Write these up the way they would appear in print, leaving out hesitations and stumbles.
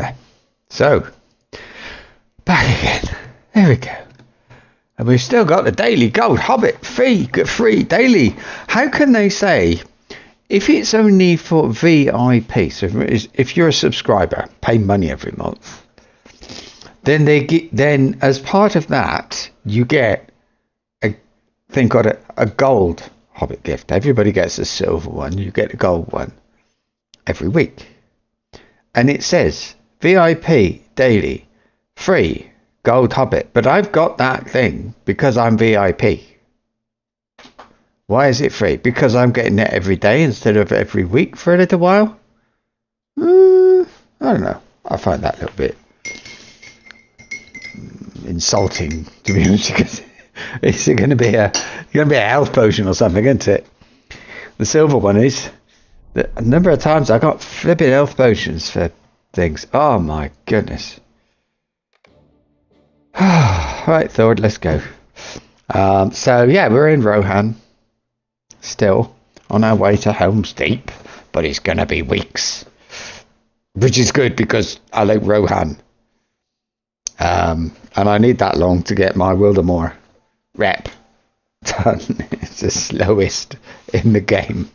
There. So, back again. There we go. And we've still got the daily gold hobbit free daily. How can they say if it's only for VIP, so if you're a subscriber, pay money every month, then as part of that you get a thing called a gold hobbit gift. Everybody gets a silver one, you get a gold one every week. And it says VIP daily free gold hobbit, but I've got that thing because I'm VIP. Why is it free? Because I'm getting it every day instead of every week for a little while? I don't know. I find that a little bit insulting, to be honest, because it's going to be a health potion or something, isn't it? The silver one is. A number of times I got flipping health potions for things. Oh my goodness. Right, Thord, let's go. So yeah, we're in Rohan. Still on our way to Helm's Deep, but it's gonna be weeks, which is good because I like Rohan. And I need that long to get my Wildemore rep done. It's the slowest in the game.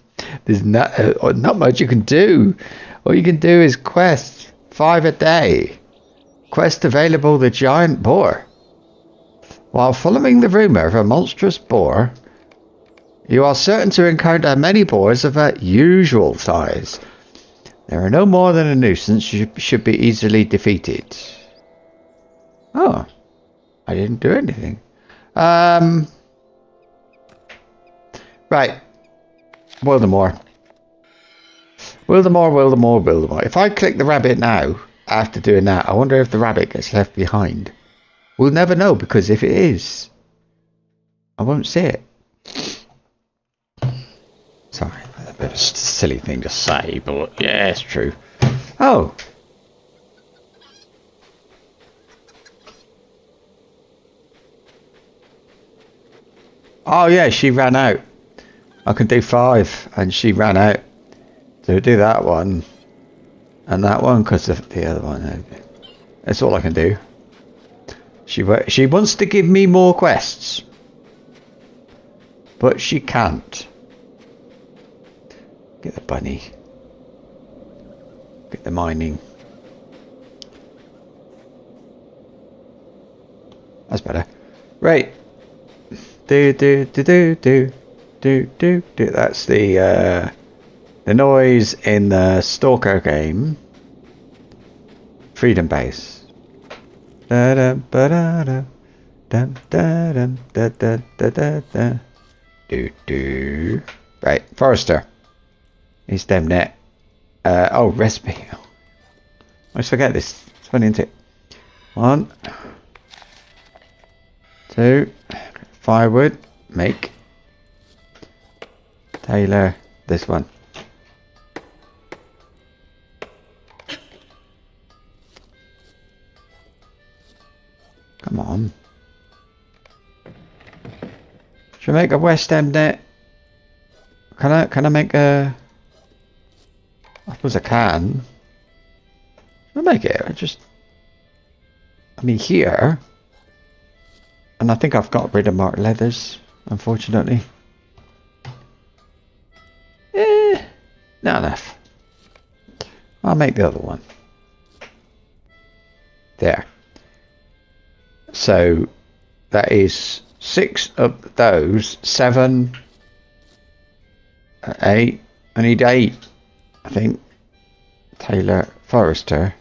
There's not much you can do. All you can do is quest 5 a day. Quest available the giant boar. While following the rumour of a monstrous boar, you are certain to encounter many boars of a usual size. They are no more than a nuisance, should be easily defeated. Oh, I didn't do anything. Right. Wildemore. If I click the rabbit now, after doing that, I wonder if the rabbit gets left behind. We'll never know, because if it is, I won't see it. Sorry, a bit of a silly thing to say, but yeah, it's true. Oh. Oh yeah, she ran out. I can do 5, and she ran out. So do that one, and that one, because of the other one. That's all I can do. She wants to give me more quests, but she can't. Get the bunny. Get the mining. That's better. Right. Do. That's the noise in the Stalker game. Freedom Base. Do. Right, Forester. Westemnet. Oh, recipe. I always forget this. It's funny, isn't it? 1, 2. Firewood. Make. Tailor. This one. Come on. Should I make a Westemnet? Can I make a... I suppose I can. I'll make it. I mean here. And I think I've got rid of Mark Leathers, unfortunately. Not enough. I'll make the other one. There. So that is 6 of those. 7, 8. I need 8. I think. Taylor Forester.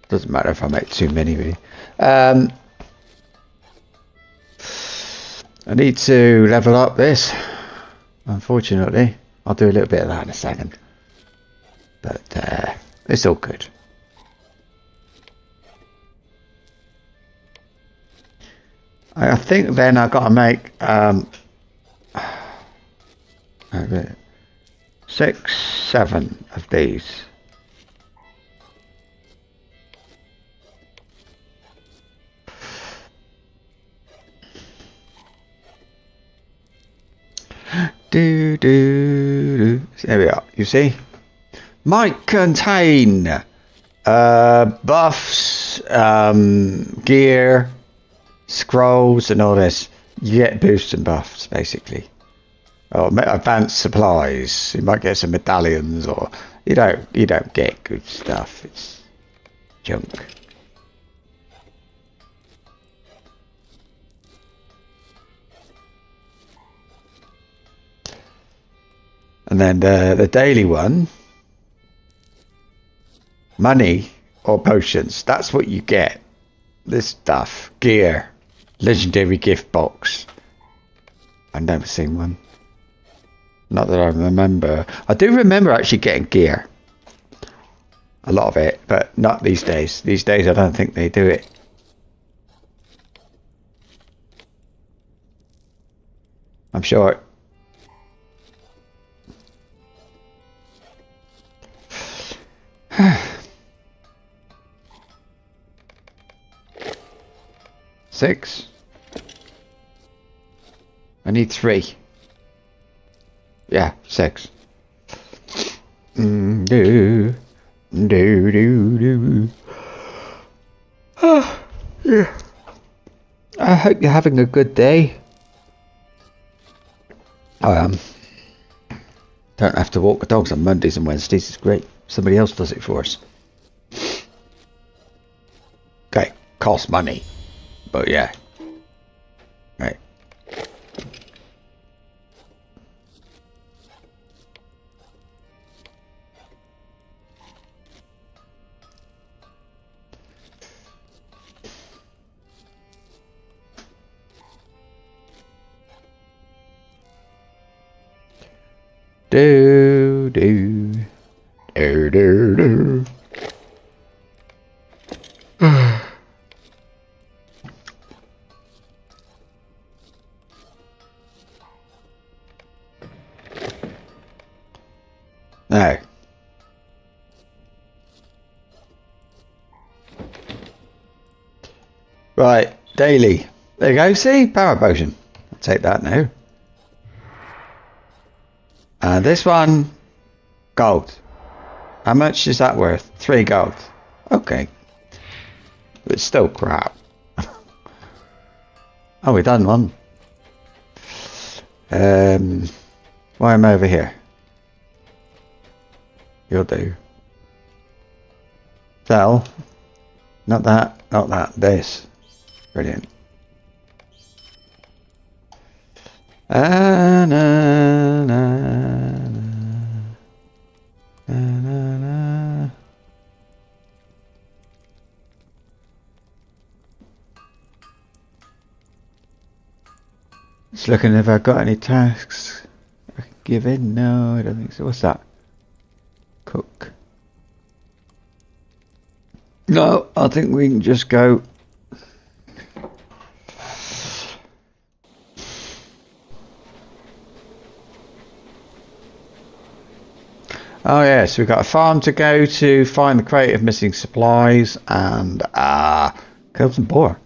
Doesn't matter if I make too many, really. I need to level up this, unfortunately. I'll do a little bit of that in a second. But it's all good. I think then I've got to make 6, 7 of these. Do. There we are. You see? Might contain buffs, gear, scrolls, and all this. You get boosts and buffs, basically. Or advanced supplies. You might get some medallions, or you don't get good stuff. It's junk. And then the daily one, money or potions. That's what you get. This stuff, gear, legendary gift box. I've never seen one. Not that I remember. I do remember actually getting gear. A lot of it, but not these days. These days I don't think they do it. I'm sure. Six. I need 3. Yeah, 6. Do. Yeah. I hope you're having a good day. I am. Don't have to walk the dogs on Mondays and Wednesdays. It's great. Somebody else does it for us. Okay, costs money. But yeah. Right. Do do do do do. No. Right, daily. There you go, see? Power potion. I'll take that now. And this one, gold. How much is that worth? 3 gold. Okay. But it's still crap. Oh, we done one. Why am I over here? You'll do. Sell. Not that, not that. This. Brilliant. Na, na, na, na, na. Just looking if I've got any tasks I can give in. No, I don't think so. What's that? Cook. No, I think we can just go. Oh yes, we've got a farm to go to, find the crate of missing supplies, and kill some boar.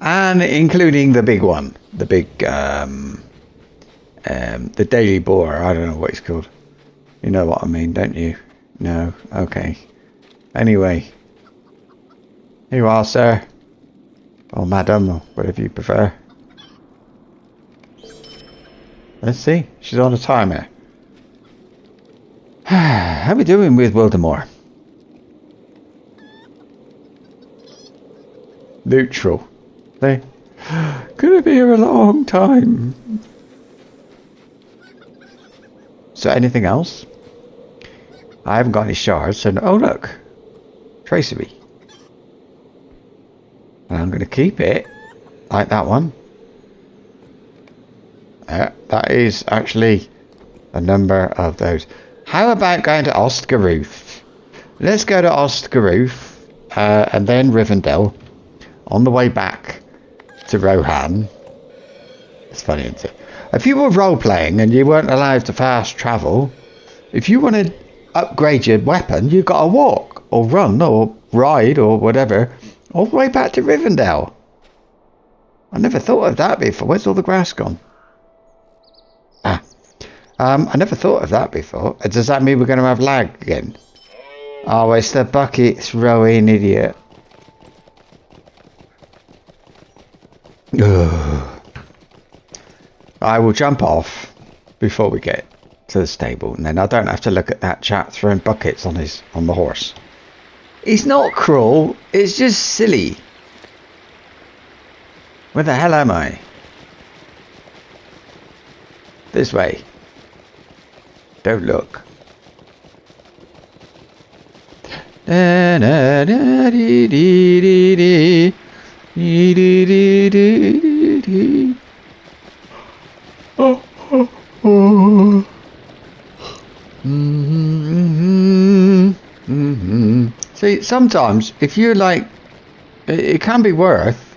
And including the big one. The big the daily boar, I don't know what it's called. You know what I mean, don't you? No? Okay. Anyway. Here you are, sir. Or madam, or whatever you prefer. Let's see. She's on a timer. How are we doing with Wildemore? Neutral. They gonna be here a long time. So anything else? I haven't got any shards, so oh look. Tracery. And I'm gonna keep it like that one. That is actually a number of those. How about going to Ostgaruth? Let's go to Ostgaruth and then Rivendell on the way back to Rohan. It's funny, isn't it? If you were role-playing and you weren't allowed to fast travel, if you want to upgrade your weapon, you've got to walk or run or ride or whatever all the way back to Rivendell. I never thought of that before. Where's all the grass gone? I never thought of that before. Does that mean we're going to have lag again? Oh, it's the bucket throwing idiot. Ugh. I will jump off before we get to the stable, and then I don't have to look at that chap throwing buckets on the horse. He's not cruel, it's just silly. Where the hell am I? This way. Don't look. See, sometimes if you're like, it can be worth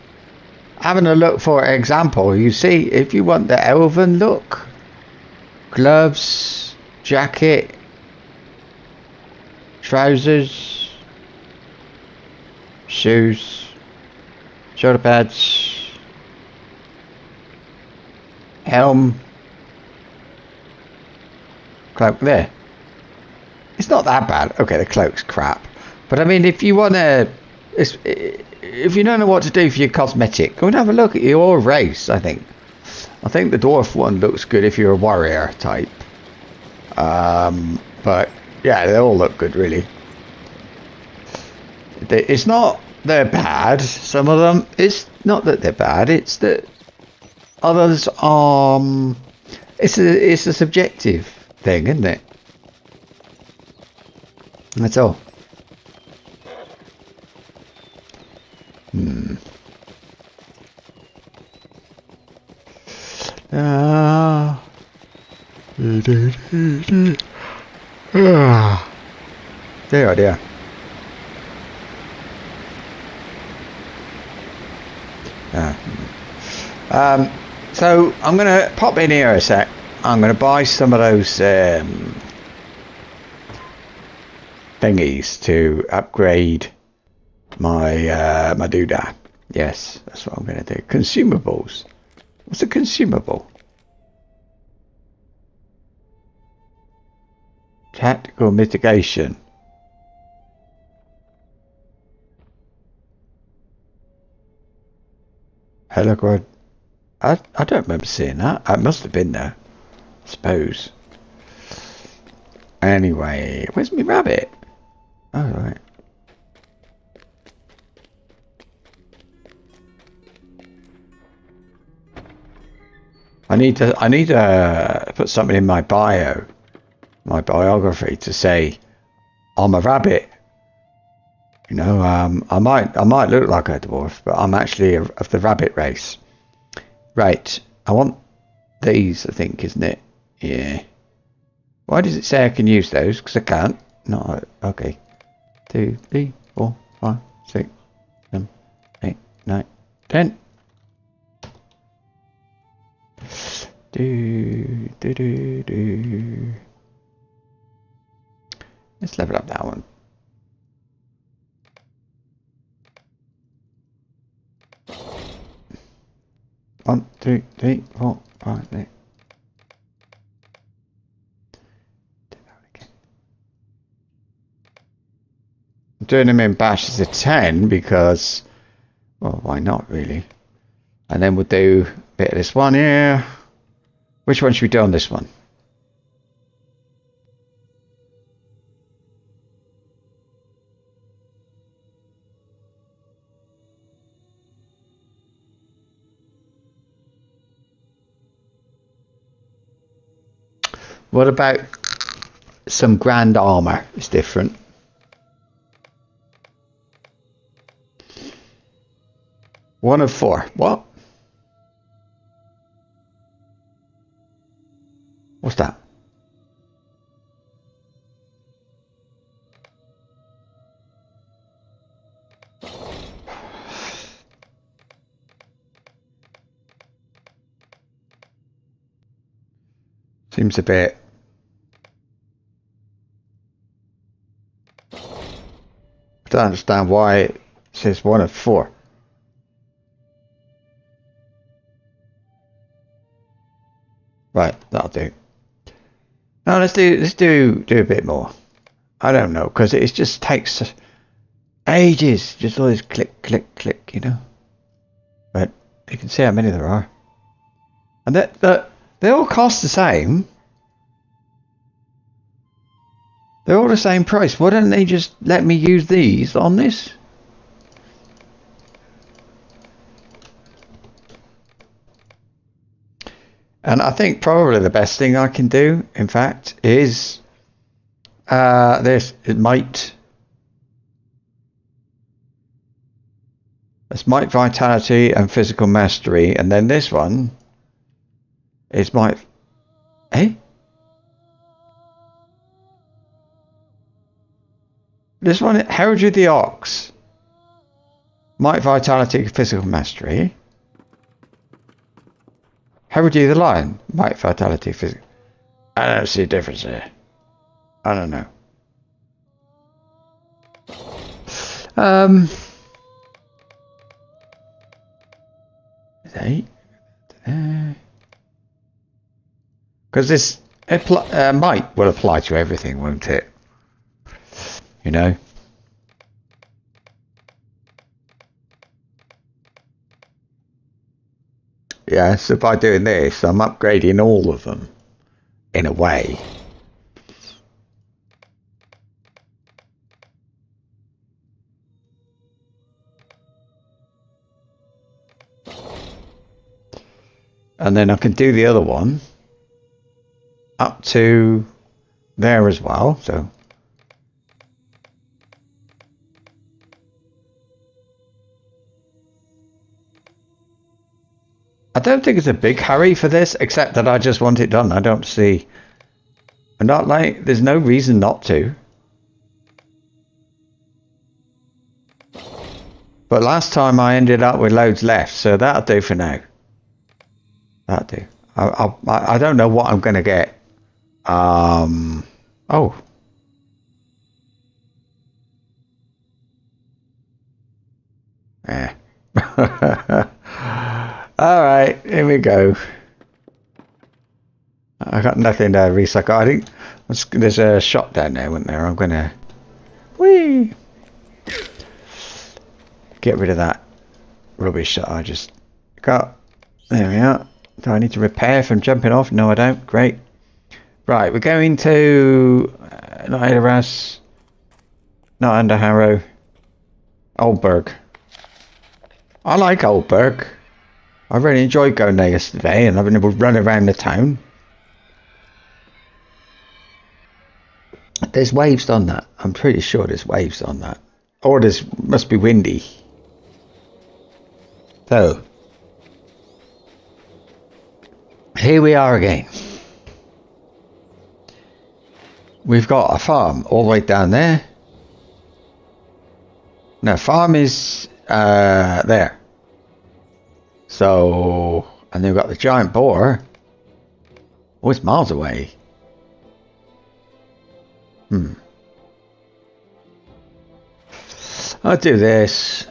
having a look. For example, you see, if you want the elven look, gloves, jacket, trousers, shoes, shoulder pads, helm, cloak there. It's not that bad. Okay, the cloak's crap. But I mean, if you want to, if you don't know what to do for your cosmetic, go and have a look at your race, I think. I think the dwarf one looks good if you're a warrior type. But yeah, they all look good, really. It's not they're bad. Some of them, it's not that they're bad. It's that others it's a subjective thing, isn't it? That's all. Dear. So I'm gonna pop in here a sec. I'm gonna buy some of those thingies to upgrade my my doodah. Yes, that's what I'm gonna do. Consumables. What's a consumable? Tactical mitigation. Hello, I don't remember seeing that. I must have been there, I suppose. Anyway, where's my rabbit? Oh, right. I need to put something in my bio, my biography, to say I'm a rabbit. You know, I might look like a dwarf, but I'm actually of the rabbit race. Right, I want these, I think, isn't it? Yeah. Why does it say I can use those? Because I can't. No, okay. 2, 3, 4, 5, 6, 7, 8, 9, 10. Let's level up that one. One, 2, 3, 4, 5, 6. I'm doing them in bash as a 10 because, well, why not really? And then we'll do a bit of this one here. Which one should we do on this one? What about some grand armor? It's different. One of 4. What? What's that? Seems a bit... I don't understand why it says 1 of 4. Right, that'll do. No, let's do a bit more. I don't know, because it just takes ages. Just always click, click, click, you know. But you can see how many there are. And they all cost the same. They're all the same price. Why don't they just let me use these on this? And I think probably the best thing I can do, in fact, is this. It's might, vitality, and physical mastery, and then this one is might. Eh? This one, Heraldry of the Ox. Might, vitality, physical mastery. Heraldry of the Lion. Might, vitality, physical. I don't see a difference there. I don't know. Because this might will apply to everything, won't it? You know. Yeah, so by doing this, I'm upgrading all of them, in a way. And then I can do the other one up to there as well, so. I don't think it's a big hurry for this, except that I just want it done. I don't see... I'm not like... There's no reason not to. But last time I ended up with loads left, so that'll do for now. That'll do. I don't know what I'm going to get. Oh. Yeah. Alright, here we go. I got nothing to recycle. I think there's a shop down there, wasn't there? I'm gonna whee get rid of that rubbish that I just got. There we are. Do I need to repair from jumping off? No, I don't. Great. Right, we're going to not Edoras, not under Harrow, Oldburg. I like Oldburg. I really enjoyed going there yesterday, and I've been able to run around the town. There's waves on that. I'm pretty sure there's waves on that. Or there's must be windy. So here we are again. We've got a farm all the way down there. No, farm is there. So, and then we've got the giant boar. Oh, it's miles away. I'll do this.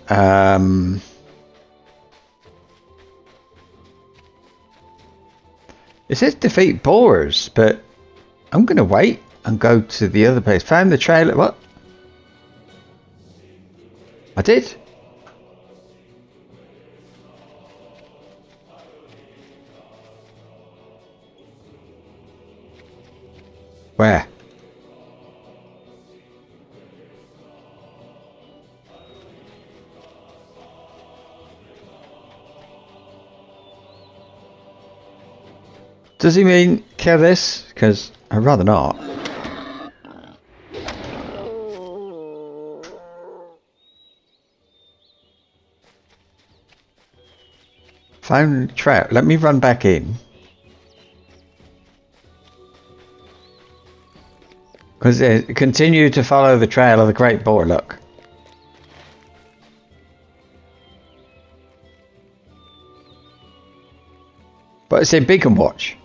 It says defeat boars, but I'm going to wait and go to the other place. Found the trail. What? I did. Where? Does he mean kill this? Because I'd rather not. Found trout. Let me run back in. Because continue to follow the trail of the great boar, look. But it's in Beacon Watch.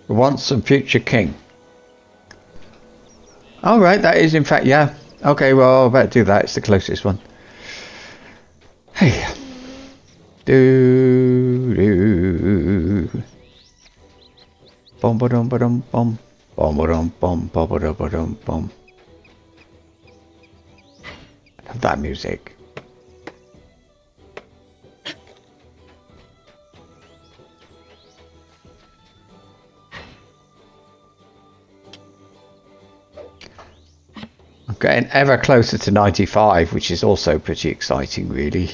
Once and future king. Alright, that is in fact, yeah. Okay, well, I better do that. It's the closest one. Hey. Do. Bum ba dum ba dum bum. Bum ba dum bum ba dum ba dum bum. I love that music. I'm getting ever closer to 95, which is also pretty exciting, really.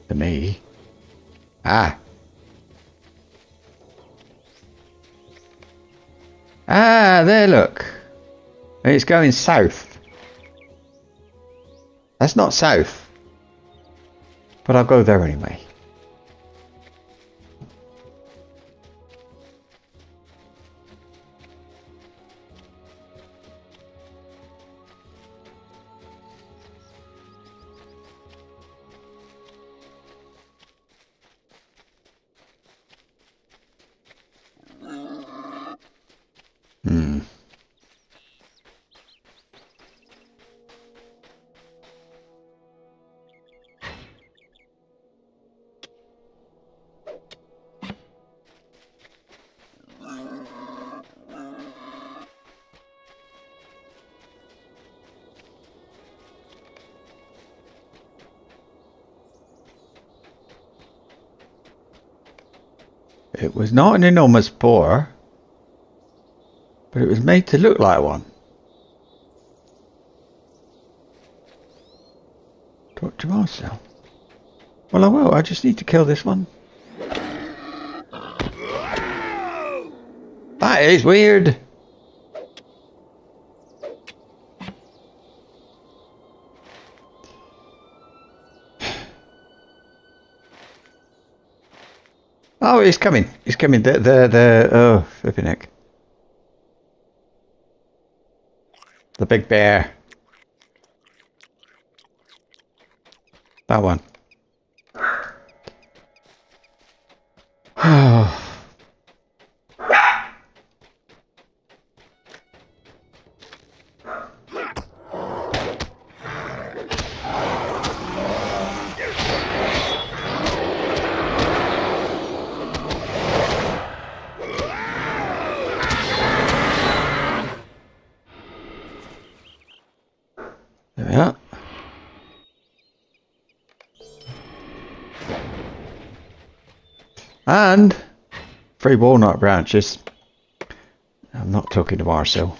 For me. Ah, there, look. It's going south. That's not south. But I'll go there anyway. It was not an enormous boar, but it was made to look like one. Talk to Marcel. Well, I will. I just need to kill this one. That is weird. Oh, he's coming. He's coming. Oh, flipping heck. The big bear. That one. Oh. Yeah. And 3 walnut branches. I'm not talking to Marcel.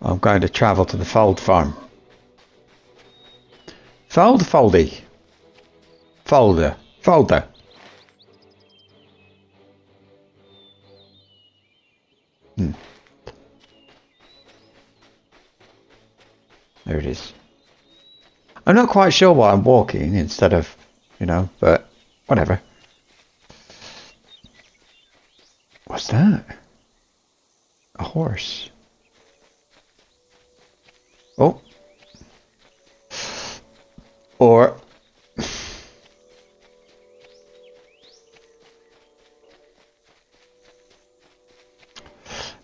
I'm going to travel to the Fold farm. Foldy. Folder. There it is. I'm not quite sure why I'm walking instead of, but whatever. What's that? A horse. Oh. Or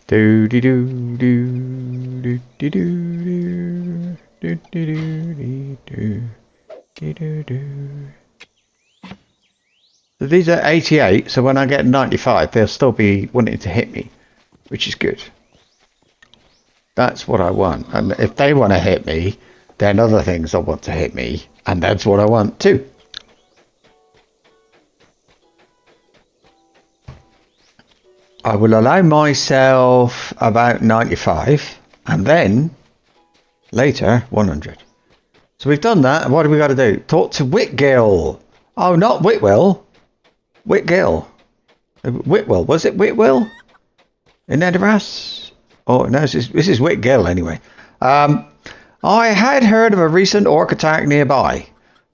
do do do do do do do do do do do do. So these are 88, so when I get 95 they'll still be wanting to hit me, which is good. That's what I want. And if they want to hit me, then other things will want to hit me, and that's what I want too. I will allow myself about 95 and then later 100. So we've done that. What do we got to do? Talk to Whitgill. Oh, not Whitwell. Whitgill. Whitwell. Was it Whitwell? In Edoras? Oh, no, this is Whitgill anyway. I had heard of a recent orc attack nearby,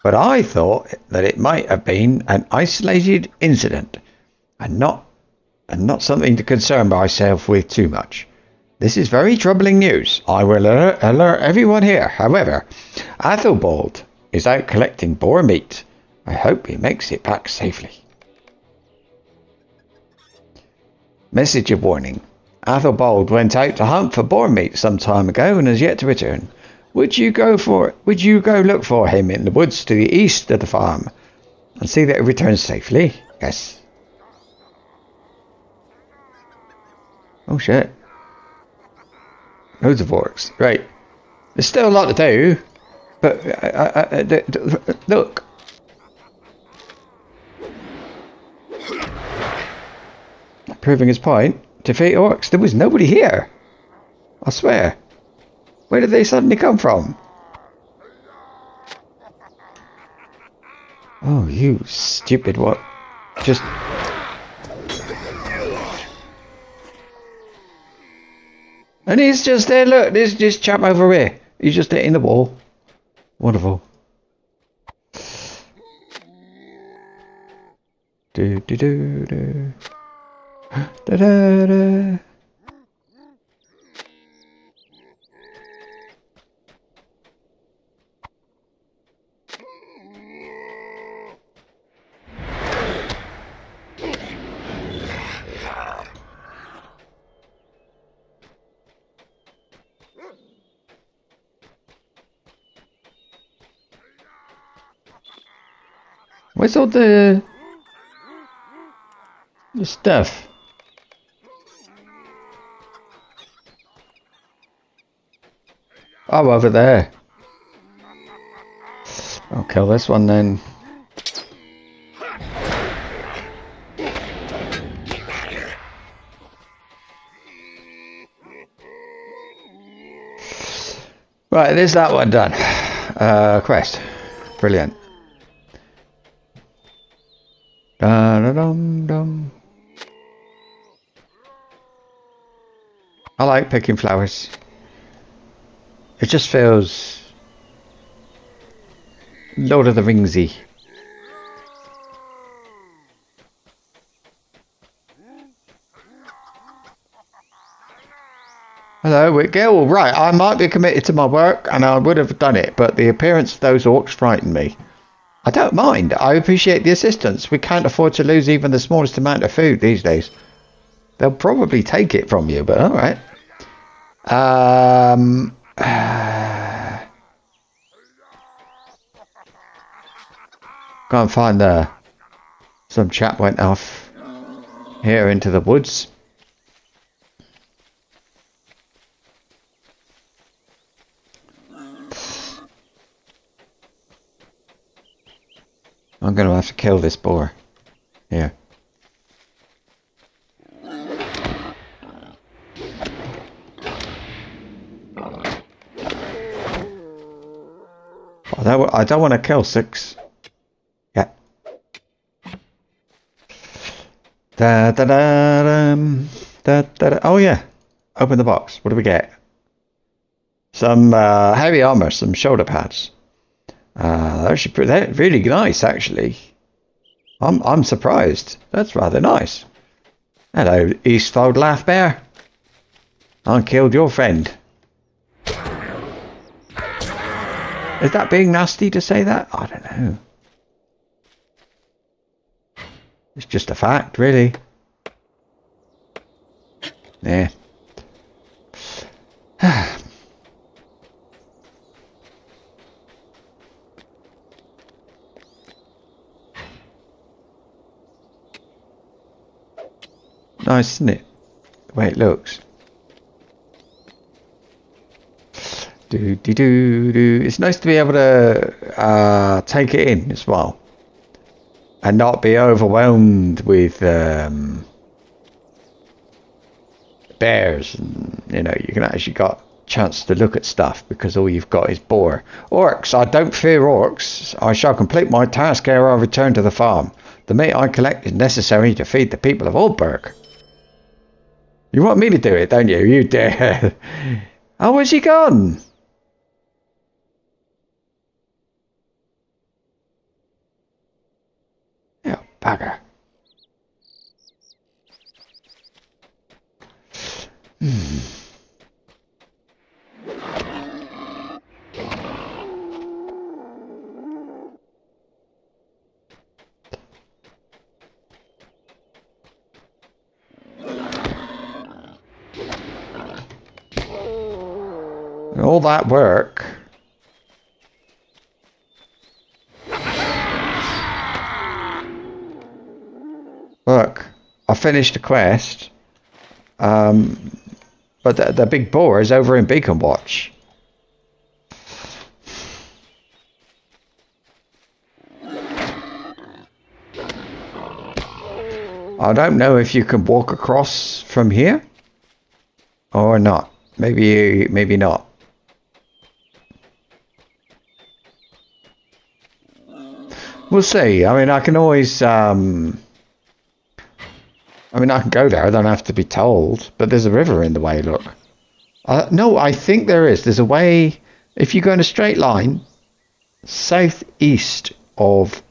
but I thought that it might have been an isolated incident and not something to concern myself with too much. This is very troubling news. I will alert everyone here. However, Athelbald is out collecting boar meat. I hope he makes it back safely. Message of warning. Athelbald went out to hunt for boar meat some time ago and has yet to return. Would you go look for him in the woods to the east of the farm and see that he returns safely? Yes. Oh shit. Loads of orcs. Right. There's still a lot to do, but look. Proving his point. Defeat orcs. There was nobody here. I swear. Where did they suddenly come from? Oh, you stupid what? Just... And he's just there, look, there's this chap over here. He's just hitting the wall. Wonderful. Do do do do. Da da da. Where's all the stuff? Oh, over there. I'll kill this one then. Right, there's that one done. Quest. Brilliant. Da-da-dum-dum. I like picking flowers. It just feels Lord of the Ringsy. Hello, Whitgill. Right, I might be committed to my work and I would have done it, but the appearance of those orcs frightened me. I don't mind. I appreciate the assistance. We can't afford to lose even the smallest amount of food these days. They'll probably take it from you, but alright. Go and find some chap went off here into the woods. I'm going to have to kill this boar. Here. I don't want to kill 6. Yeah. Da da da da da. Oh yeah. Open the box. What do we get? Some heavy armor, some shoulder pads. They're really nice, actually. I'm surprised. That's rather nice. Hello, Eastfold Laugh Bear. I killed your friend. Is that being nasty to say that? I don't know. It's just a fact, really. Yeah. Nice, isn't it? The way it looks. It's nice to be able to take it in as well, and not be overwhelmed with bears. And, you know, you can actually got a chance to look at stuff because all you've got is boar. Orcs. I don't fear orcs. I shall complete my task ere I return to the farm. The meat I collect is necessary to feed the people of Oldburg. You want me to do it, don't you? You dare. Oh, where's he gone? Yeah, bugger. All that work. Look, I finished the quest. But the big boar is over in Beacon Watch. I don't know if you can walk across from here or not. Maybe not. We'll see. I mean, I can always I can go there. I don't have to be told. But there's a river in the way, look. No, I think there is. There's a way, if you go in a straight line, southeast of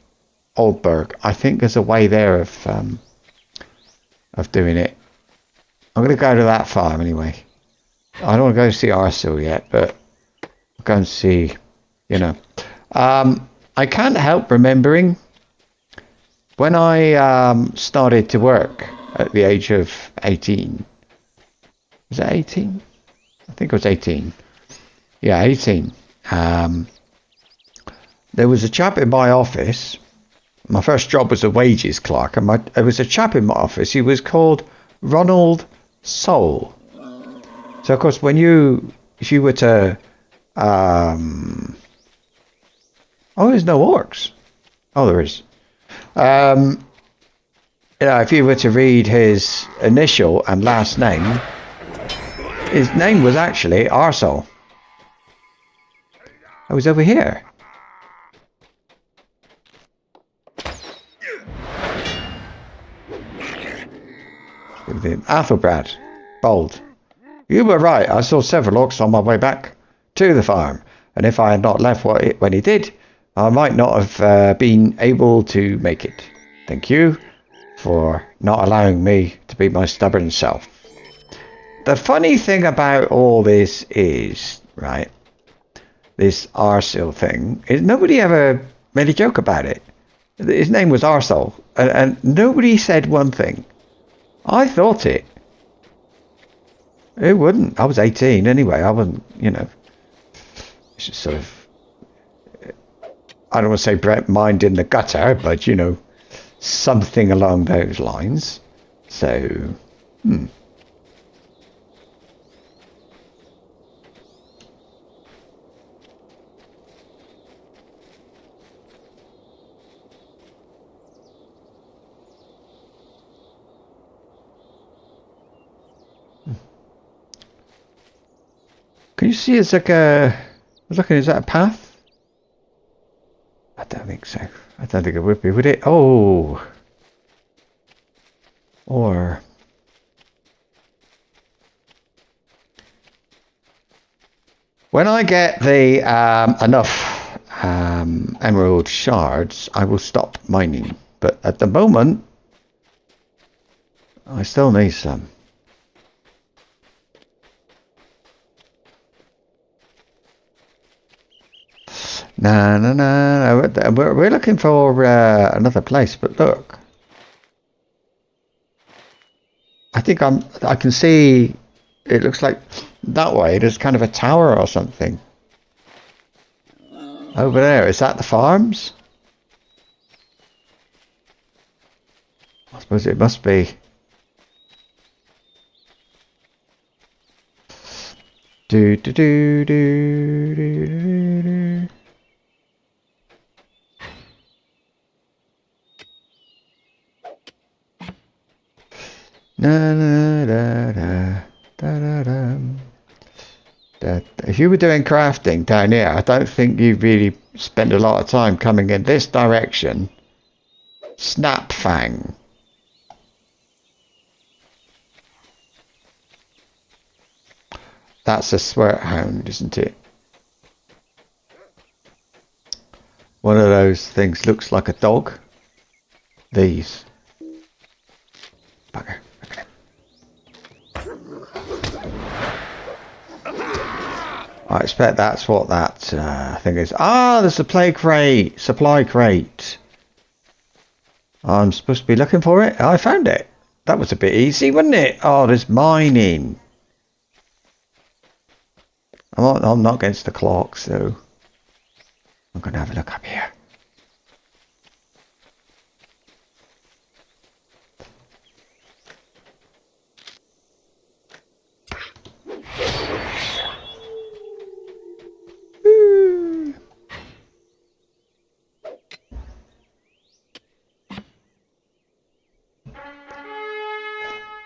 Oldburg. I think there's a way there of doing it. I'm going to go to that farm anyway. I don't want to go see Arsil yet, but I'll go and see, you know. I can't help remembering when I started to work at the age of 18. Was it 18? I think it was 18. Yeah, 18. There was a chap in my office. My first job was a wages clerk, and there was a chap in my office. He was called Ronald Soul. So, of course, if you were to, oh, there's no orcs. Oh, there is. If you were to read his initial and last name, his name was actually Arsehole. I was over here. Athelbrad, bold. You were right. I saw several orcs on my way back to the farm, and if I had not left when he did, I might not have been able to make it. Thank you for not allowing me to be my stubborn self. The funny thing about all this is, right, this Arsil thing, is nobody ever made a joke about it. His name was Arsehole, and nobody said one thing. I thought it. It wouldn't. I was 18 anyway. I wasn't, it's just sort of, I don't want to say mind in the gutter, but, something along those lines. So, Can you see it's like I was looking, is that a path? I don't think so. I don't think it would be, would it? Oh. Or. When I get the enough emerald shards, I will stop mining. But at the moment, I still need some. No. We're looking for another place, but look. I think I can see, it looks like that way, there's kind of a tower or something. Over there, is that the farms? I suppose it must be. Do. If you were doing crafting down here, I don't think you really spend a lot of time coming in this direction. Snap Fang. That's a sweat hound, isn't it? One of those things looks like a dog. These. Bugger. I expect that's what that thing is. Ah, there's a supply crate. I'm supposed to be looking for it. I found it. That was a bit easy, wasn't it? Oh, there's mining. I'm not against the clock, so I'm going to have a look up here.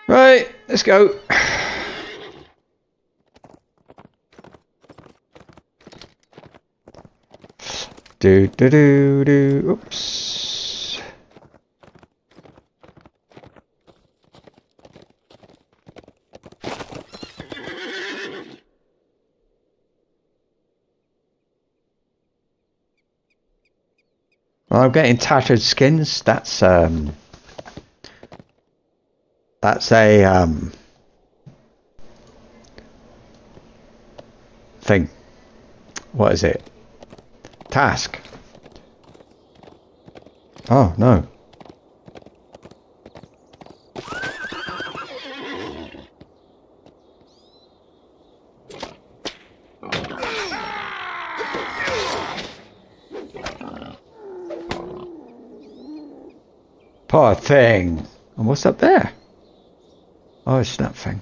Right, let's go. Oops. Well, I'm getting tattered skins. That's a thing. What is it? Task. Oh no. Poor thing. And what's up there? Oh, it's that thing.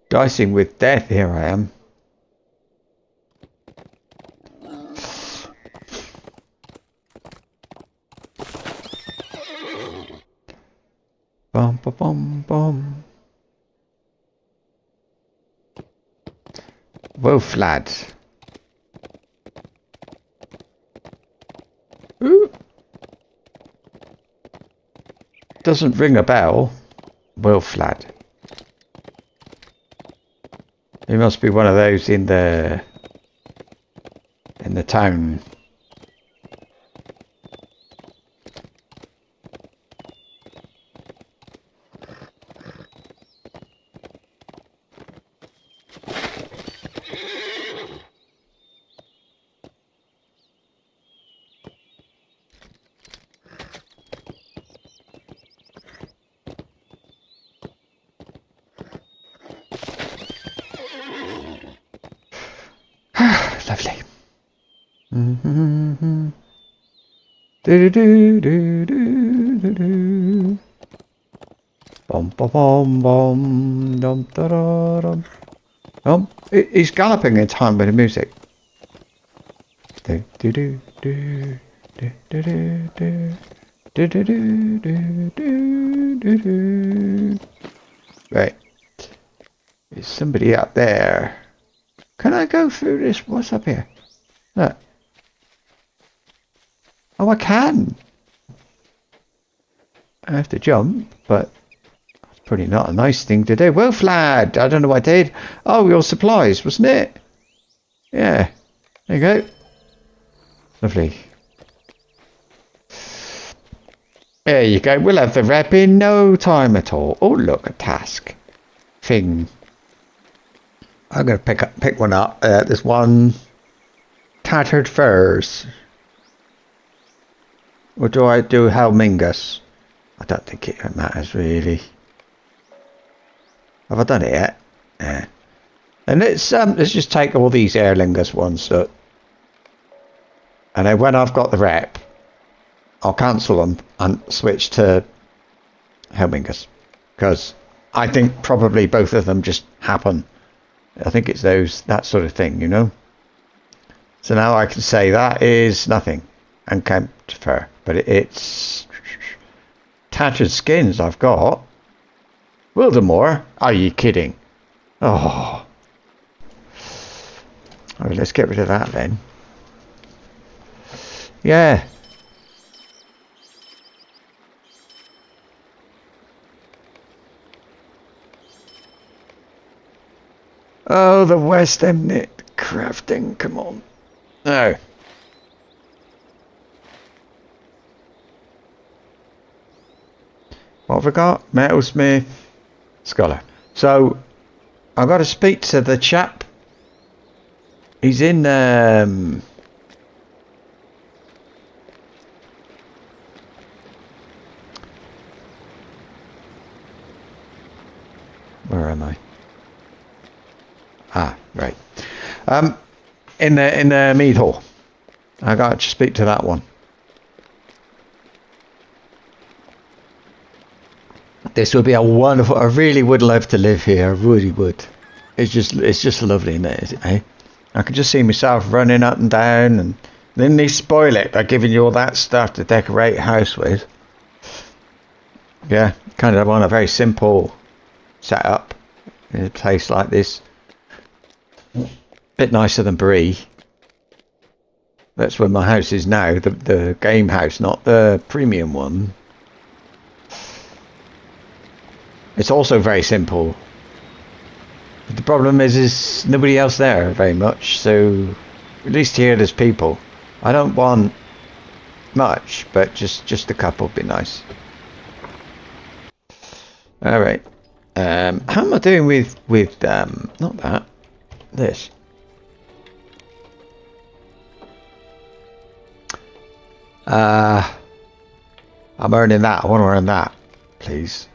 Dicing with death, here I am. Bum, bum, bum, bum. Wolf lad. Ooh. Doesn't ring a bell. Wolf lad. He must be one of those in the town. Lovely. Do do do do do do. Bum bum bum bum dum da da dum. He's galloping in time with the music. Do do do do do do do do do do do do do. Right. There's somebody up there. Can I go through this? What's up here? Look. Oh, I can. I have to jump, but that's probably not a nice thing to do. Wolf lad, I don't know what I did. Oh, your supplies, wasn't it? Yeah. There you go. Lovely. There you go. We'll have the rep in no time at all. Oh, look, a task thing. I'm going to pick one up. There's one. Tattered furs. Or do I do Helmingus? I don't think it matters really. Have I done it yet? Yeah. And let's just take all these Airlingus ones. And then when I've got the rep, I'll cancel them and switch to Helmingus. Because I think probably both of them just happen. I think it's that sort of thing, you know. So now I can say that is nothing. Unkempt fur. But it's tattered skins I've got. Wildemore? Are you kidding? Oh. Alright, let's get rid of that then. Yeah. Oh, the Westemnet crafting, come on. No. What have we got? Metalsmith, scholar. So I've got to speak to the chap. He's in where am I? Ah, right. In the mead hall. I got to speak to that one. This would be a wonderful. I really would love to live here. I really would. It's just lovely, isn't it? Eh? I could just see myself running up and down, and then they spoil it by giving you all that stuff to decorate a house with. Yeah, kind of want a very simple setup in a place like this. Bit nicer than Bree. That's where my house is now, the game house, not the premium one. It's also very simple. But the problem is nobody else there very much, so at least here there's people. I don't want much, but just a couple would be nice. Alright. How am I doing with not that, this? I'm earning that. I want to earn that, please.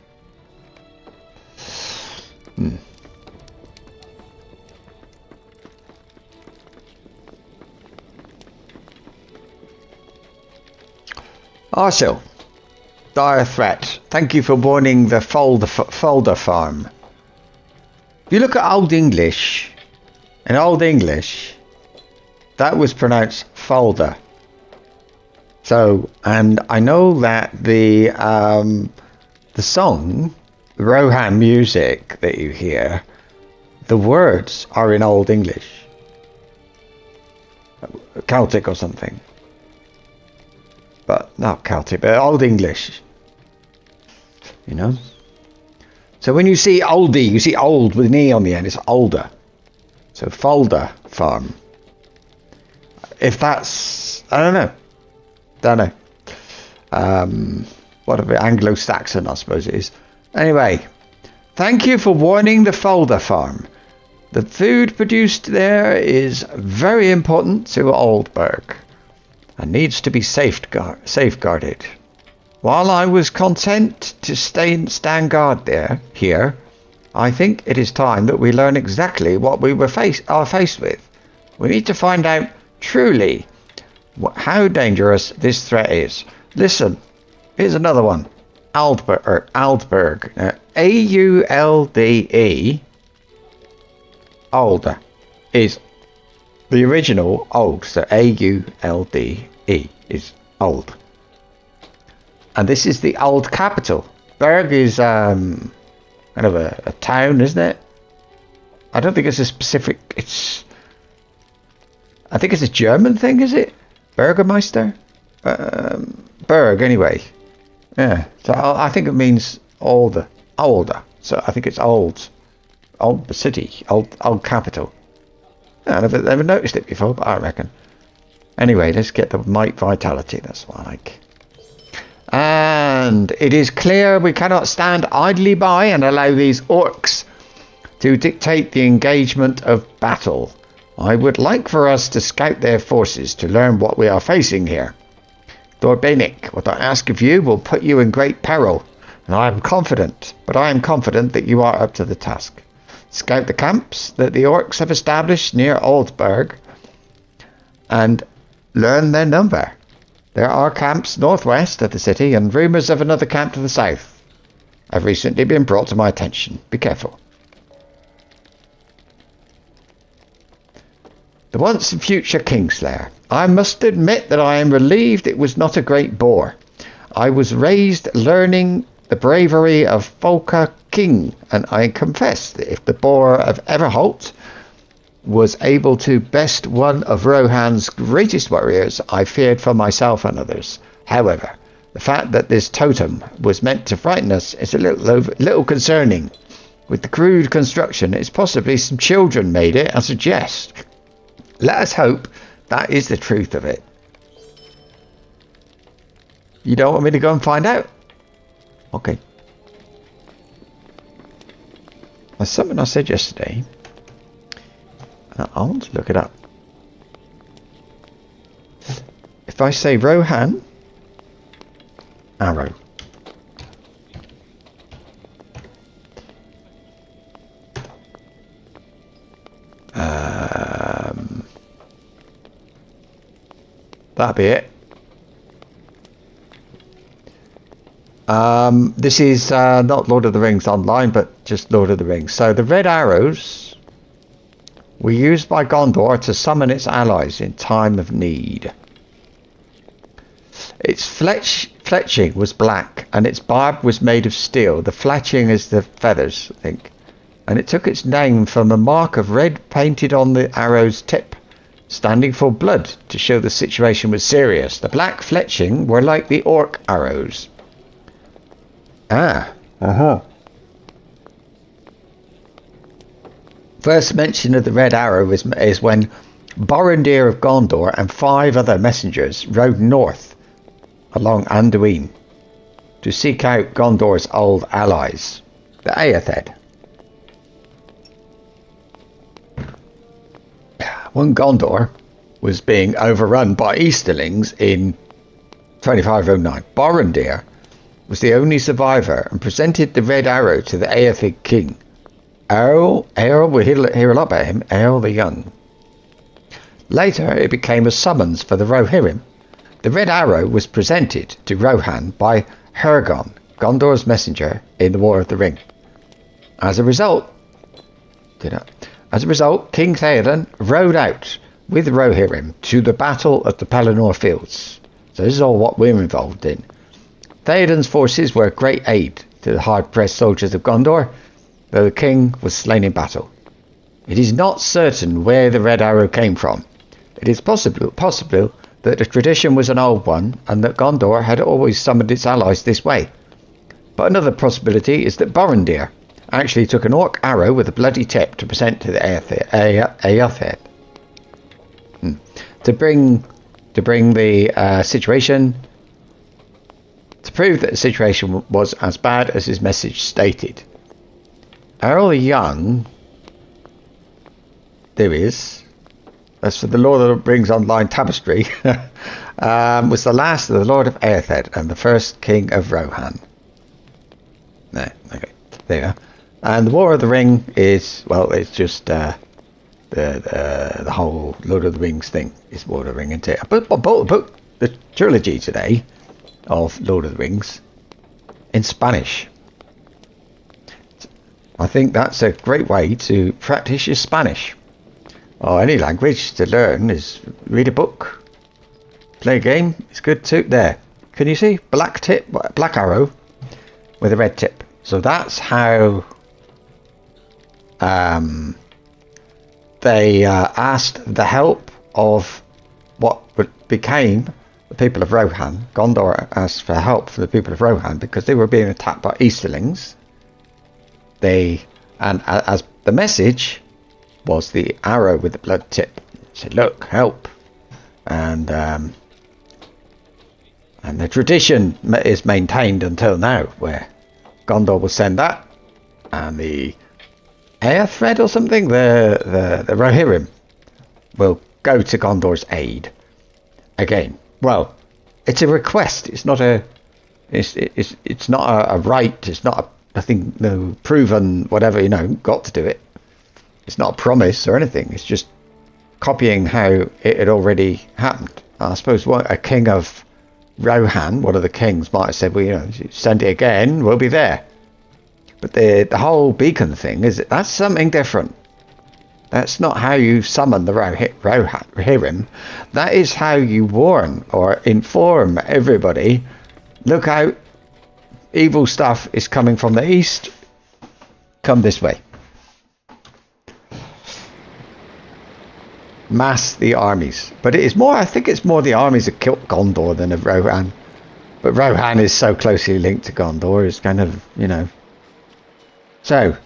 Also, dire threat. Thank you for warning the folder farm. If you look at Old English, in Old English, that was pronounced folder. So, and I know that the song, Rohan music that you hear, the words are in Old English, Celtic or something, but not Celtic, but Old English. You know. So when you see oldie, you see old with an E on the end. It's older. So folder farm. If that's, I don't know. Whatever, Anglo-Saxon, I suppose it is. Anyway, thank you for warning the folder farm. The food produced there is very important to Oldberg and needs to be safeguarded. While I was content to stand guard here, I think it is time that we learn exactly what we are faced with. We need to find out truly how dangerous this threat is. Listen, here's another one. Aldberg. A-U-L-D-E. Old is the original old. So A-U-L-D-E is old. And this is the old capital. Berg is kind of a town, isn't it? I don't think it's a specific. I think it's a German thing, is it? Bürgermeister? Berg, anyway. Yeah. So I think it means older. So I think it's old city, old capital. I never noticed it before, but I reckon. Anyway, let's get the might vitality. That's what I like. And it is clear we cannot stand idly by and allow these orcs to dictate the engagement of battle. I would like for us to scout their forces to learn what we are facing here. Thordbeinik, what I ask of you will put you in great peril, and I am confident that you are up to the task. Scout the camps that the orcs have established near Oldberg and learn their number. There are camps northwest of the city and rumours of another camp to the south have recently been brought to my attention. Be careful. The once and future Kingslayer. I must admit that I am relieved it was not a great bore. I was raised learning the bravery of Folka King, and I confess that if the boar of Everholt was able to best one of Rohan's greatest warriors, I feared for myself and others. However, the fact that this totem was meant to frighten us is a little concerning. With the crude construction, it's possibly some children made it as a jest. Let us hope that is the truth of it. You don't want me to go and find out? Okay. There's something I said yesterday. I want to look it up. If I say Rohan, arrow. That'll be it. This is not Lord of the Rings online, but just Lord of the Rings. So the red arrows were used by Gondor to summon its allies in time of need. Its fletching was black, and its barb was made of steel. The fletching is the feathers, I think. And it took its name from a mark of red painted on the arrow's tip, standing for blood, to show the situation was serious. The black fletching were like the orc arrows. First mention of the red arrow is when Borondir of Gondor and 5 other messengers rode north along Anduin to seek out Gondor's old allies, the Aethed. When Gondor was being overrun by Easterlings in 2509, Borondir was the only survivor and presented the red arrow to the Aethed king. Earl, we'll hear a lot about him, Earl the Young. Later it became a summons for the Rohirrim. The red arrow was presented to Rohan by Hergon, Gondor's messenger in the War of the Ring. As a result, King Theoden rode out with Rohirrim to the Battle of the Pelennor Fields. So this is all what we're involved in. Theoden's forces were a great aid to the hard-pressed soldiers of Gondor, though the king was slain in battle. It is not certain where the red arrow came from. It is possible that the tradition was an old one and that Gondor had always summoned its allies this way. But another possibility is that Borondir actually took an orc arrow with a bloody tip to present to the Aethed. To bring the situation, to prove that the situation was as bad as his message stated. Earl the Young, there he is, as for the Lord of the Rings Online Tapestry, was the last of the Lord of Aethed and the first king of Rohan. Okay, there you are. And the War of the Ring is, well, it's just the whole Lord of the Rings thing is War of the Ring, isn't it? But the trilogy today of Lord of the Rings in Spanish. I think that's a great way to practice your Spanish. Or any language to learn is read a book, play a game. It's good too. There, can you see black arrow with a red tip? So that's how they asked the help of what became the people of Rohan. Gondor asked for help for the people of Rohan because they were being attacked by Easterlings. And as the message was the arrow with the blood tip. It said, "Look, help!" And the tradition is maintained until now, where Gondor will send that, and the Aethed or something, the Rohirrim, will go to Gondor's aid again. Well, it's a request. It's not a. It's not a right. It's not nothing. No proven whatever. Got to do it. It's not a promise or anything. It's just copying how it had already happened. I suppose a king of Rohan, one of the kings, might have said, "Well, send it again. We'll be there." But the whole beacon thing that's something different. That's not how you summon the Rohirrim. That is how you warn or inform everybody. Look out! Evil stuff is coming from the east. Come this way. Mass the armies. But it is more. I think it's more the armies that killed Gondor than of Rohan. But Rohan is so closely linked to Gondor. It's kind of So,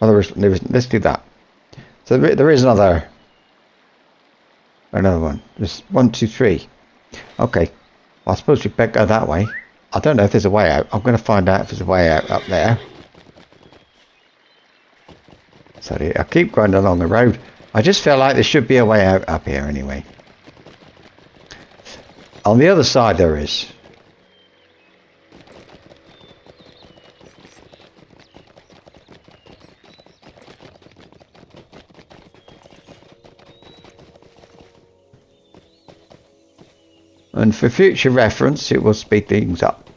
let's do that. So there is another one. Just 1, 2, 3. Okay. I suppose we better go that way. I don't know if there's a way out. I'm going to find out if there's a way out up there. So I keep going along the road. I just feel like there should be a way out up here anyway. On the other side there is. And for future reference, it will speed things up.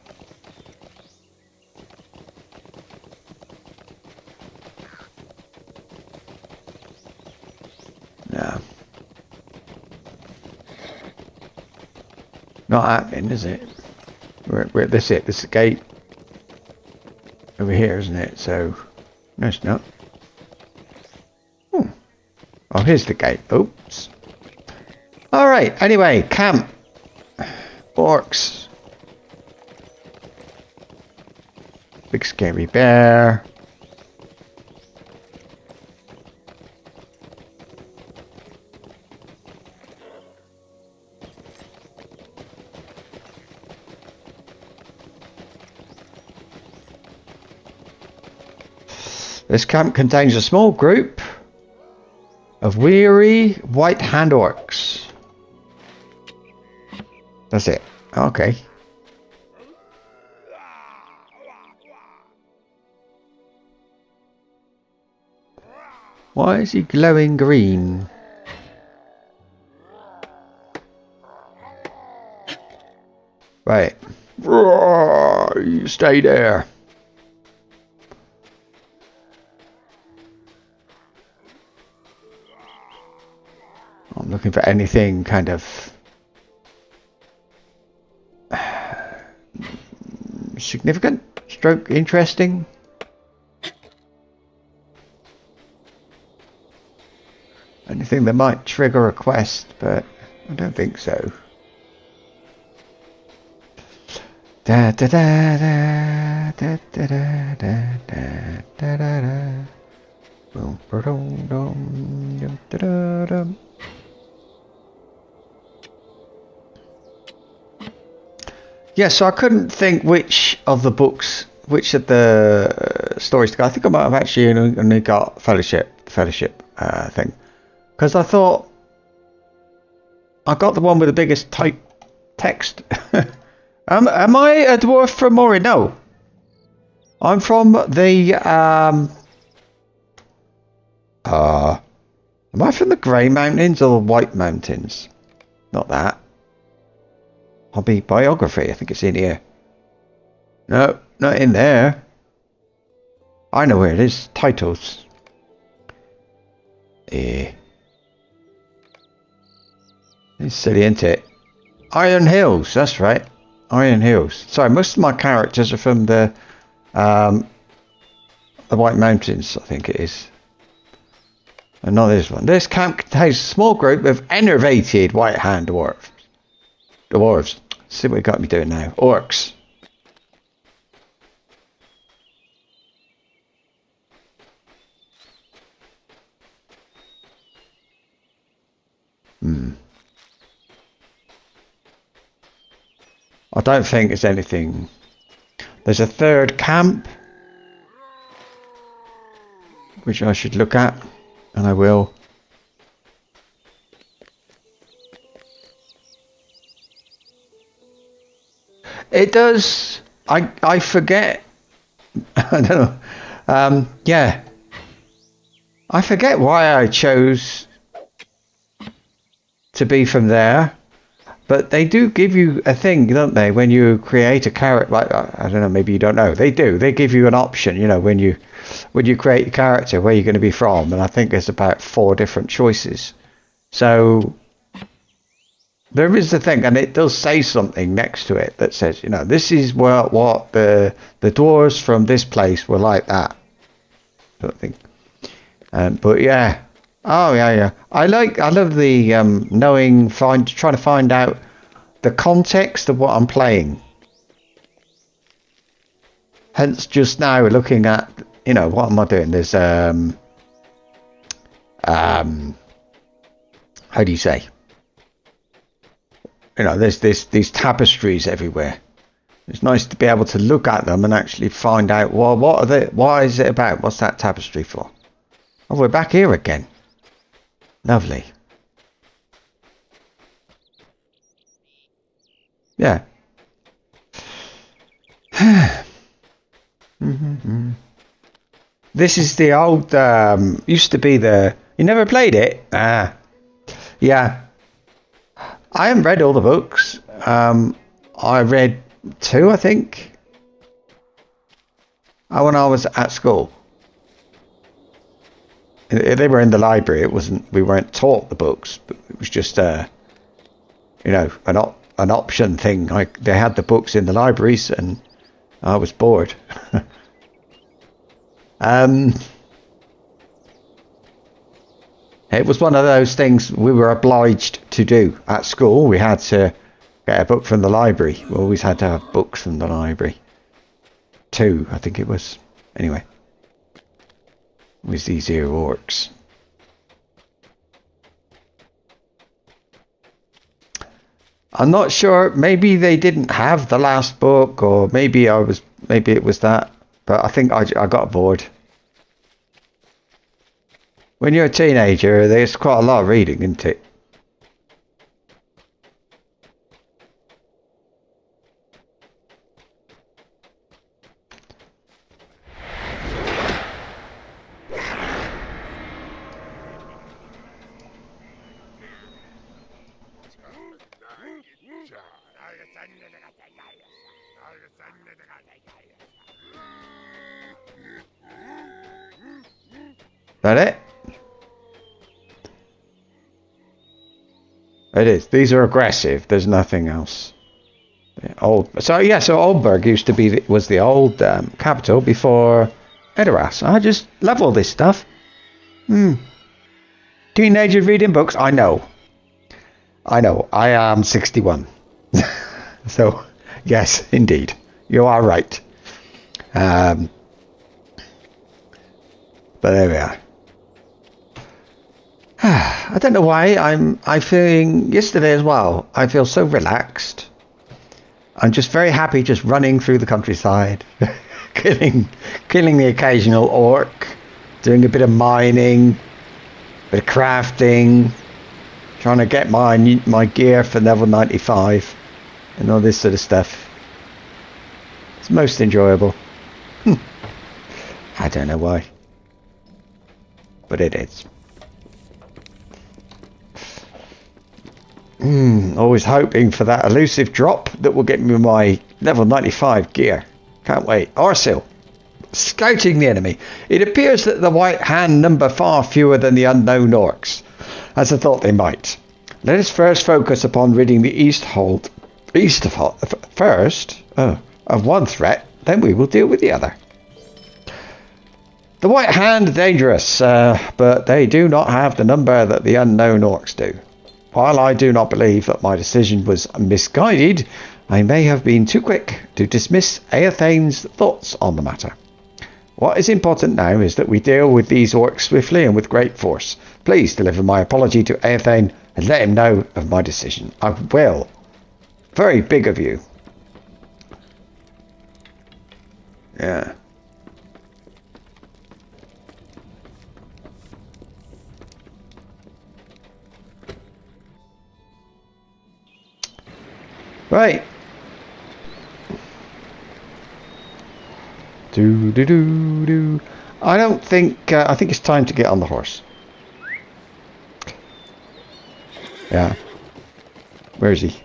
No. Not happening, is it? This is the gate over here, isn't it? So, no, it's not. Oh, here's the gate. Oops. All right. Anyway, camp. Orcs. Big scary bear. This camp contains a small group of weary white hand orcs. That's it. Okay. Why is he glowing green? Right. You stay there. I'm looking for anything kind of significant, stroke interesting. Anything that might trigger a quest, but I don't think so. Da da da da da da da da da da da. Boom, ba-dum, dum, dum, da da dum. Yeah, so I couldn't think which of the stories to go. I think I might have actually only got Fellowship thing, because I thought I got the one with the biggest type text. Am I a dwarf from Moria? No, I'm from the am I from the Grey Mountains or the White Mountains? Not that. Hobby biography, I think it's in here. No, not in there. I know where it is. Titles. It's silly, isn't it? Iron Hills, that's right. Iron Hills. Sorry, most of my characters are from the White Mountains, I think it is. And not this one. This camp contains a small group of enervated white hand dwarves. Dwarves. See what you got me doing now. Orcs. I don't think it's anything. There's a third camp, which I should look at, and I will. It does. I forget. I don't know. Yeah. I forget why I chose to be from there, but they do give you a thing, don't they? When you create a character, like I don't know, maybe you don't know. They do. They give you an option, you know, when you create a character, where you're going to be from, and I think there's about 4 different choices. So there is a thing, and it does say something next to it that says, you know, this is what the dwarves from this place were like, that sort of thing. But yeah, oh yeah. I love the trying to find out the context of what I'm playing. Hence, just now looking at, you know, what am I doing? There's how do you say? you know, there's these tapestries everywhere. It's nice to be able to look at them and actually find out, well, what are they? Why is it about? What's that tapestry for? Oh, we're back here again. Lovely. Yeah. This is the old, used to be the, you never played it? Ah, yeah. I haven't read all the books. I read 2, I think. When I was at school. They were in the library. It wasn't, we weren't taught the books, but it was just, you know, an option thing. Like, they had the books in the libraries and I was bored. It was one of those things we were obliged to do at school. We had to get a book from the library. We always had to have books from the library. 2, I think it was. Anyway. With these here orcs. I'm not sure. Maybe they didn't have the last book, or maybe it was that. But I think I got bored. When you're a teenager, there's quite a lot of reading, isn't it? That it? It is. These are aggressive. There's nothing else. So Oldburg used to be was the old capital before Edoras. I just love all this stuff. Teenagers reading books. I know. I am 61. So yes, indeed, you are right. But there we are. I don't know why I'm feeling yesterday as well. I feel so relaxed. I'm just very happy just running through the countryside, killing the occasional orc, doing a bit of mining, a bit of crafting, trying to get my gear for level 95 and all this sort of stuff. It's most enjoyable. I don't know why, but it is. Always hoping for that elusive drop that will get me my level 95 gear. Can't wait. Arsil, scouting the enemy. It appears that the White Hand number far fewer than the unknown orcs, as I thought they might. Let us first focus upon ridding the east of one threat, then we will deal with the other. The White Hand are dangerous, but they do not have the number that the unknown orcs do. While I do not believe that my decision was misguided, I may have been too quick to dismiss Eothane's thoughts on the matter. What is important now is that we deal with these orcs swiftly and with great force. Please deliver my apology to Eothane and let him know of my decision. I will. Very big of you. Yeah. Right. Do. I don't think. I think it's time to get on the horse. Yeah. Where is he?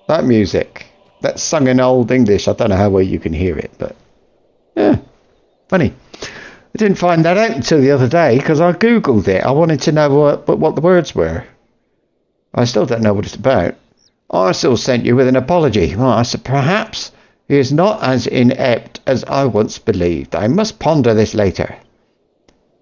That music. That's sung in Old English. I don't know how well you can hear it, but yeah, funny. I didn't find that out until the other day because I googled it. I wanted to know what the words were. I still don't know what it's about. I still sent you with an apology. Well, I said perhaps he is not as inept as I once believed. I must ponder this later.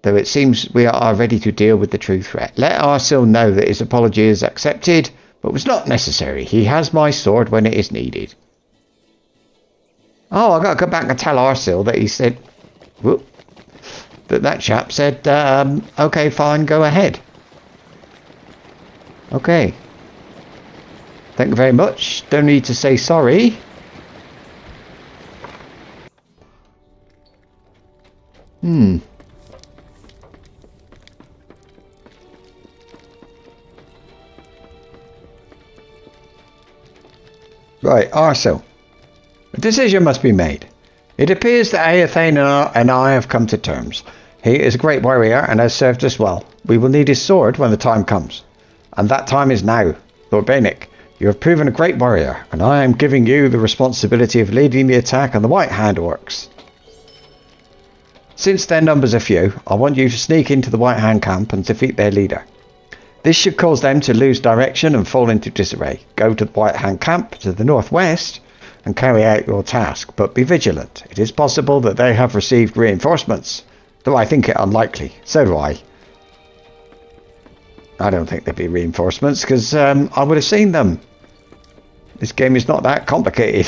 Though it seems we are ready to deal with the true threat. Let Arsil know that his apology is accepted, but was not necessary. He has my sword when it is needed. Oh, I got to go back and tell Arsil that he said... Whoop. that chap said, okay, fine, go ahead. Okay. Thank you very much. Don't need to say sorry. Right, Arso. A decision must be made. It appears that Eothane and I have come to terms. He is a great warrior and has served us well. We will need his sword when the time comes. And that time is now. Thordbeinik, you have proven a great warrior, and I am giving you the responsibility of leading the attack on the White Hand orcs. Since their numbers are few, I want you to sneak into the White Hand camp and defeat their leader. This should cause them to lose direction and fall into disarray. Go to the White Hand camp to the northwest and carry out your task, but be vigilant. It is possible that they have received reinforcements, though I think it unlikely. So do I. I don't think there'd be reinforcements, because I would have seen them. This game is not that complicated.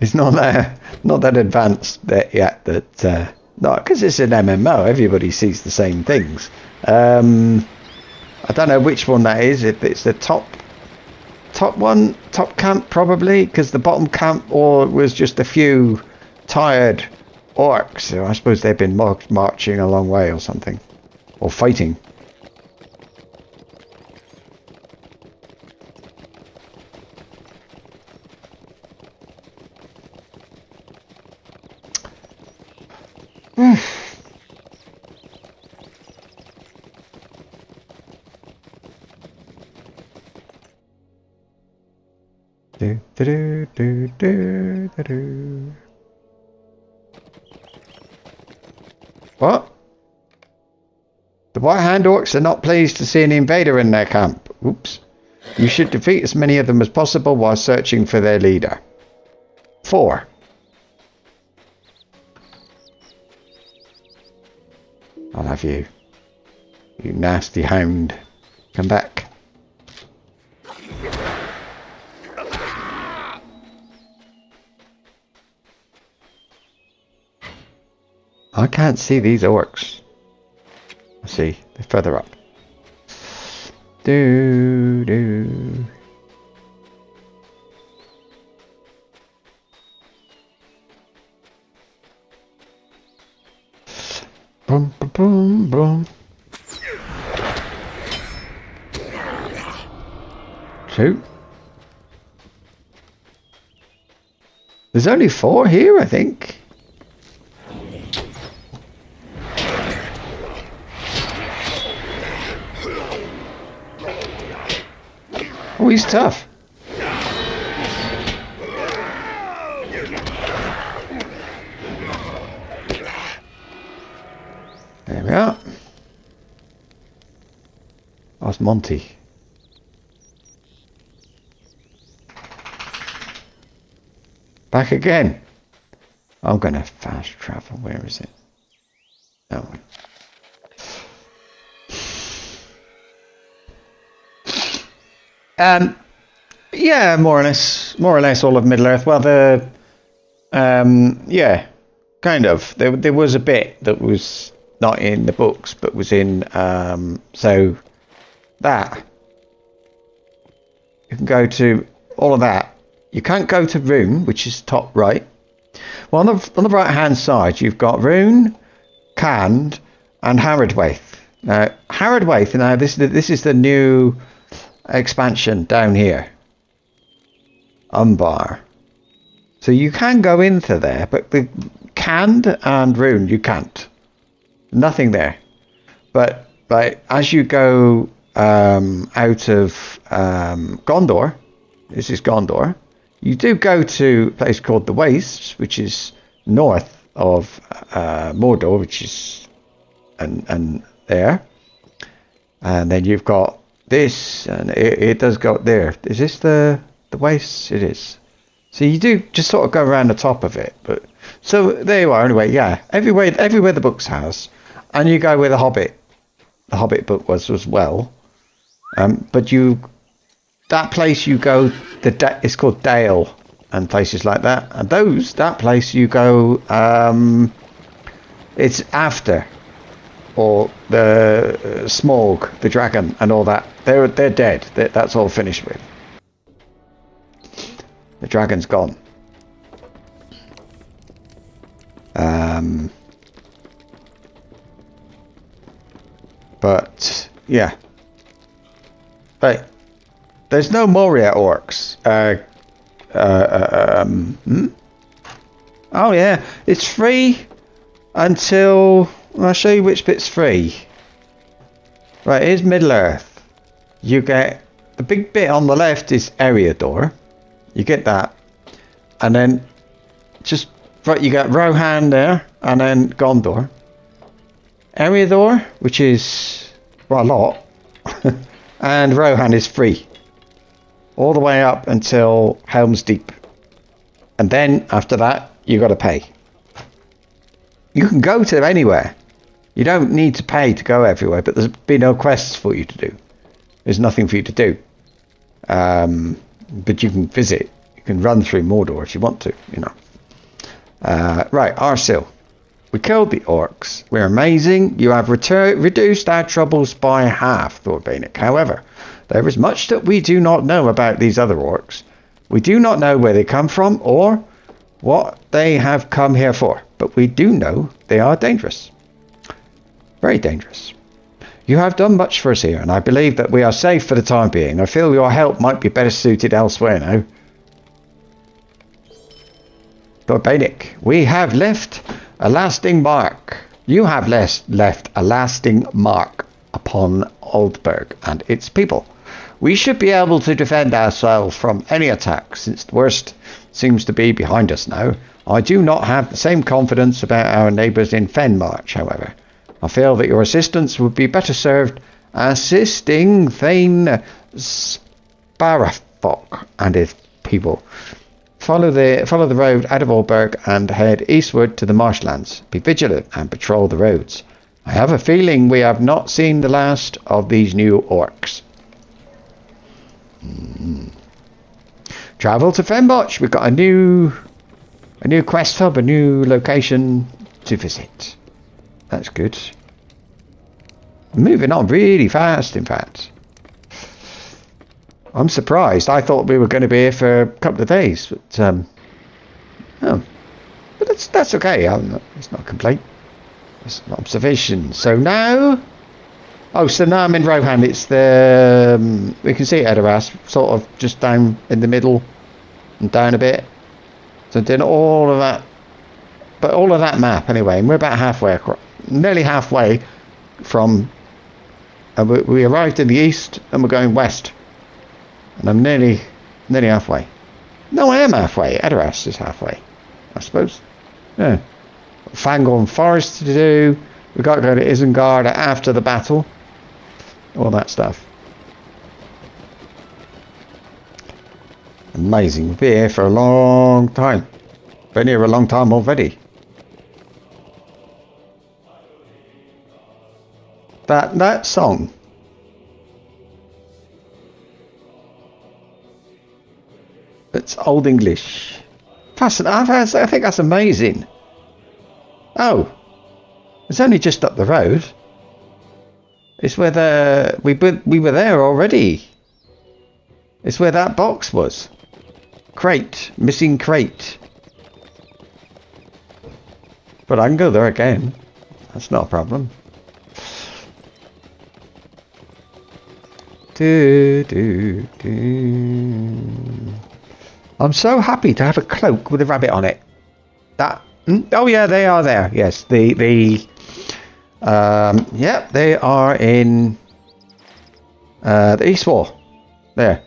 It's not that advanced yet. That not because it's an MMO. Everybody sees the same things. I don't know which one that is. If it's the top camp probably, because the bottom camp was just a few tired orcs. So I suppose they've been marching a long way or something, or fighting. What? The White Hand orcs are not pleased to see an invader in their camp. Oops. You should defeat as many of them as possible while searching for their leader. 4. I'll have you. You nasty hound. Come back. I can't see these orcs. I see. They're further up. Do. Boom, boom, boom, boom. 2. There's only 4 here, I think. Oh, he's tough. There we are. That's Monty. Back again. I'm gonna fast travel. Where is it? Oh. Yeah, more or less all of Middle Earth. Well, yeah, kind of. There was a bit that was not in the books, but was in, so that. You can go to all of that. You can't go to Rune, which is top right. Well, on the right hand side, you've got Rune, Canned, and Haradwaith. Now, Haradwaith. Now, this is the new expansion down here. Umbar. So you can go into there, but the Canned and Rune you can't. Nothing there. But as you go out of Gondor, this is Gondor, you do go to a place called the Wastes, which is north of Mordor, which is and there. And then you've got this, and it does go there. Is this the Wastes? It is. So you do just sort of go around the top of it. But so there you are. Anyway, yeah, everywhere the books has, and you go where the Hobbit book was as well. But that place you go, it's called Dale and places like that. And that place you go, it's after or the Smorg, the dragon, and all that. They're dead. That's all finished with. The dragon's gone. But yeah. Right. There's no more yet, orcs. Oh yeah, it's free until I'll show you which bit's free. Right, here's Middle Earth. You get the big bit on the left is Eriador. You get that, and then just right, you got Rohan there, and then Gondor. Eriador, which is well, a lot, and Rohan is free all the way up until Helm's Deep, and then after that you got to pay. You can go to anywhere. You don't need to pay to go everywhere, but there's be no quests for you to do. There's nothing for you to do. But you can visit. You can run through Mordor if you want to, you know. Right, Arsil. We killed the orcs. We're amazing. You have reduced our troubles by half, Thordbeinik. However, there is much that we do not know about these other orcs. We do not know where they come from or what they have come here for. But we do know they are dangerous. Very dangerous. You have done much for us here, and I believe that we are safe for the time being. I feel your help might be better suited elsewhere now. Thordbeinik, we have left a lasting mark. You have left a lasting mark upon Oldburg and its people. We should be able to defend ourselves from any attack, since the worst seems to be behind us now. I do not have the same confidence about our neighbours in Fenmarch, however. I feel that your assistance would be better served assisting Thane Sparafok and his people. Follow the road out of Oldburg and head eastward to the marshlands. Be vigilant and patrol the roads. I have a feeling we have not seen the last of these new orcs. Travel to Fenmarch. We've got a new quest hub, a new location to visit. That's good. Moving on really fast, in fact. I'm surprised. I thought we were going to be here for a couple of days, but but that's okay. It's not a complaint. It's an observation. So now, so now I'm in Rohan. It's the we can see Edoras sort of just down in the middle and down a bit. So doing all of that, but all of that map anyway. And we're about halfway across, nearly halfway from. We arrived in the east and we're going west. And I'm nearly halfway. No, I am halfway. Edoras is halfway, I suppose. Yeah. Fangorn Forest to do. We've got to go to Isengard after the battle. All that stuff. Amazing. We've been here for a long time. Been here a long time already. That song. It's Old English. Fascinating. I think that's amazing. Oh, it's only just up the road. It's where we were there already. It's where that box was. Crate, missing crate. But I can go there again. That's not a problem. I'm so happy to have a cloak with a rabbit on it. Oh yeah, they are there. Yes, yeah, they are in the East Wall. There.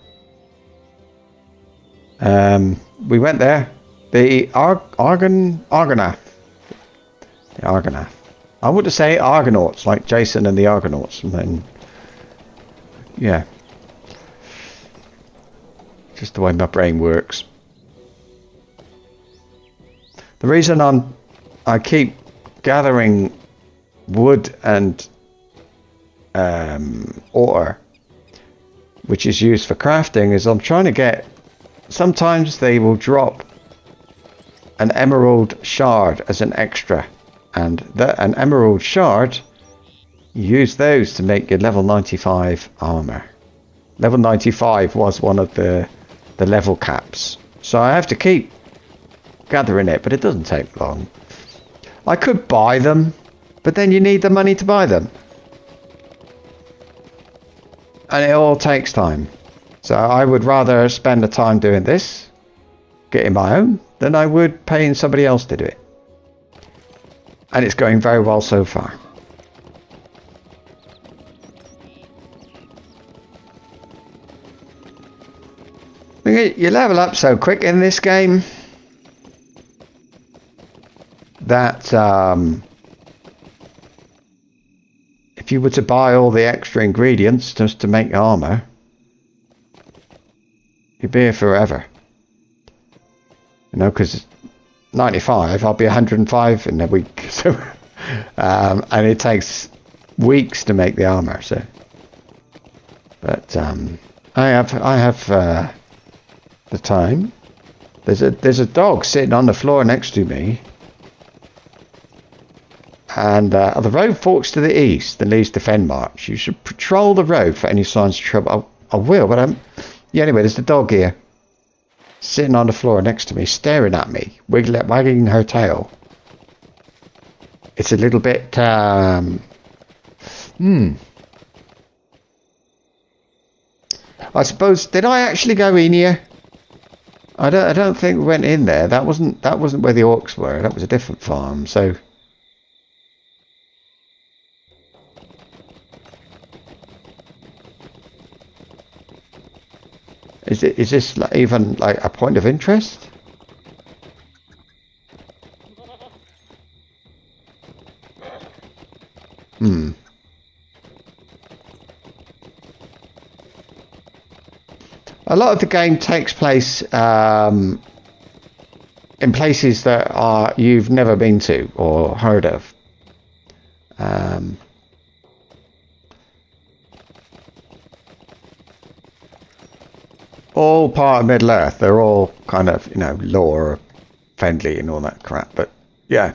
We went there. The Argonath. The Argonath. I would say Argonauts, like Jason and the Argonauts, and then yeah. Just the way my brain works. The reason I keep gathering wood and ore, which is used for crafting, is I'm trying to get. Sometimes they will drop an emerald shard as an extra, and an emerald shard You use those to make your level 95 armor. Level 95 was one of the level caps. So I have to keep gathering it, but it doesn't take long. I could buy them, but then you need the money to buy them. And it all takes time. So I would rather spend the time doing this, getting my own, than I would paying somebody else to do it. And it's going very well so far. You level up so quick in this game that if you were to buy all the extra ingredients just to make armor, you'd be here forever. You know, because 95, I'll be 105 in a week. So, and it takes weeks to make the armor. So, but I have the time. There's a dog sitting on the floor next to me. And the road forks to the east and leads to Fenmarch. You should patrol the road for any signs of trouble. I will, but yeah, anyway, there's the dog here. Sitting on the floor next to me, staring at me, wagging her tail. It's a little bit, I suppose, did I actually go in here? I don't think we went in there. That wasn't where the orcs were. That was a different farm, so... Is this even like a point of interest? A lot of the game takes place in places that you've never been to or heard of. All part of Middle Earth. They're all kind of, you know, lore friendly and all that crap. But yeah.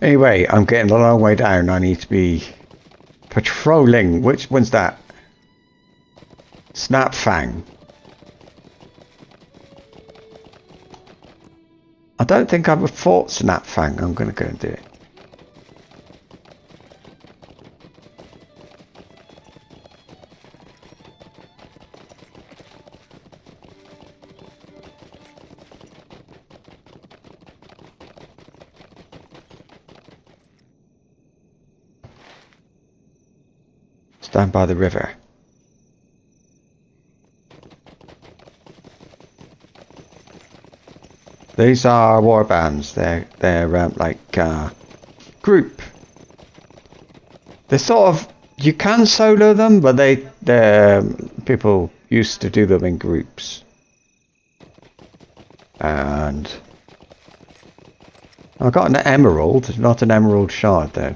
Anyway, I'm getting a long way down. I need to be patrolling. Which one's that? Snapfang. I don't think I've fought Snapfang. I'm going to go and do it. Stand by the river. These are war bands. They're like group. They're sort of, you can solo them, but they're people used to do them in groups. And I got an emerald, not an emerald shard though.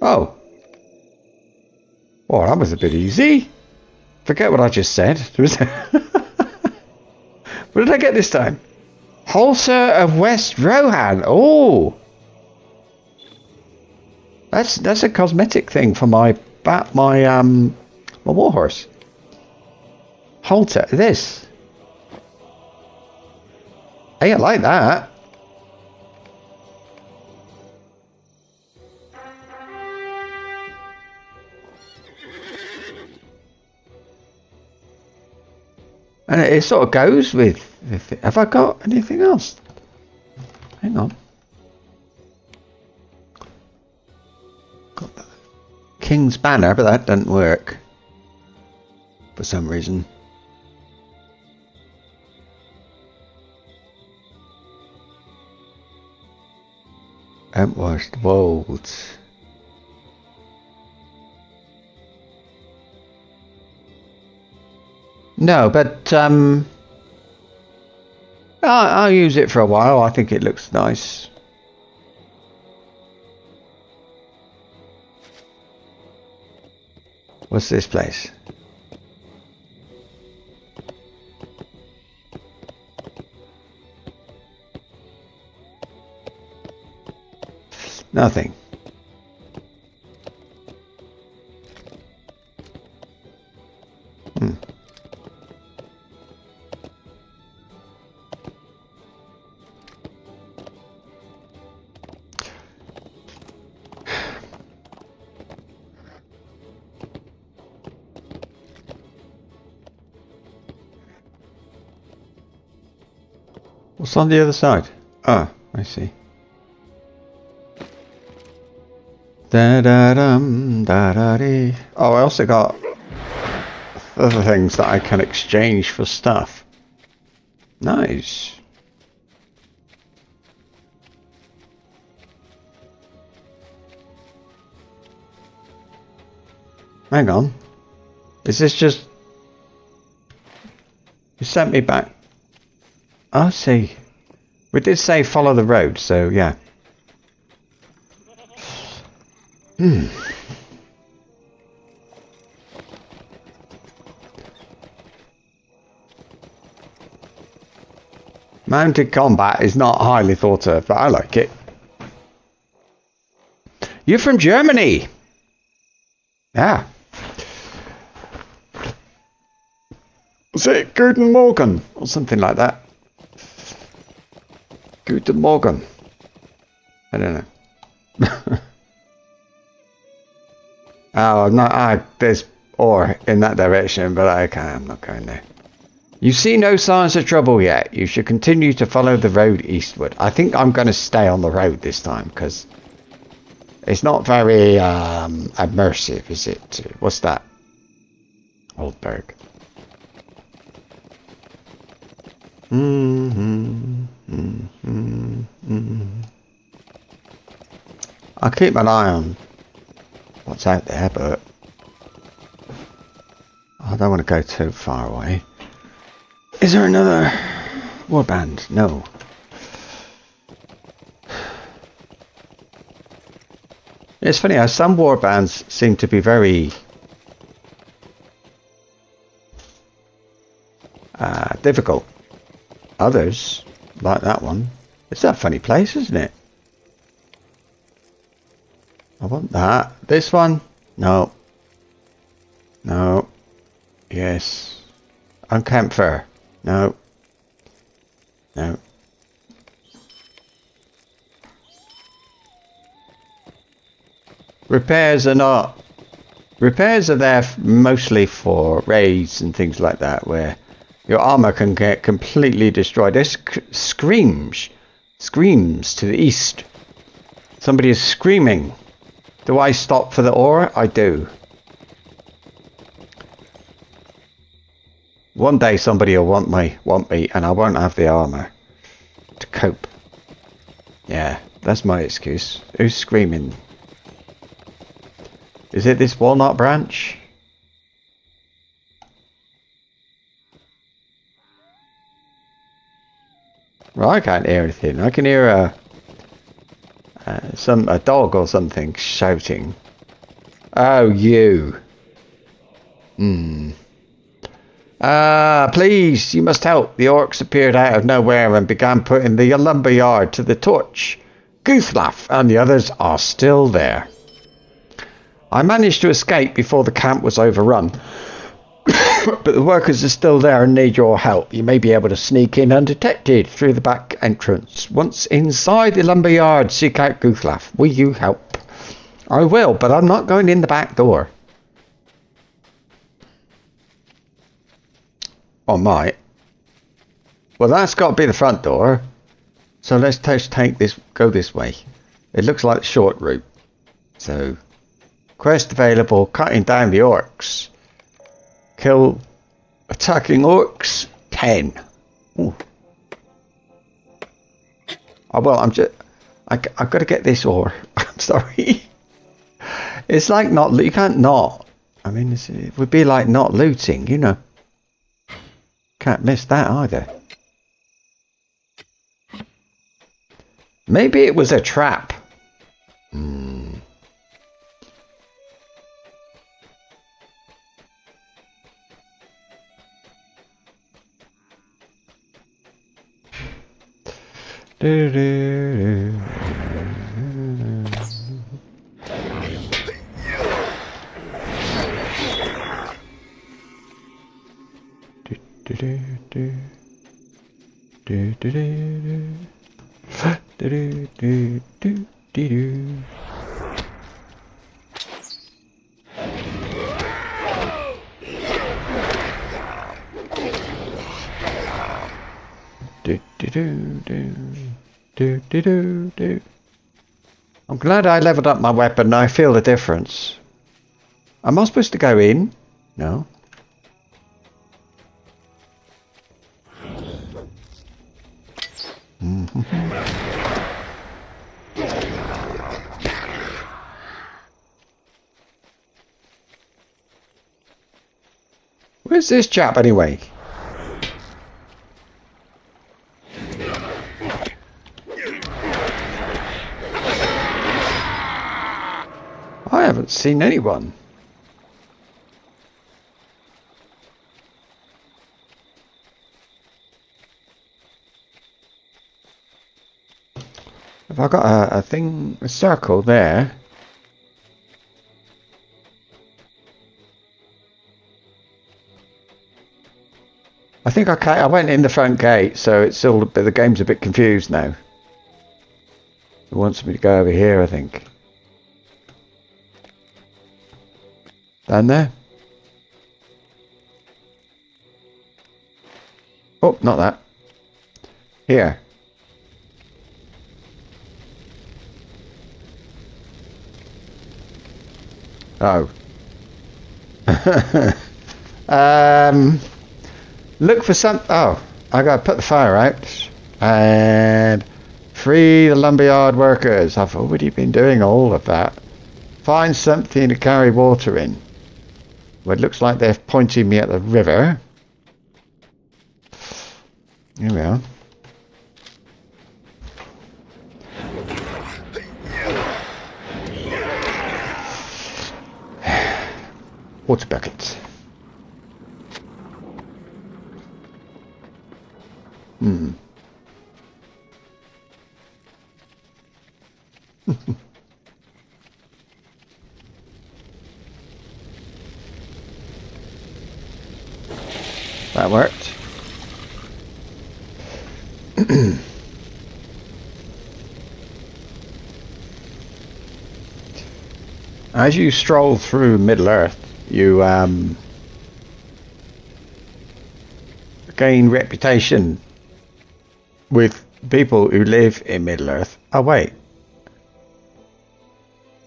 Oh. Well, that was a bit easy. Forget what I just said. What did I get this time? Halter of West Rohan. Oh. That's a cosmetic thing for my warhorse. Halter. This. Hey, I like that. And it sort of goes with it. Have I got anything else? Hang on. Got the King's Banner, but that doesn't work for some reason. Entwashed Wolds. No, but I'll use it for a while. I think it looks nice. What's this place? Nothing. What's on the other side? Ah, I see. Da-da-dum-da-da-dee. Oh, I also got other things that I can exchange for stuff. Nice. Hang on. Is this just... You sent me back... I see. We did say follow the road, so yeah. Mounted combat is not highly thought of, but I like it. You're from Germany! Yeah. Was it Guten Morgen? Or something like that. Guten Morgen. I don't know. Oh, there's ore in that direction, but I'm not going there. You see no signs of trouble yet. You should continue to follow the road eastward. I think I'm going to stay on the road this time, because it's not very immersive, is it? What's that? Oldberg. I'll keep an eye on what's out there, but I don't want to go too far away. Is there another warband? No. It's funny how some warbands seem to be very difficult. Others, like that one, it's a funny place, isn't it? I want that. This one? No. No. Yes. Unkempt fur. No. No. Repairs are not... Repairs are there mostly for raids and things like that, where your armor can get completely destroyed. There's screams to the east. Somebody is screaming. Do I stop for the ore? I do. One day somebody will want me, and I won't have the armor to cope. Yeah, that's my excuse. Who's screaming? Is it this walnut branch? Well, I can't hear anything. I can hear a dog or something shouting. Oh, you. Please, you must help. The orcs appeared out of nowhere and began putting the lumber yard to the torch. Guthlaf and the others are still there. I managed to escape before the camp was overrun. But the workers are still there and need your help. You may be able to sneak in undetected through the back entrance. Once inside the lumber yard, seek out Guthlaf. Will you help? I will, but I'm not going in the back door. I might. Well, that's got to be the front door. So let's just go this way. It looks like the short route. So, quest available, cutting down the orcs. Kill attacking orcs, 10. Ooh. Oh, well, I've got to get this ore. I'm sorry. It's like not, you can't not. I mean, it would be like not looting, you know. Can't miss that either. Maybe it was a trap. I'm glad I leveled up my weapon. I feel the difference. Am I supposed to go in? No. Where's this chap anyway? I haven't seen anyone. Have I got a thing, a circle there? I think I went in the front gate, so it's all the game's a bit confused now. It wants me to go over here, I think. Down there? Oh, not that. Here. Oh. Look for some... Oh, I gotta put the fire out. And free the lumberyard workers. I've already been doing all of that. Find something to carry water in. Well, it looks like they're pointing me at the river. Here we are. Water buckets. That worked. As you stroll through Middle-earth, you gain reputation with people who live in Middle-earth. Oh wait.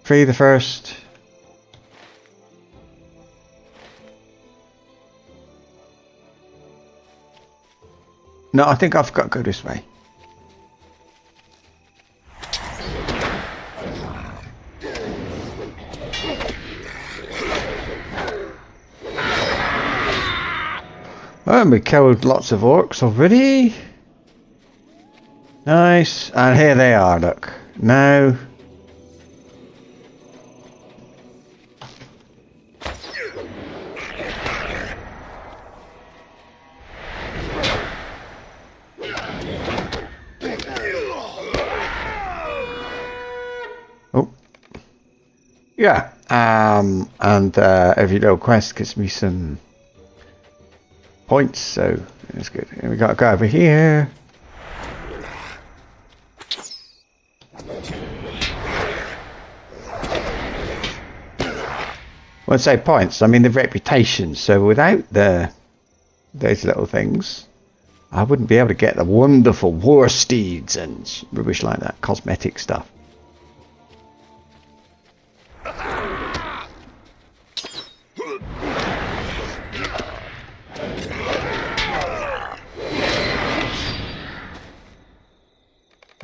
Free the first. No, I think I've got to go this way. Well, we killed lots of orcs already. Nice. And here they are, look. Now... Oh. Yeah. And every little quest gives me some points, so that's good. And we got to go over here. When I say points, I mean the reputation. So without those little things, I wouldn't be able to get the wonderful war steeds and rubbish like that, cosmetic stuff.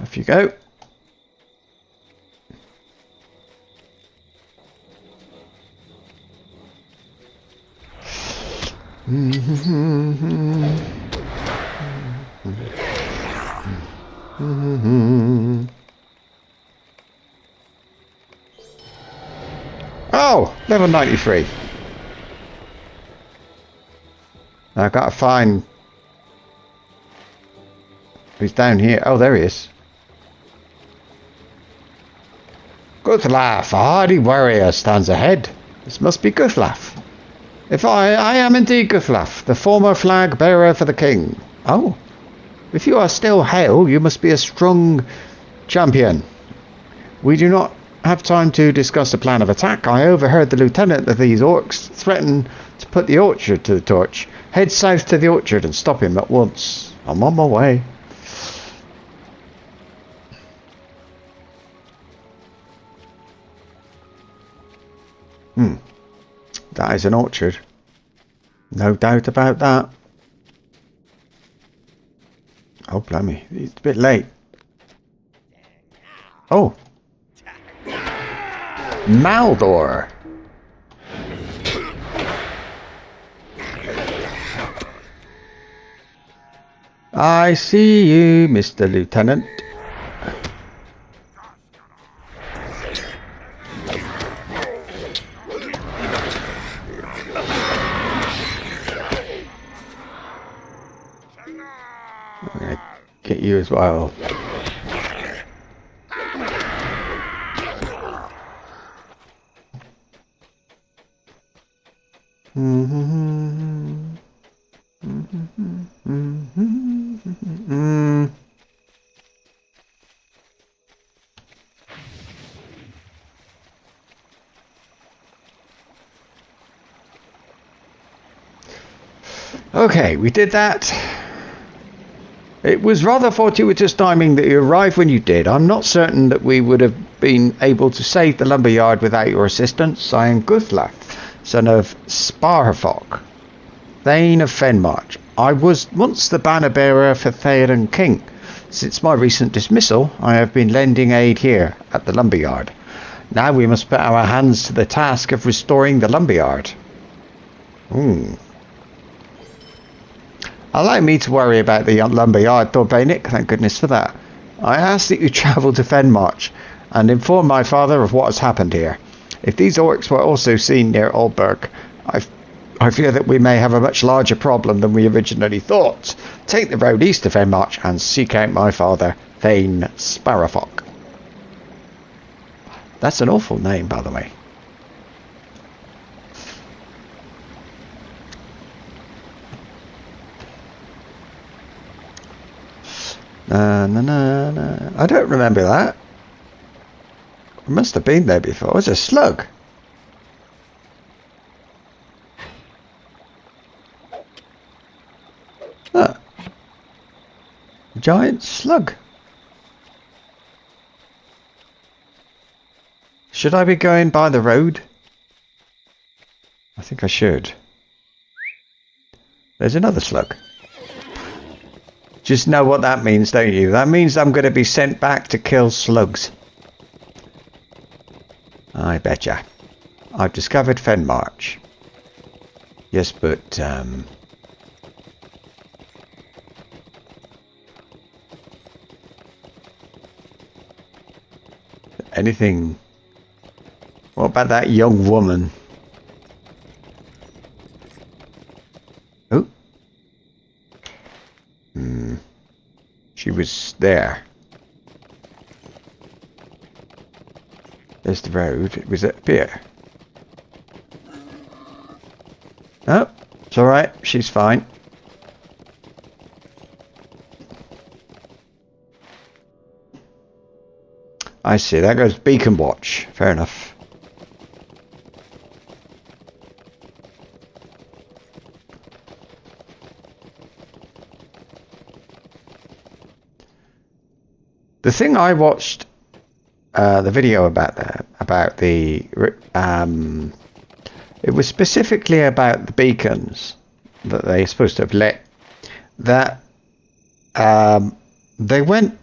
Off you go. Oh, level 93. I gotta find who's down here. Oh, there he is. Guthlaf, a hardy warrior, stands ahead. This must be Guthlaf. If I am indeed Guthlaf, the former flag bearer for the king. Oh, if you are still hale, you must be a strong champion. We do not have time to discuss a plan of attack. I overheard the lieutenant of these orcs threaten to put the orchard to the torch. Head south to the orchard and stop him at once. I'm on my way. That is an orchard. No doubt about that. Oh, blimey. It's a bit late. Oh. Maldor. I see you, Mr. Lieutenant. I'm gonna get you as well. Okay, we did that. It was rather fortuitous timing that you arrived when you did. I'm not certain that we would have been able to save the lumberyard without your assistance. I am Guthlaf, son of Sparfok, Thane of Fenmarch. I was once the banner bearer for Theoden King. Since my recent dismissal, I have been lending aid here at the lumberyard. Now we must put our hands to the task of restoring the lumberyard. Allow me to worry about the lumberyard, Thordbeinik. Thank goodness for that. I ask that you travel to Fenmarch and inform my father of what has happened here. If these orcs were also seen near Oldburg, I fear that we may have a much larger problem than we originally thought. Take the road east of Fenmarch and seek out my father, Thane Sparrowfok. That's an awful name, by the way. I don't remember that. I must have been there before. It's a slug. Look. Giant slug. Should I be going by the road? I think I should. There's another slug. Just know what that means, don't you? That means I'm going to be sent back to kill slugs. I betcha. I've discovered Fenmarch. Yes, but anything. What about that young woman? Oh. She was there. There's the road. It was up here. Oh, it's alright. She's fine. I see. That goes Beacon Watch. Fair enough. The thing I watched the video about it was specifically about the beacons that they're supposed to have lit. That they went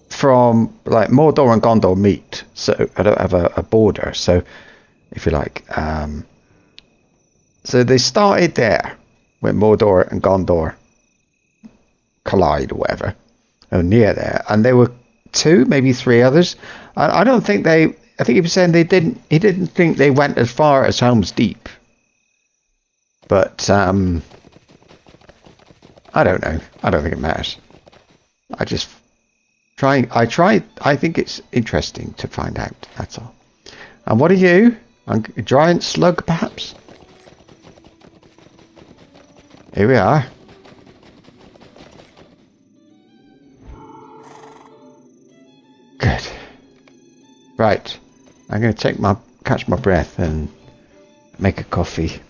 from like Mordor and Gondor meet, so I don't have a border. So if you like, So they started there when Mordor and Gondor collide or whatever, or near there, and there were 2, maybe 3 others. I don't think they. I think he was saying they didn't. He didn't think they went as far as Helm's Deep, but I don't know. I don't think it matters. I just try. I try. I think it's interesting to find out. That's all. And what are you? A giant slug, perhaps? Here we are. Good. Right. I'm going to catch my breath and make a coffee.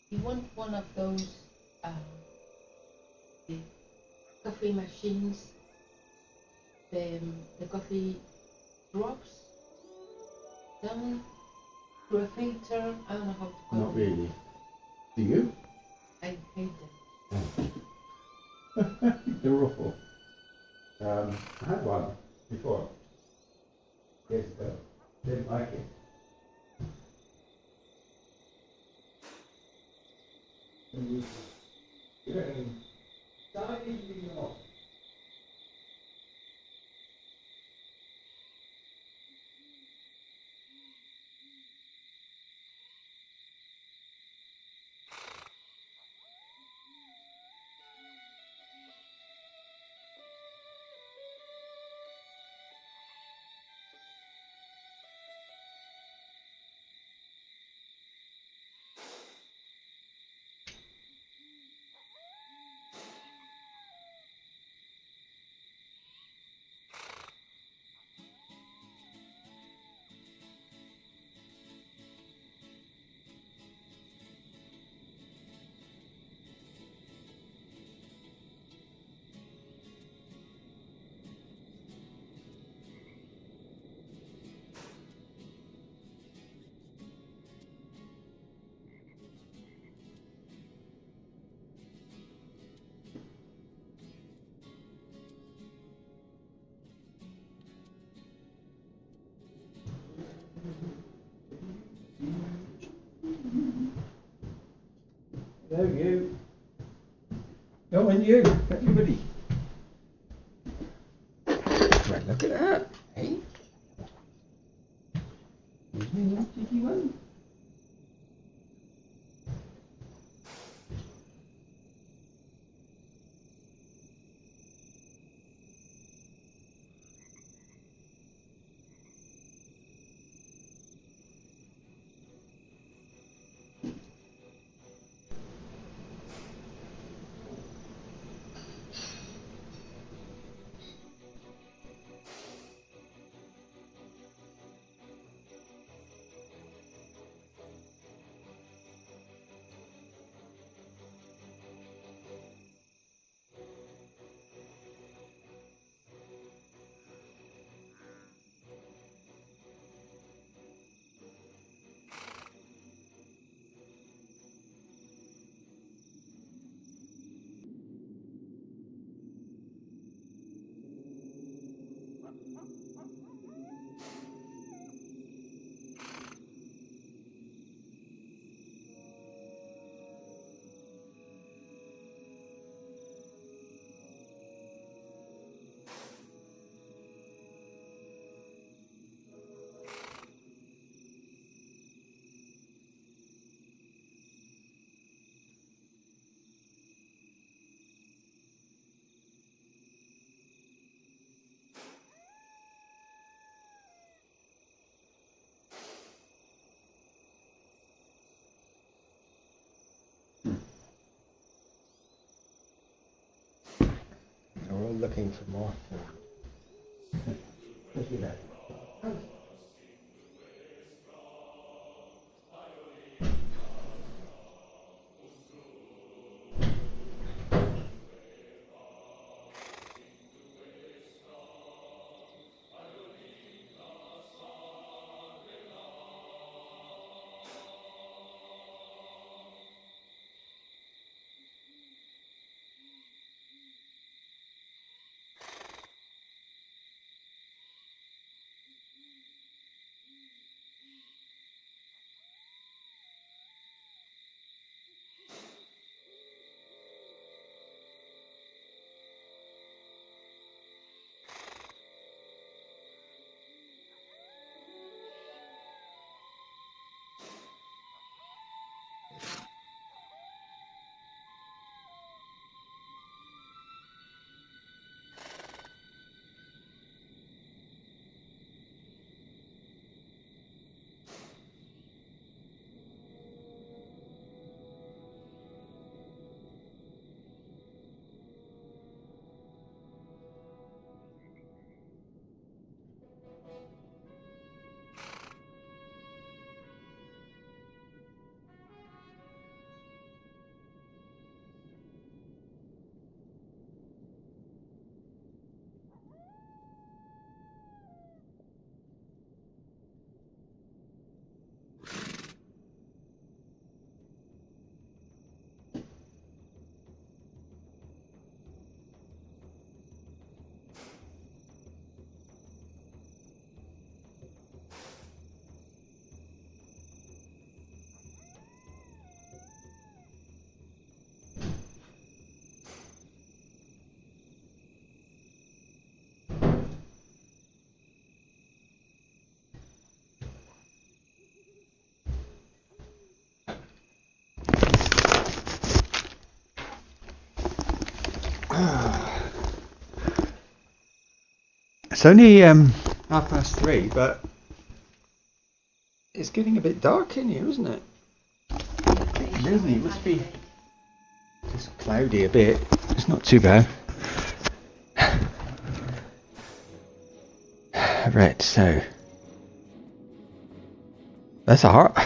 You want one of those the coffee machines, the coffee drops down through a filter. I don't know how to call it. Not really. Do you? I hate them. They're awful. I had one before. Years ago. Didn't like it. Hello, you. Go on, you. Everybody. Right, look at that. Hey. Excuse me, what did you want? We're all looking for more. Look at that. It's only 3:30, but it's getting a bit dark in here, isn't it? Gloomy. It must be just cloudy a bit. It's not too bad. Right, so that's a heart.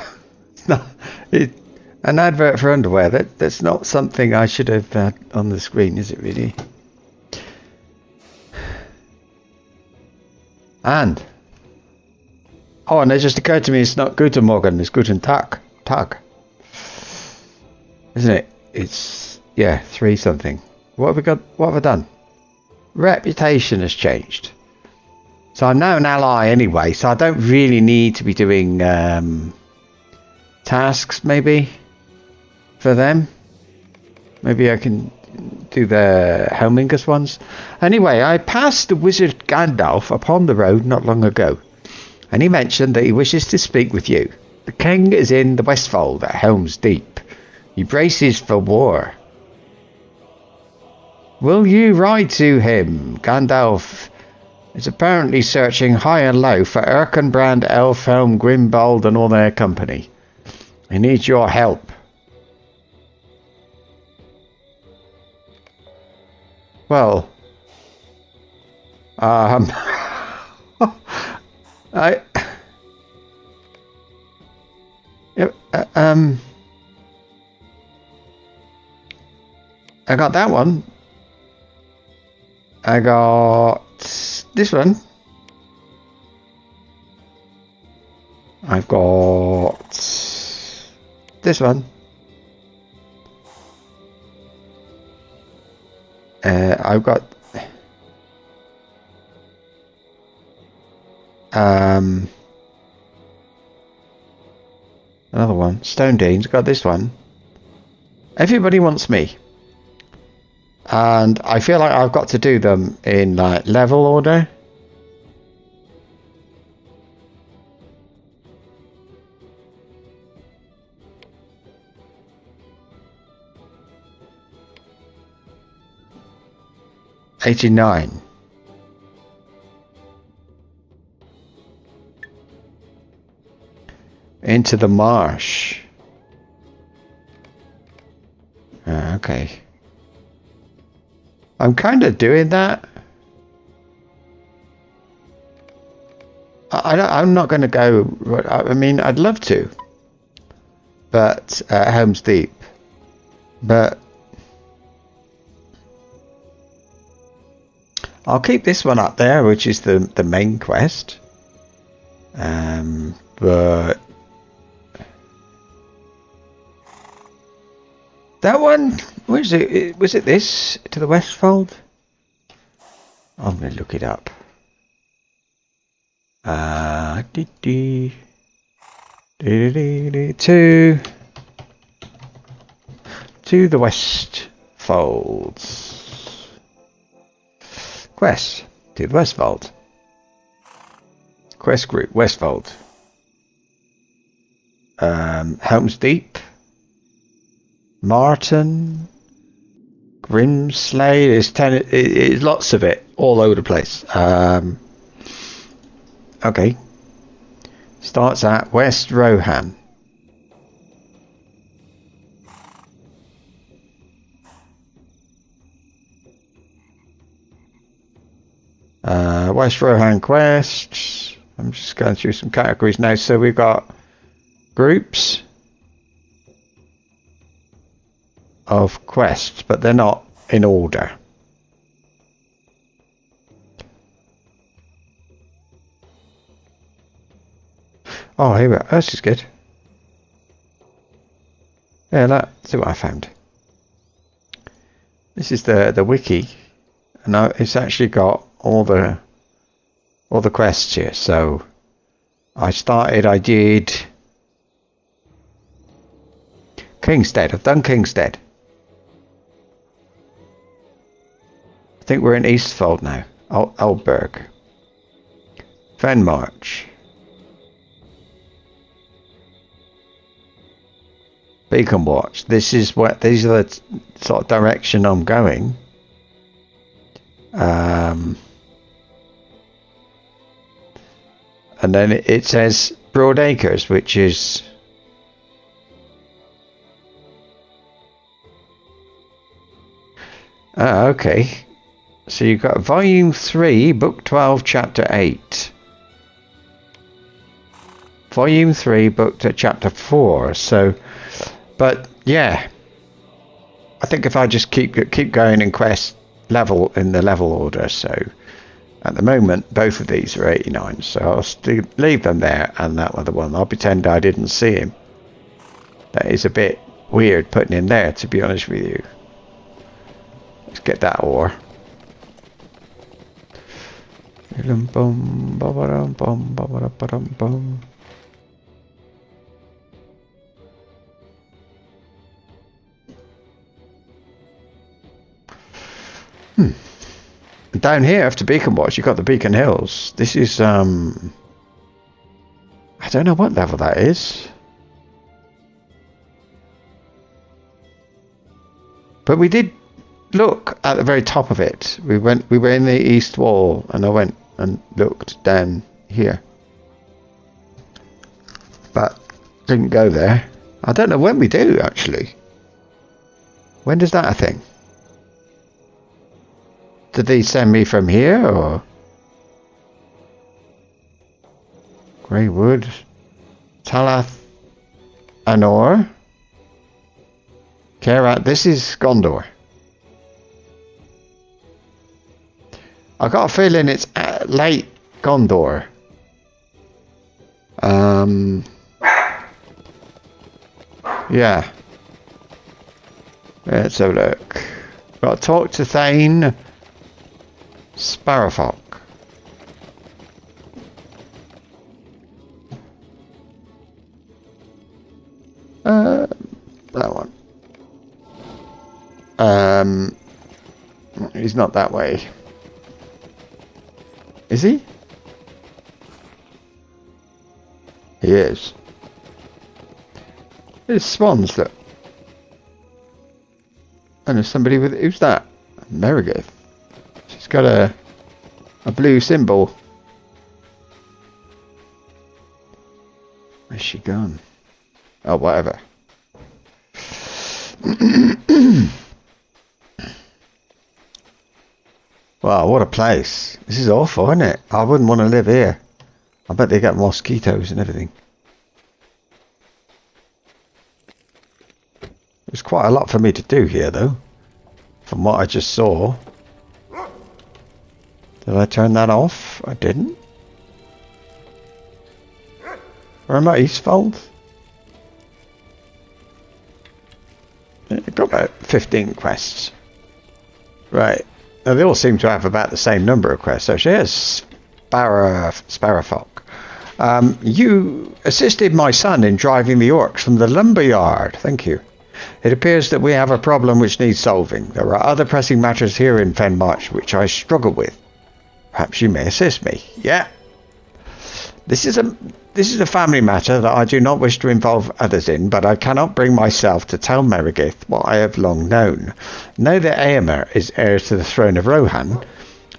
It's not an advert for underwear. That's not something I should have had on the screen, is it really? And it just occurred to me it's not Guten Morgen, it's Guten Tag. Isn't it? It's 3 something. What have we got? What have I done? Reputation has changed. So I'm now an ally anyway, so I don't really need to be doing tasks maybe for them. Maybe I can do the Helmingus ones. Anyway, I passed the wizard Gandalf upon the road not long ago, and he mentioned that he wishes to speak with you. The king is in the Westfold at Helm's Deep. He braces for war. Will you ride to him? Gandalf is apparently searching high and low for Erkenbrand, Elfhelm, Grimbold and all their company. He needs your help. Well, I got that one. I got this one. I've got this one. I've got another one. Stone Dean's got this one. Everybody wants me. And I feel like I've got to do them in like level order. '89. Into the marsh. Okay. I'm kind of doing that. I'm not going to go. I mean, I'd love to, but Helm's Deep. But I'll keep this one up there, which is the main quest. But that one, was it this to the Westfold? I'm going to look it up. To the Westfolds. Quest to the Westfold. Quest group Westfold. Helm's Deep. Martin, Grimslade, there's lots of it all over the place. Okay. Starts at West Rohan. West Rohan quests. I'm just going through some categories now. So we've got groups of quests, but they're not in order. Oh, here we are. This is good. Yeah, let's see what I found. This is the wiki, and it's actually got all the quests here. So I did Kingstead. I've done Kingstead. I think we're in Eastfold now. Oldberg. Fenmarch. Beacon Watch. These are the sort of direction I'm going. And then it says Broad Acres, which is... Ah, okay. So you've got Volume 3, Book 12, Chapter 8. Volume 3, Book to Chapter 4. So, but yeah. I think if I just keep going in quest level in the level order, so at the moment both of these are 89, so I'll leave them there, and that other one I'll pretend I didn't see him. That is a bit weird putting him there, to be honest with you. Let's get that ore. Down here after Beacon Watch, you've got the Beacon Hills. This is, I don't know what level that is. But we did look at the very top of it. We were in the east wall, and I went and looked down here. But didn't go there. I don't know when we do, actually. When does that a thing? Did they send me from here, or? Greywood. Talath Anor. Kerat. This is Gondor. I got a feeling it's late Gondor. Yeah. Let's have a look. Got to talk to Thane Sparrowfolk. That one. He's not that way. Is he? He is. There's swans, look. And there's somebody with... Who's that? Merigith. She's got a blue symbol. Where's she gone? Oh, whatever. Wow, what a place. This is awful, isn't it? I wouldn't want to live here. I bet they get mosquitoes and everything. There's quite a lot for me to do here, though. From what I just saw. Did I turn that off? I didn't. Where am I? Eastfold? I've got about 15 quests. Right. Now, they all seem to have about the same number of quests. So here's Sparrowfolk. You assisted my son in driving the orcs from the lumberyard. Thank you. It appears that we have a problem which needs solving. There are other pressing matters here in Fenmarch which I struggle with. Perhaps you may assist me. Yeah. This is a family matter that I do not wish to involve others in, but I cannot bring myself to tell Merigith what I have long known. Now that Éomer is heir to the throne of Rohan,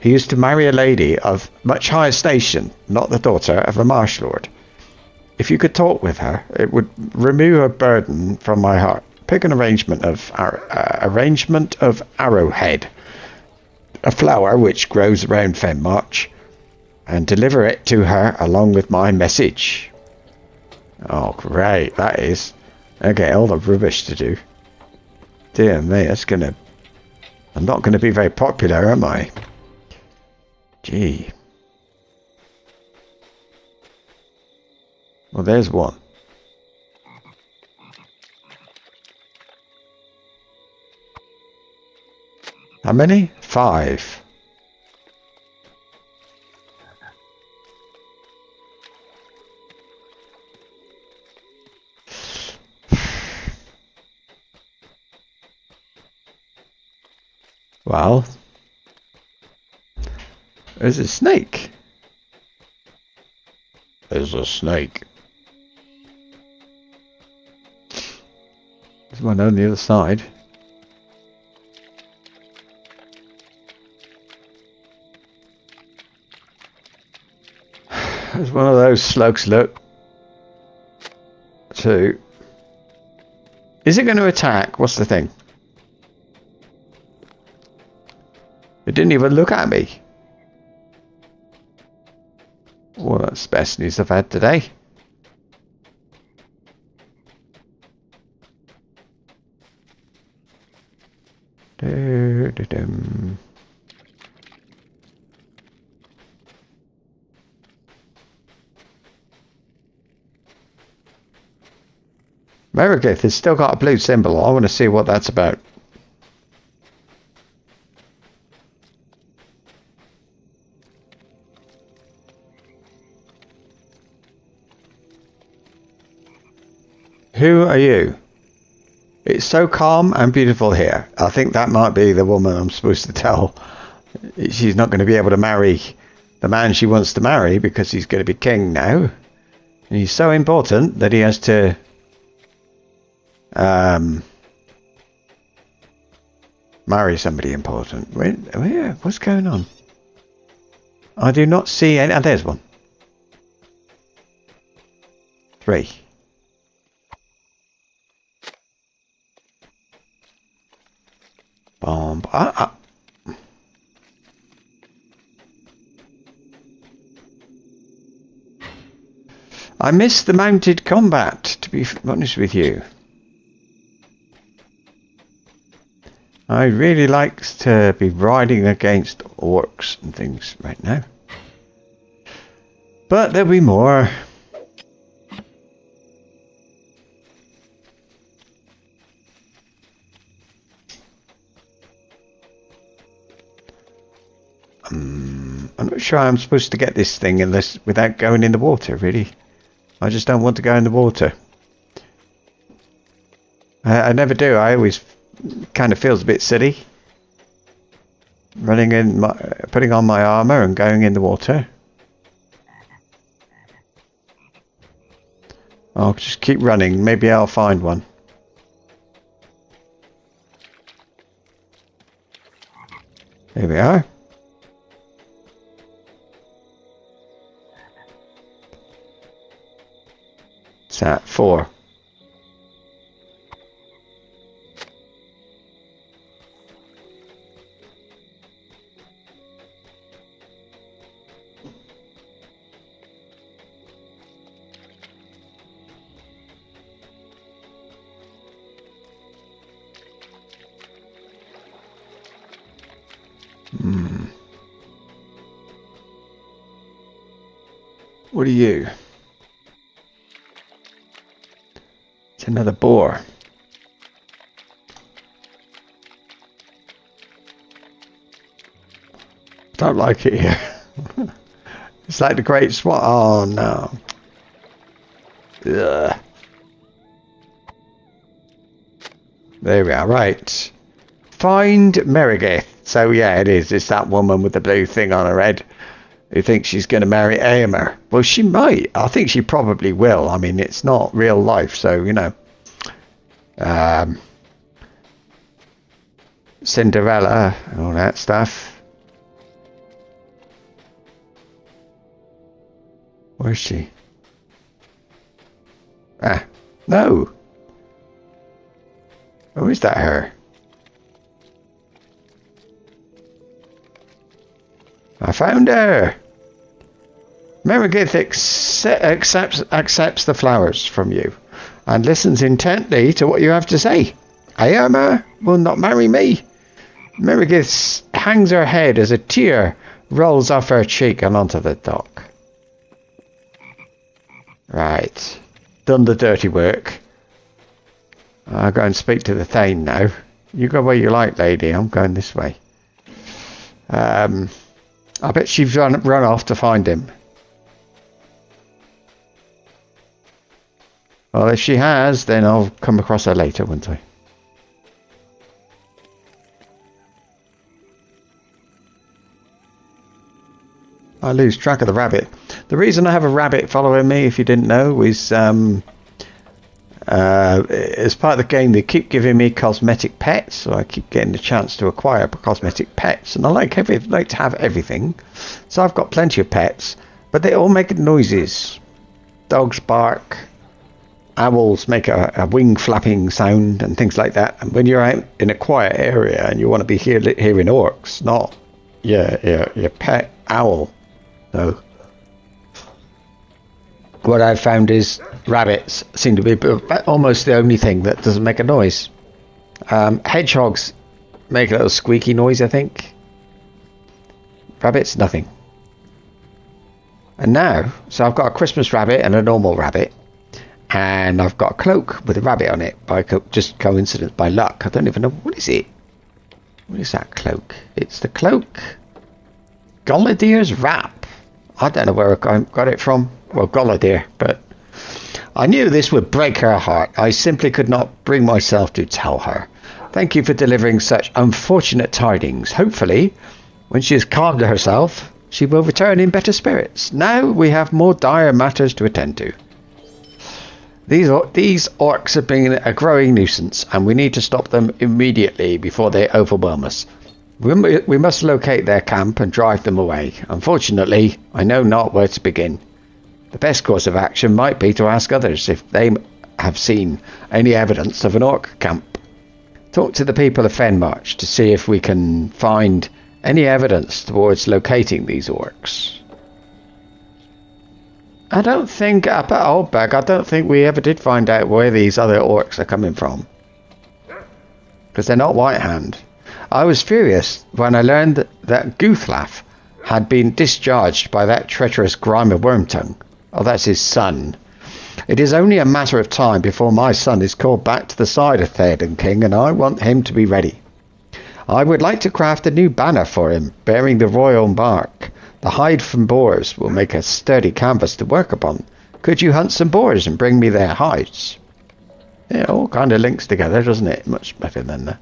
he is to marry a lady of much higher station, not the daughter of a marsh lord. If you could talk with her, it would remove a burden from my heart. Pick an arrangement of arrowhead, a flower which grows around Fenmarch, and deliver it to her along with my message. Oh, great, that is. Okay, all the rubbish to do. Dear me, that's gonna... I'm not gonna be very popular, am I? Gee. Well, there's one. How many? 5. Well, there's a snake. There's a snake. There's one on the other side. There's one of those slugs, look. 2. Is it going to attack? What's the thing? It didn't even look at me. Well, that's the best news I've had today. Meredith has still got a blue symbol. I want to see what that's about. Who are you? It's so calm and beautiful here. I think that might be the woman I'm supposed to tell. She's not going to be able to marry the man she wants to marry because he's going to be king now. And he's so important that he has to marry somebody important. Where? What's going on? I do not see any. Oh, there's one. 3. Bomb. I miss the mounted combat, to be honest with you. I really like to be riding against orcs and things right now. But there'll be more. I'm not sure I'm supposed to get this thing unless without going in the water, really. I just don't want to go in the water. I never do. I always kind of feels a bit silly running in, putting on my armor and going in the water. I'll just keep running. Maybe I'll find one. Here we are. It's at 4. What are you? It's another boar. Don't like it here. It's like the Great Swamp. Oh no. Ugh. There we are. Right. Find Meredith. So yeah, it is. It's that woman with the blue thing on her head who thinks she's going to marry Aemir. Well, she might. I think she probably will. I mean, it's not real life, so, you know. Cinderella, all that stuff. Where's she? Ah, no. Oh, is that her? I found her. Meredith accepts the flowers from you and listens intently to what you have to say. Aemir will not marry me. Meredith hangs her head as a tear rolls off her cheek and onto the dock. Right. Done the dirty work. I'll go and speak to the Thane now. You go where you like, lady. I'm going this way. I bet she's run off to find him. Well, if she has, then I'll come across her later, won't I? I lose track of the rabbit. The reason I have a rabbit following me, if you didn't know, is as part of the game they keep giving me cosmetic pets, so I keep getting the chance to acquire cosmetic pets, and I like to have everything. So I've got plenty of pets, But they all make noises. Dogs bark. Owls make a wing flapping sound and things like that. And when you're out in a quiet area and you want to be hearing orcs, not your pet owl. So what I've found is rabbits seem to be almost the only thing that doesn't make a noise. Hedgehogs make a little squeaky noise, I think. Rabbits, nothing. And now, so I've got a Christmas rabbit and a normal rabbit. And I've got a cloak with a rabbit on it by just coincidence, by luck. I don't even know, what is it? What is that cloak? It's the cloak. Goladir's wrap. I don't know where I got it from. Well, Goladir, but I knew this would break her heart. I simply could not bring myself to tell her. Thank you for delivering such unfortunate tidings. Hopefully, when she has calmed herself, she will return in better spirits. Now we have more dire matters to attend to. These orcs are being a growing nuisance, and we need to stop them immediately before they overwhelm us. We must locate their camp and drive them away. Unfortunately, I know not where to begin. The best course of action might be to ask others if they have seen any evidence of an orc camp. Talk to the people of Fenmarch to see if we can find any evidence towards locating these orcs. I don't think, up at Oldbag, I don't think we ever did find out where these other orcs are coming from. Because they're not White Hand. I was furious when I learned that Guthlaf had been discharged by that treacherous Grimer Wormtongue. Oh, that's his son. It is only a matter of time before my son is called back to the side of Theoden King, and I want him to be ready. I would like to craft a new banner for him, bearing the royal mark. The hide from boars will make a sturdy canvas to work upon. Could you hunt some boars and bring me their hides? It all kind of links together, doesn't it? Much better than the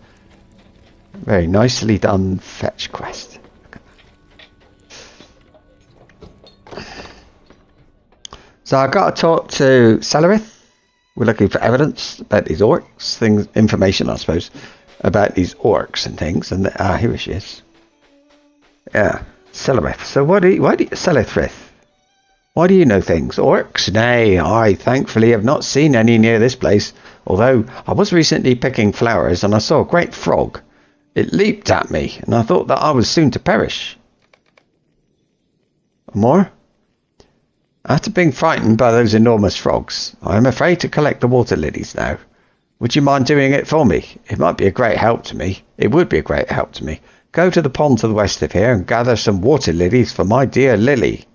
very nicely done fetch quest. So I got to talk to Celerith. We're looking for evidence about these orcs, information, I suppose, about these orcs and things. And here she is. Yeah. Celerith. So Celerith, why do you know things? Orcs? Nay, I thankfully have not seen any near this place, although I was recently picking flowers and I saw a great frog. It leaped at me and I thought that I was soon to perish. More? After being frightened by those enormous frogs, I am afraid to collect the water lilies now. Would you mind doing it for me? It might be a great help to me. It would be a great help to me. Go to the pond to the west of here and gather some water lilies for my dear Lily.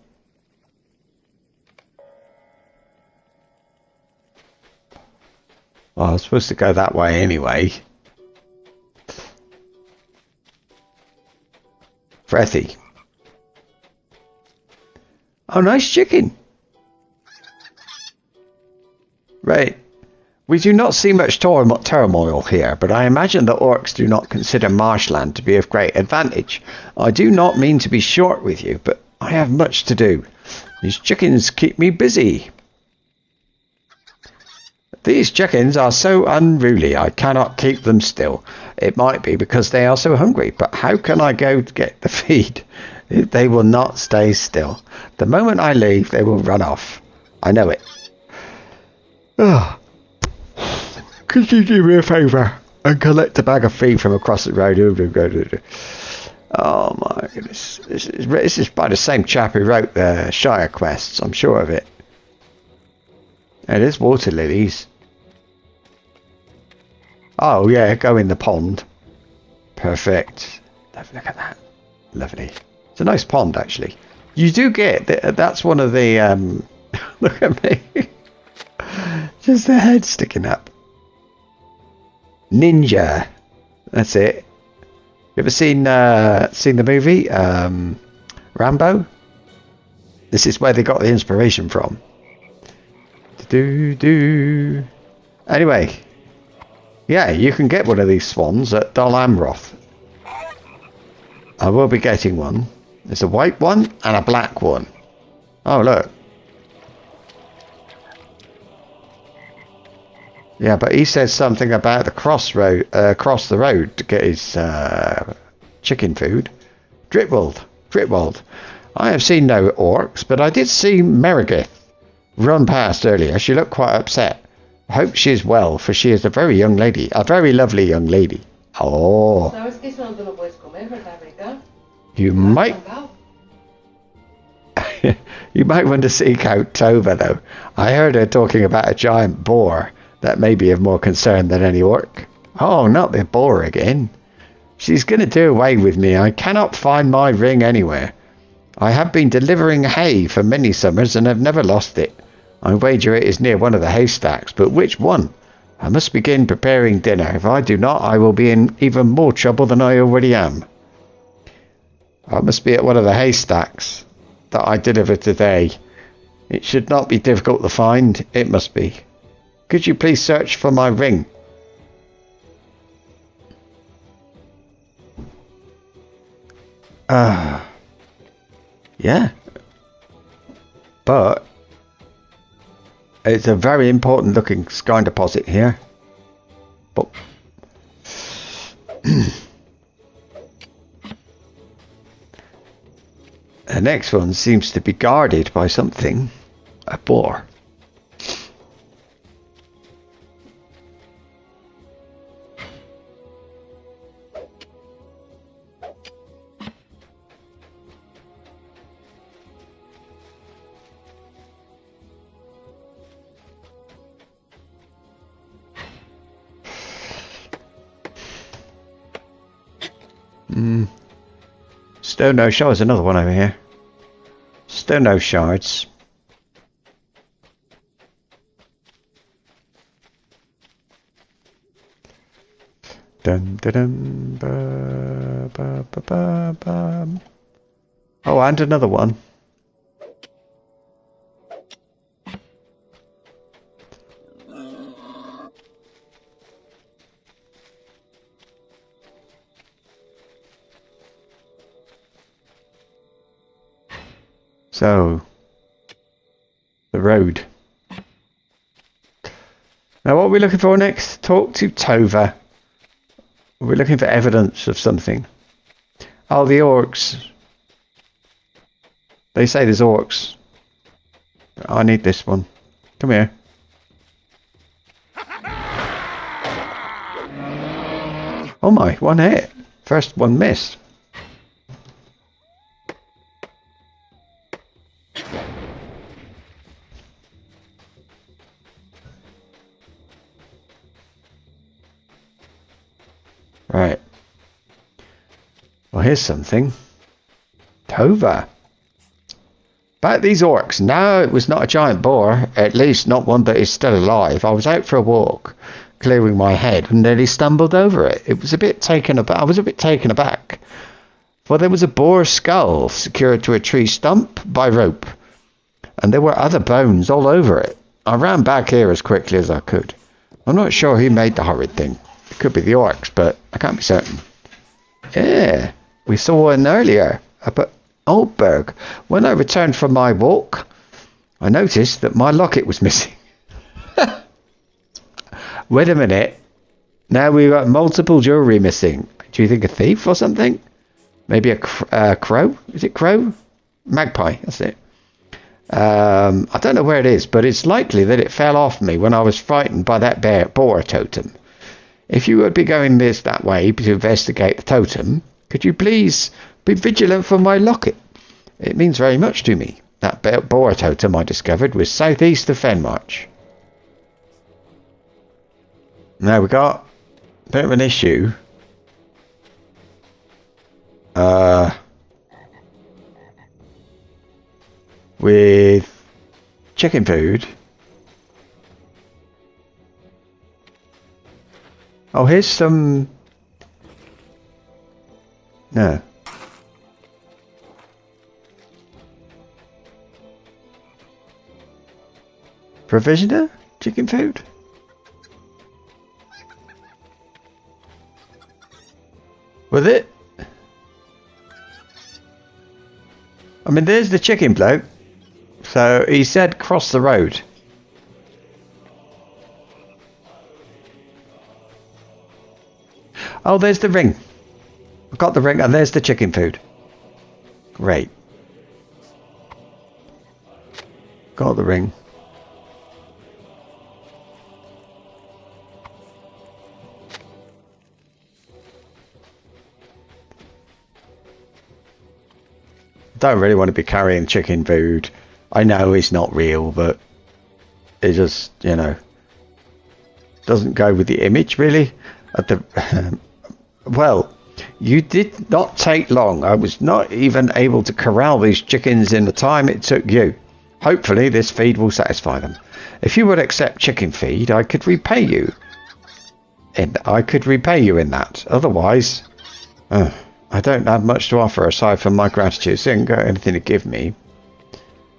Well, I was supposed to go that way anyway. Frethy. Oh, nice chicken. Right. We do not see much turmoil here, but I imagine the orcs do not consider marshland to be of great advantage. I do not mean to be short with you, but I have much to do. These chickens keep me busy. These chickens are so unruly, I cannot keep them still. It might be because they are so hungry, but how can I go to get the feed? They will not stay still. The moment I leave, they will run off. I know it. Oh. Could you do me a favour and collect a bag of feed from across the road? Oh my goodness. This is by the same chap who wrote the Shire quests, I'm sure of it. It is water lilies. Oh yeah, go in the pond. Perfect. Look at that. Lovely. It's a nice pond actually. You do get, that's one of the, look at me. Just the head sticking up. Ninja. That's it. You ever seen the movie Rambo? This is where they got the inspiration from. Anyway, yeah, you can get one of these swans at Dol Amroth. I will be getting one. There's a white one and a black one. Oh look. Yeah, but he says something about the across the road to get his chicken food. Dritwold. I have seen no orcs, but I did see Meredith run past earlier. She looked quite upset. I hope she is well, for she is a very young lady. A very lovely young lady. Oh. ¿Sabes que eso no te lo puedes comer, verdad, Rita? You might... You might want to seek out Tova, though. I heard her talking about a giant boar that may be of more concern than any orc. Oh, not the boar again. She's going to do away with me. I cannot find my ring anywhere. I have been delivering hay for many summers and have never lost it. I wager it is near one of the haystacks, but which one? I must begin preparing dinner. If I do not, I will be in even more trouble than I already am. I must be at one of the haystacks that I delivered today. It should not be difficult to find. It must be. Could you please search for my ring? Yeah. But it's a very important looking sky deposit here. But the next one seems to be guarded by something. A boar. Stone nose shards, another one over here. Stone nose shards. Dun, dun, dun, ba, ba, ba, ba, ba. Oh, and another one. So, the road. Now what are we looking for next? Talk to Tova. We're looking for evidence of something. Oh, the orcs. They say there's orcs. I need this one. Come here. Oh my, one hit. First one missed. Right. Well, here's something. Tova. About these orcs. No, it was not a giant boar. At least not one that is still alive. I was out for a walk, clearing my head, and nearly stumbled over it. It was a bit taken aback. I was a bit taken aback. For there was a boar's skull secured to a tree stump by rope, and there were other bones all over it. I ran back here as quickly as I could. I'm not sure who made the horrid thing. It could be the orcs, but I can't be certain. Yeah, we saw one earlier up at Oldberg. When I returned from my walk, I noticed that my locket was missing. Wait a minute. Now we've got multiple jewellery missing. Do you think a thief or something? Maybe a crow? Is it crow? Magpie, that's it. I don't know where it is, but it's likely that it fell off me when I was frightened by that boar totem. If you would be going that way to investigate the totem, could you please be vigilant for my locket? It means very much to me. That boar totem I discovered was southeast of Fenmarch. Now we got a bit of an issue. With chicken food. Oh, here's some... No. Provisioner? Chicken food? Was it? I mean, there's the chicken bloke. So he said cross the road. Oh, there's the ring. I've got the ring and there's the chicken food. Great. Got the ring. Don't really want to be carrying chicken food. I know it's not real, but it just, you know, doesn't go with the image really. At the well, you did not take long. I was not even able to corral these chickens in the time it took you. Hopefully this feed will satisfy them. If you would accept chicken feed, I could repay you. And I could repay you in that. Otherwise, I don't have much to offer aside from my gratitude. So you haven't got anything to give me.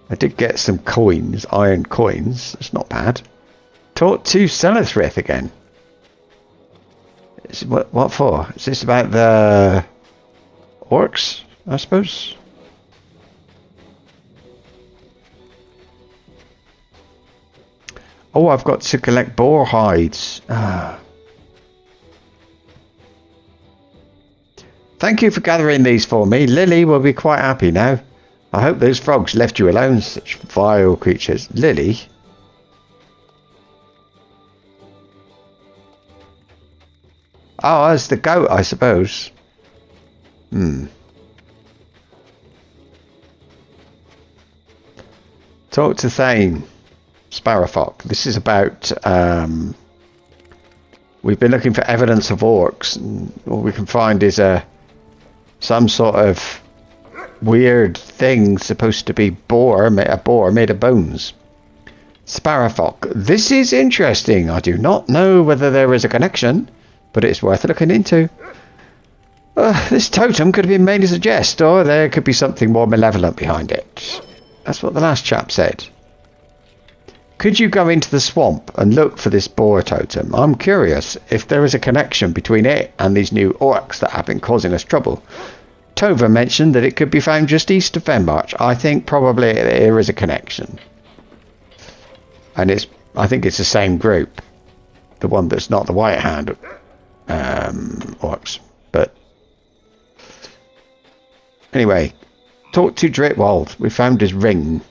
I did get some coins, iron coins. It's not bad. Talk to Sellethrith again. What for? Is this about the orcs, I suppose? Oh, I've got to collect boar hides. Thank you for gathering these for me. Lily will be quite happy now. I hope those frogs left you alone, such vile creatures. Lily? Oh, that's the goat, I suppose. Talk to Thane. Sparrowfox. This is about... we've been looking for evidence of orcs. And all we can find is some sort of weird thing supposed to be a boar made of bones. Sparrowfox. This is interesting. I do not know whether there is a connection, but it's worth looking into. This totem could have been made as a jest, or there could be something more malevolent behind it. That's what the last chap said. Could you go into the swamp and look for this boar totem? I'm curious if there is a connection between it and these new orcs that have been causing us trouble. Tova mentioned that it could be found just east of Fenmarch. I think probably there is a connection. And I think it's the same group. The one that's not the White Hand orcs. But anyway, talk to Dritwald. We found his ring.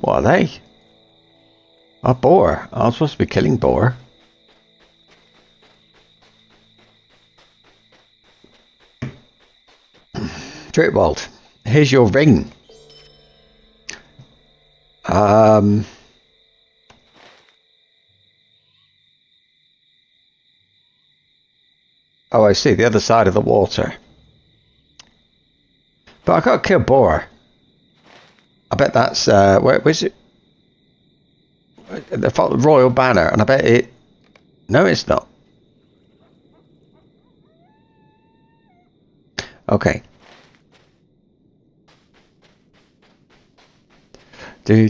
What are they? A boar. I was supposed to be killing boar. Dritwald, here's your ring. Oh, I see, the other side of the water. But I gotta kill boar. I bet that's where's it? The royal banner, and I bet it. No, it's not. Okay. Do.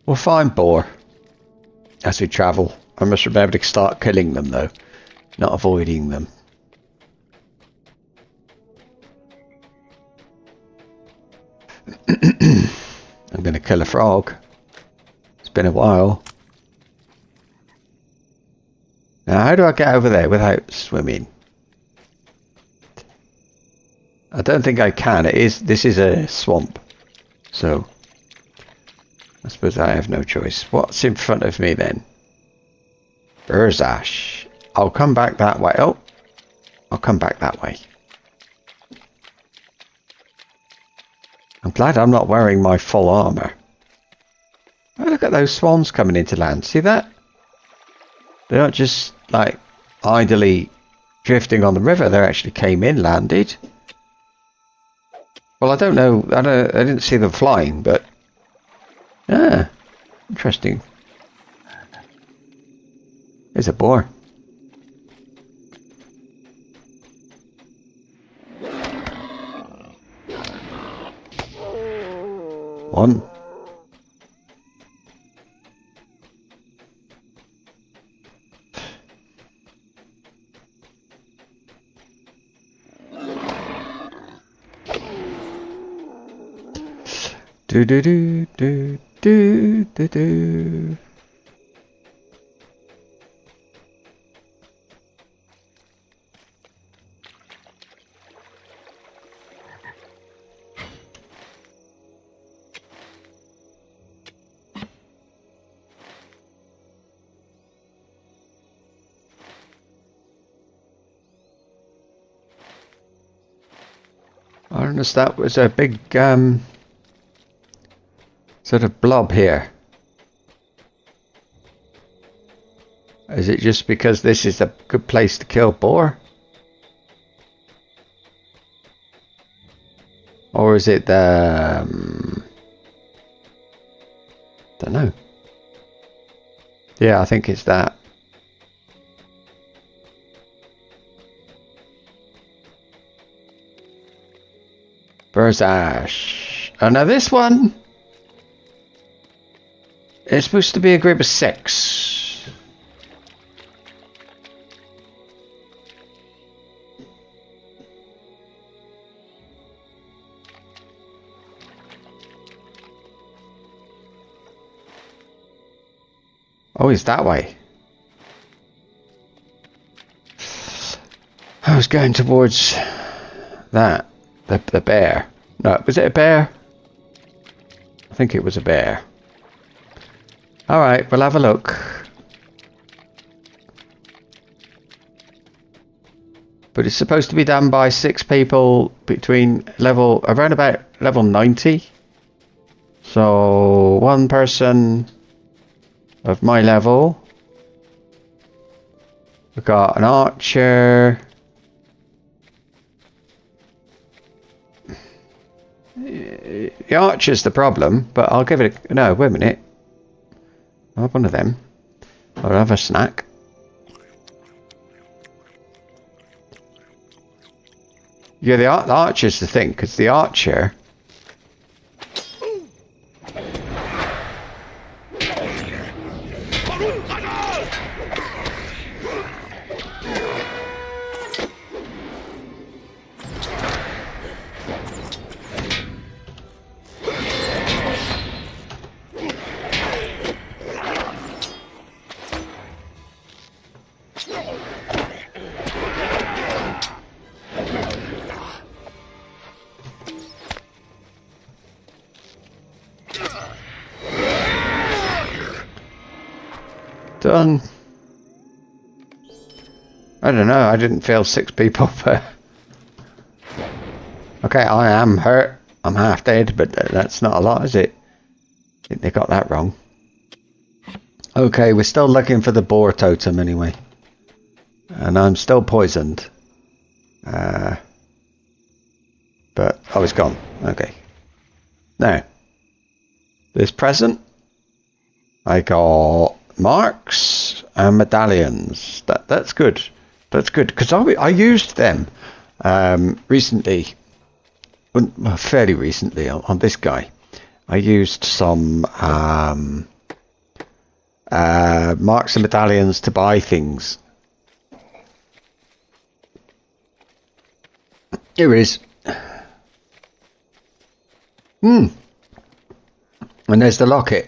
We'll find boar as we travel. I must remember to start killing them though, not avoiding them. I'm going to kill a frog. It's been a while. Now, how do I get over there without swimming? I don't think I can. This is a swamp, so I suppose I have no choice. What's in front of me then? Urzash. I'll come back that way. Oh, I'll come back that way. I'm glad I'm not wearing my full armor. Oh, look at those swans coming into land. See that? They aren't just like idly drifting on the river. They actually came in, landed. Well, I don't know. I didn't see them flying, but interesting. There's a boar. One. Do do do do do do do. I don't know if that was a big sort of blob here. Is it just because this is a good place to kill boar? Or is it the... don't know. Yeah, I think it's that. Burzash. Oh, now this one is supposed to be a group of 6. Oh, it's that way. I was going towards that. The bear. No, was it a bear? I think it was a bear. Alright, we'll have a look. But it's supposed to be done by 6 people between around about level 90. So, 1 person of my level. We've got an archer. The archer's the problem, but I'll give it a... No, wait a minute. I'll have one of them. I'll have a snack. Yeah, the archer's the thing, because the archer... Done. I don't know, I didn't feel 6 people, but... Okay, I am hurt. I'm half dead, but that's not a lot, is it? I think they got that wrong. Okay, we're still looking for the boar totem anyway. And I'm still poisoned. But I was gone. Okay. Now, this present, I got marks and medallions. That's good. That's good, because I used them recently, well, fairly recently on this guy. I used some marks and medallions to buy things. Here it is. And there's the locket.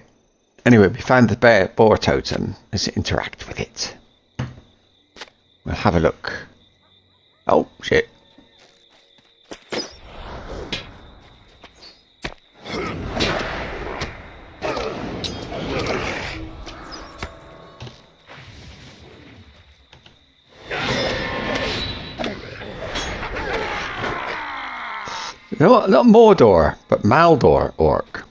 Anyway, we found the boar totem. Let's interact with it. We'll have a look. Oh, shit. You know what? Not Mordor, but Maldor orc.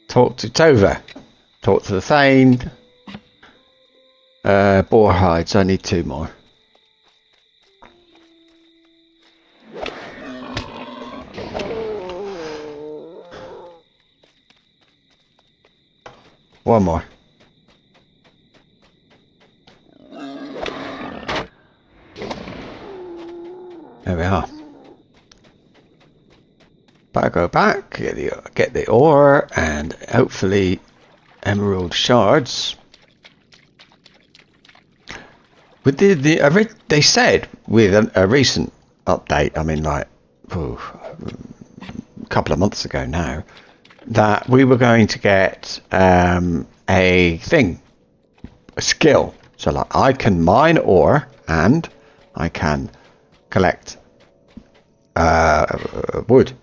Talk to Tova. Talk to the Thane. Boar hides. I need 2 more. One more. There we are. Better go back, get the ore, and hopefully emerald shards. With they said with a recent update, I mean like couple of months ago now, that we were going to get a skill. So like I can mine ore and I can collect wood.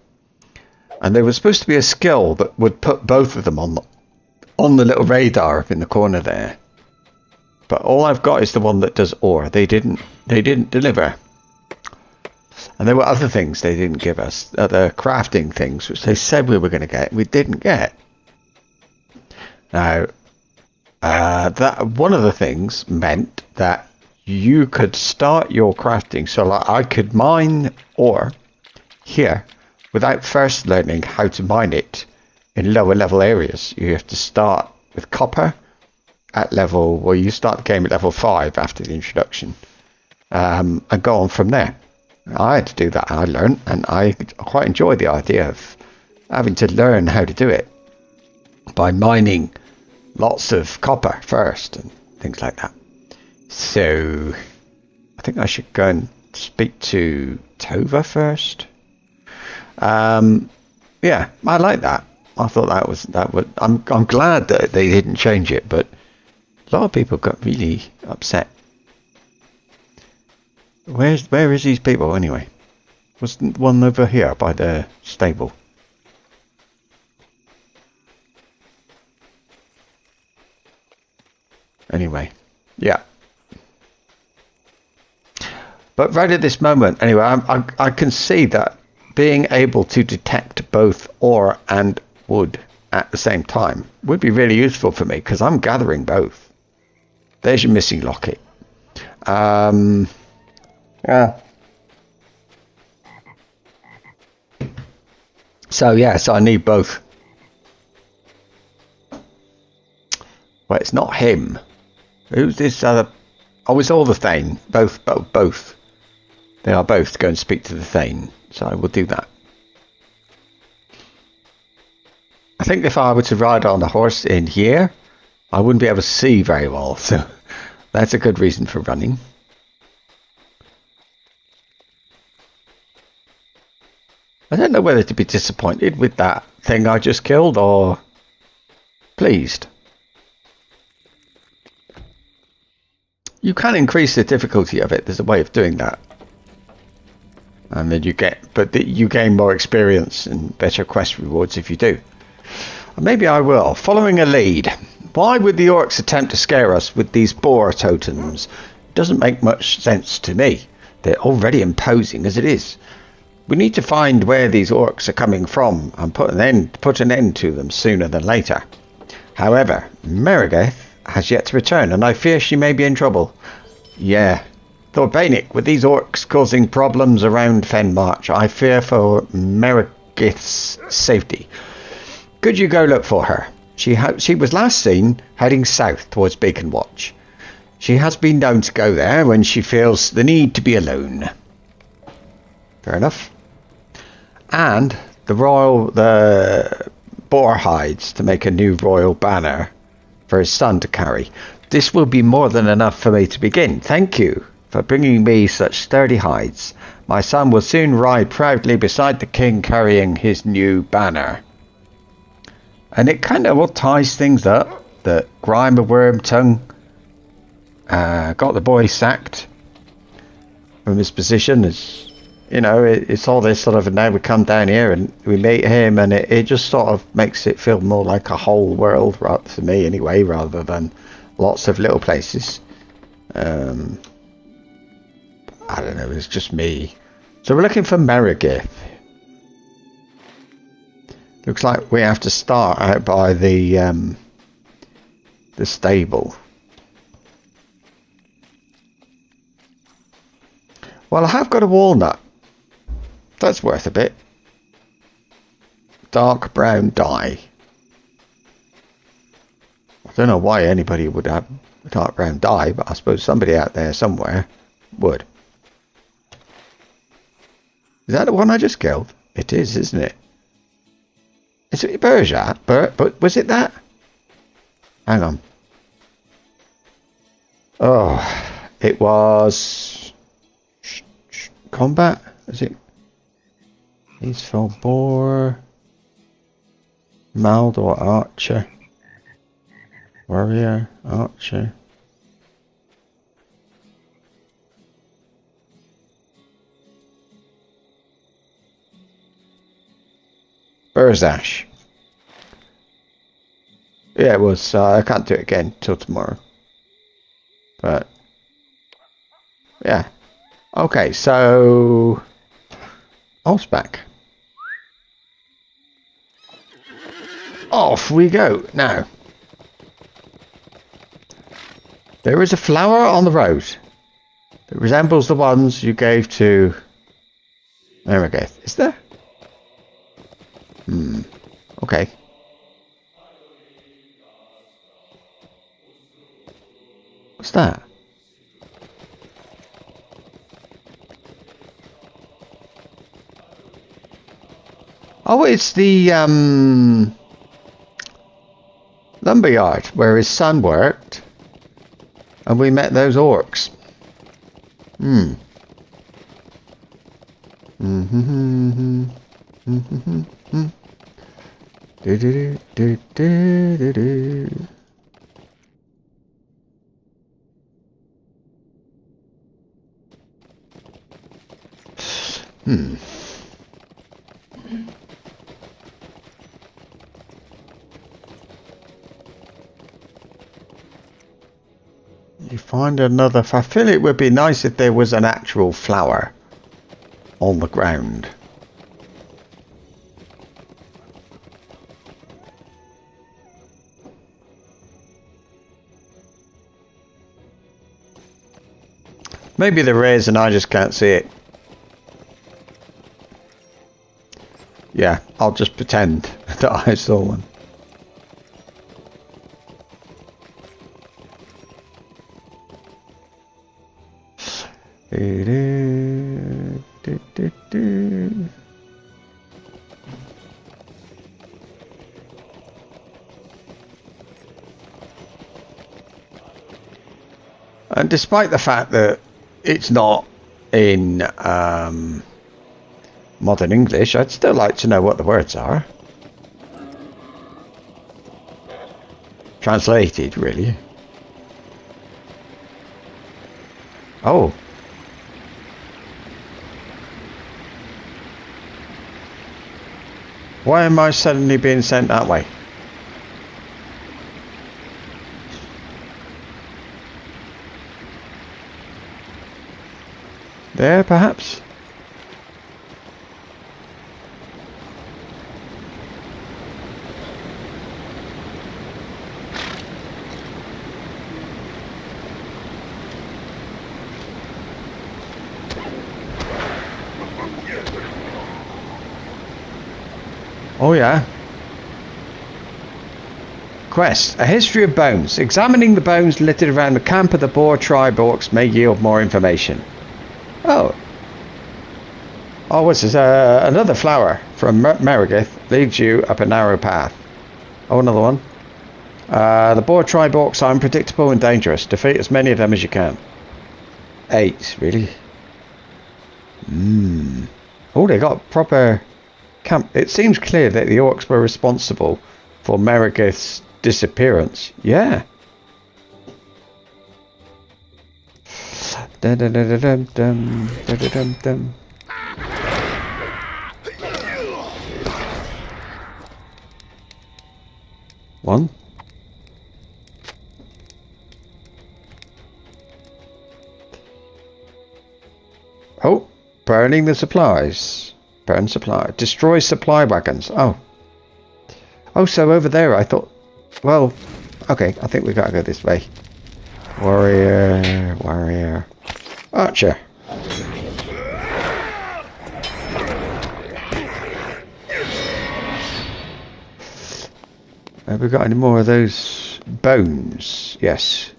And there was supposed to be a skill that would put both of them on the little radar up in the corner there. But all I've got is the one that does ore. They didn't deliver. And there were other things they didn't give us, other crafting things which they said we were going to get, we didn't get. Now, that one of the things meant that you could start your crafting. So like I could mine ore here without first learning how to mine it in lower level areas. You have to start with copper at level, well, you start the game at level 5 after the introduction, and go on from there. I had to do that. I learned, and I quite enjoy the idea of having to learn how to do it by mining lots of copper first and things like that. So I think I should go and speak to Tova first. Yeah, I like that. I thought that would. I'm glad that they didn't change it, but a lot of people got really upset. Where is these people anyway? Was one over here by the stable? Anyway, yeah. But right at this moment, anyway, I can see that being able to detect both ore and wood at the same time would be really useful for me, because I'm gathering both. There's your missing locket. Yeah. So I need both. Well, it's not him. Who's this other? Oh, it's all the Thane. Both. They are both to go and speak to the Thane. So I will do that. I think if I were to ride on a horse in here, I wouldn't be able to see very well. So that's a good reason for running. I don't know whether to be disappointed with that thing I just killed or pleased. You can increase the difficulty of it. There's a way of doing that. And then you gain more experience and better quest rewards if you do. Maybe I will. Following a lead. Why would the orcs attempt to scare us with these boar totems? It doesn't make much sense to me. They're already imposing as it is. We need to find where these orcs are coming from and put an end to them sooner than later. However, Merigeth has yet to return, and I fear she may be in trouble. Yeah. Thordbeinik, with these orcs causing problems around Fenmarch, I fear for Merigeth's safety. Could you go look for her? She was last seen heading south towards Beacon Watch. She has been known to go there when she feels the need to be alone. Fair enough. And the boar hides to make a new royal banner for his son to carry. This will be more than enough for me to begin. Thank you for bringing me such sturdy hides. My son will soon ride proudly beside the king carrying his new banner. And it kind of what ties things up that Grime of Wormtongue got the boy sacked from his position as, you know, it's all this sort of, and now we come down here and we meet him, and it just sort of makes it feel more like a whole world, right, for me anyway, rather than lots of little places. I don't know, it's just me. So we're looking for Merigeth. Looks like we have to start out by the stable. Well, I have got a walnut. That's worth a bit. Dark brown dye. I don't know why anybody would have dark brown dye, but I suppose somebody out there somewhere would. Is that the one I just killed? It is, isn't it? Is it Berja? But was it that? Hang on. Oh, it was combat. Is it? Peaceful boar. Maldor archer. Warrior archer. Burzash. Yeah, it was. I can't do it again till tomorrow. But yeah. Okay, so horseback. Off we go now. There is a flower on the road that resembles the ones you gave to Merigeth. Is there? Okay. What's that? Oh, it's the lumberyard where his son worked, and we met those orcs. You find another. I feel it would be nice if there was an actual flower on the ground. Maybe there is and I just can't see it. Yeah, I'll just pretend that I saw one. And despite the fact that it's not in modern English, I'd still like to know what the words are. Translated, really. Oh. Why am I suddenly being sent that way? There, perhaps? Oh yeah. Quest. A history of bones. Examining the bones littered around the camp of the Boar tribe orcs may yield more information. Oh. Oh, what's this? Another flower from Merigeth leads you up a narrow path. Oh, another one. The Boar tribe orcs are unpredictable and dangerous. Defeat as many of them as you can. 8, really? Oh, they got proper camp. It seems clear that the orcs were responsible for Merigeth's disappearance. Yeah. Dun, dun, dun, dun, dun, dun, dun, dun, dun. One. Oh, burning the supplies. Burn supply. Destroy supply wagons. Oh. Oh, so over there I thought... Well, okay, I think we gotta go this way. Warrior, warrior. Archer. Have we got any more of those bones? Yes.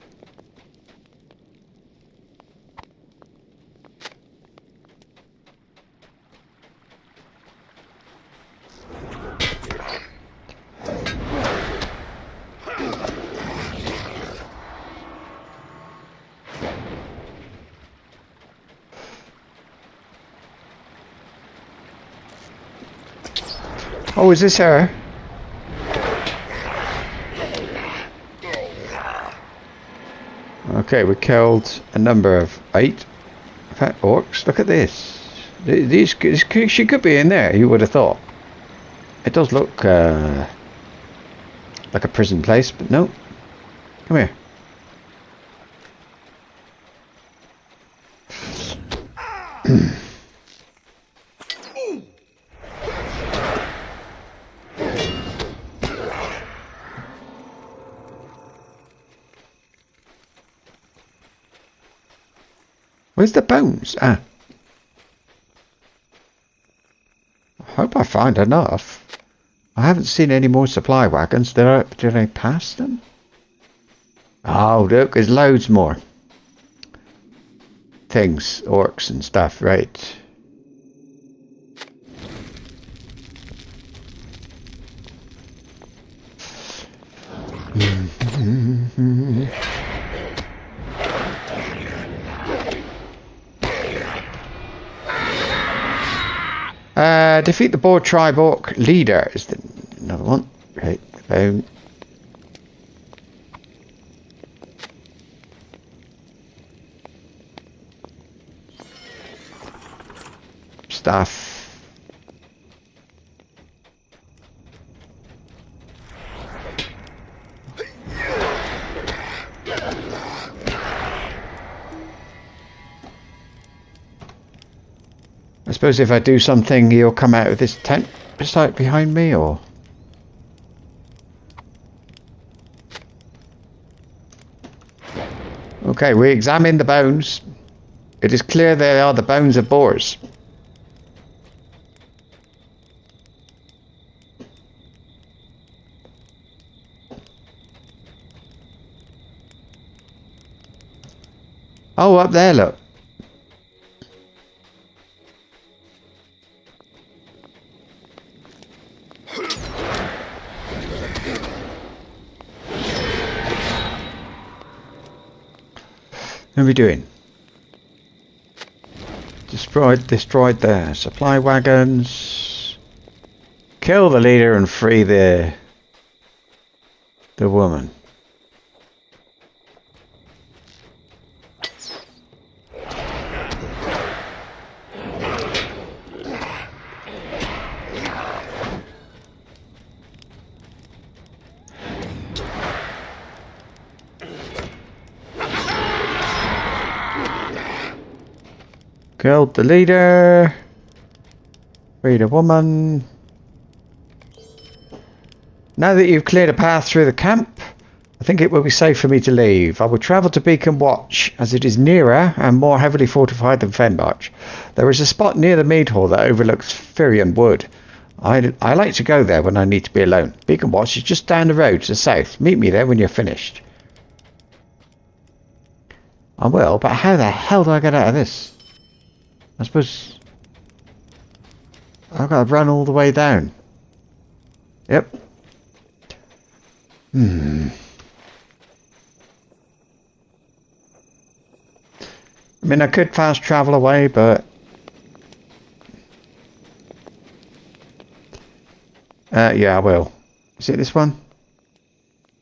Oh, is this her? Okay, we killed a number of 8 fat orcs. Look at this. She could be in there, you would have thought. It does look like a prison place, but no. Come here. Where's the bones? Ah. I hope I find enough. I haven't seen any more supply wagons. Did I pass them? Oh, look, there's loads more things, orcs and stuff, right? Defeat the Boar Tribe Orc leader is another one. Right, stuff. I suppose if I do something, he'll come out of this tent just like behind me, or... Okay, we examine the bones. It is clear they are the bones of boars. Oh, up there, look. What are we doing? Destroyed the supply wagons. Kill the leader and free the woman. Killed the leader. Freed a woman. Now that you've cleared a path through the camp, I think it will be safe for me to leave. I will travel to Beacon Watch, as it is nearer and more heavily fortified than Fenmarch. There is a spot near the mead hall that overlooks Firion Wood. I like to go there when I need to be alone. Beacon Watch is just down the road to the south. Meet me there when you're finished. I will, but how the hell do I get out of this? I suppose I've got to run all the way down. Yep. I mean, I could fast travel away, but yeah, I will. Is it this one?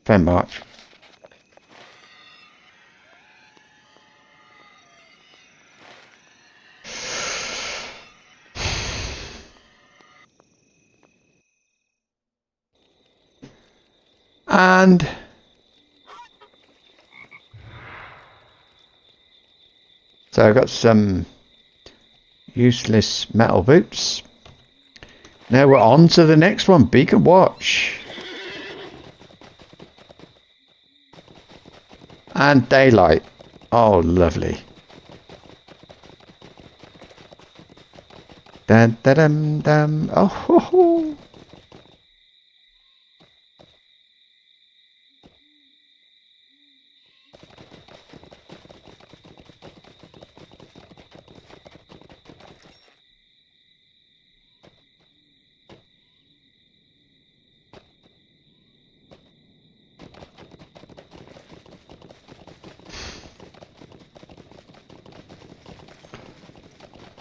Fenmarch. And so I've got some useless metal boots. Now we're on to the next one, Beacon Watch. And daylight. Oh, lovely. Dun, dun, dun, dun. Oh, ho, ho.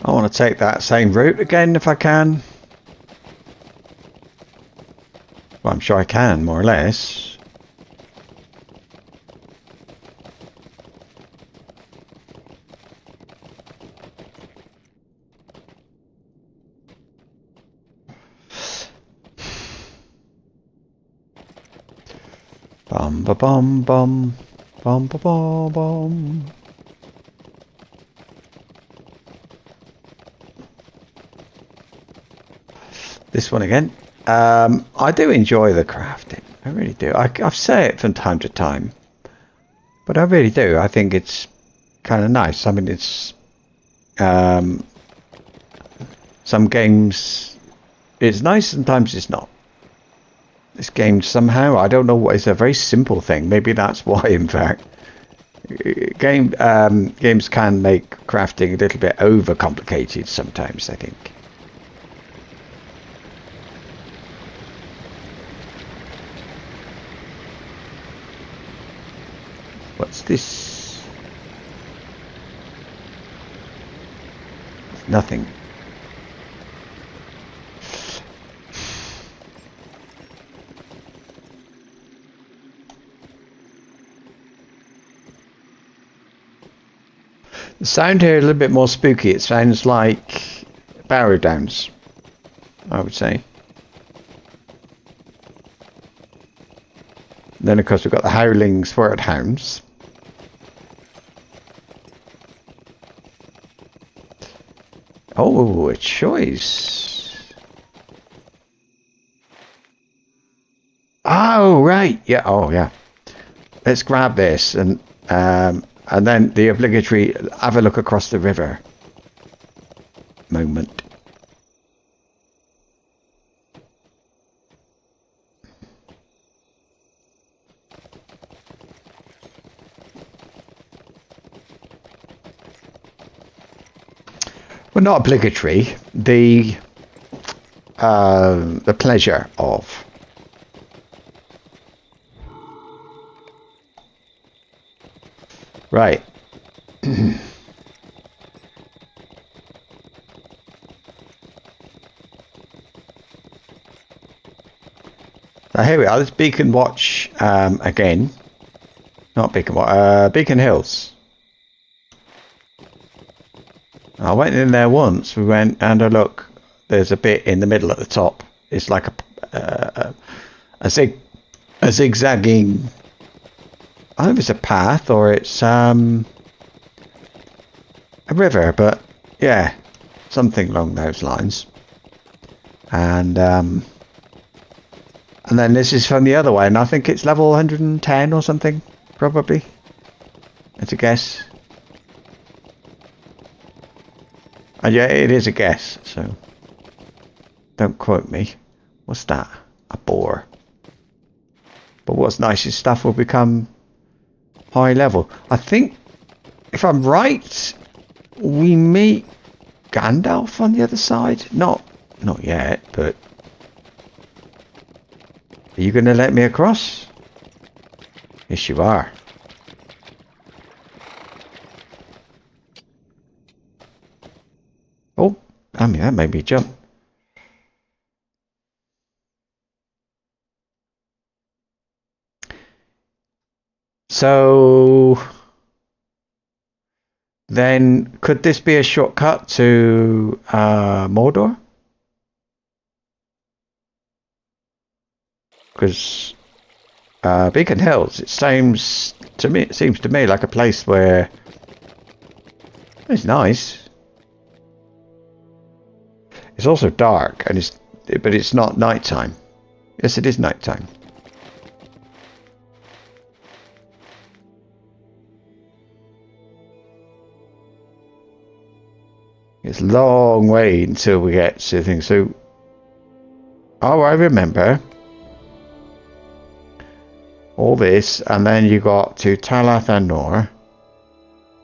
I want to take that same route again if I can. Well, I'm sure I can, more or less. Bum ba bum bum bum ba bum bum. This one again. I do enjoy the crafting. I really do. I've said it from time to time, but I really do. I think it's kind of nice. I mean, it's some games it's nice, sometimes it's not. This game somehow, I don't know what, it's a very simple thing. Maybe that's why, in fact, games can make crafting a little bit overcomplicated sometimes, I think. What's this? Nothing. The sound here is a little bit more spooky. It sounds like barrow downs, I would say. And then of course we've got the howling sword hounds. Oh, a choice. Oh, right. Yeah. Oh, yeah. Let's grab this and then the obligatory have a look across the river moment. Well, not obligatory. The pleasure of. Right. So here we are. This Beacon Watch again. Not Beacon Watch. Beacon Hills. I went in there once. We went and look. There's a bit in the middle at the top. It's like a zigzagging. I don't know if it's a path or it's a river, but yeah, something along those lines. And then this is from the other way, and I think it's level 110 or something, probably. It's a guess. And yeah, it is a guess, so don't quote me. What's that? A boar. But what's nice is stuff will become high level. I think, if I'm right, we meet Gandalf on the other side. Not yet, but are you going to let me across? Yes, you are. Oh, I mean, that made me jump. So then, could this be a shortcut to Mordor? Because Beacon Hills, it seems to me like a place where it's nice. It's also dark, but it's not nighttime. Yes, it is nighttime. It's a long way until we get to things. So, oh, I remember all this, and then you got to Talath Anor,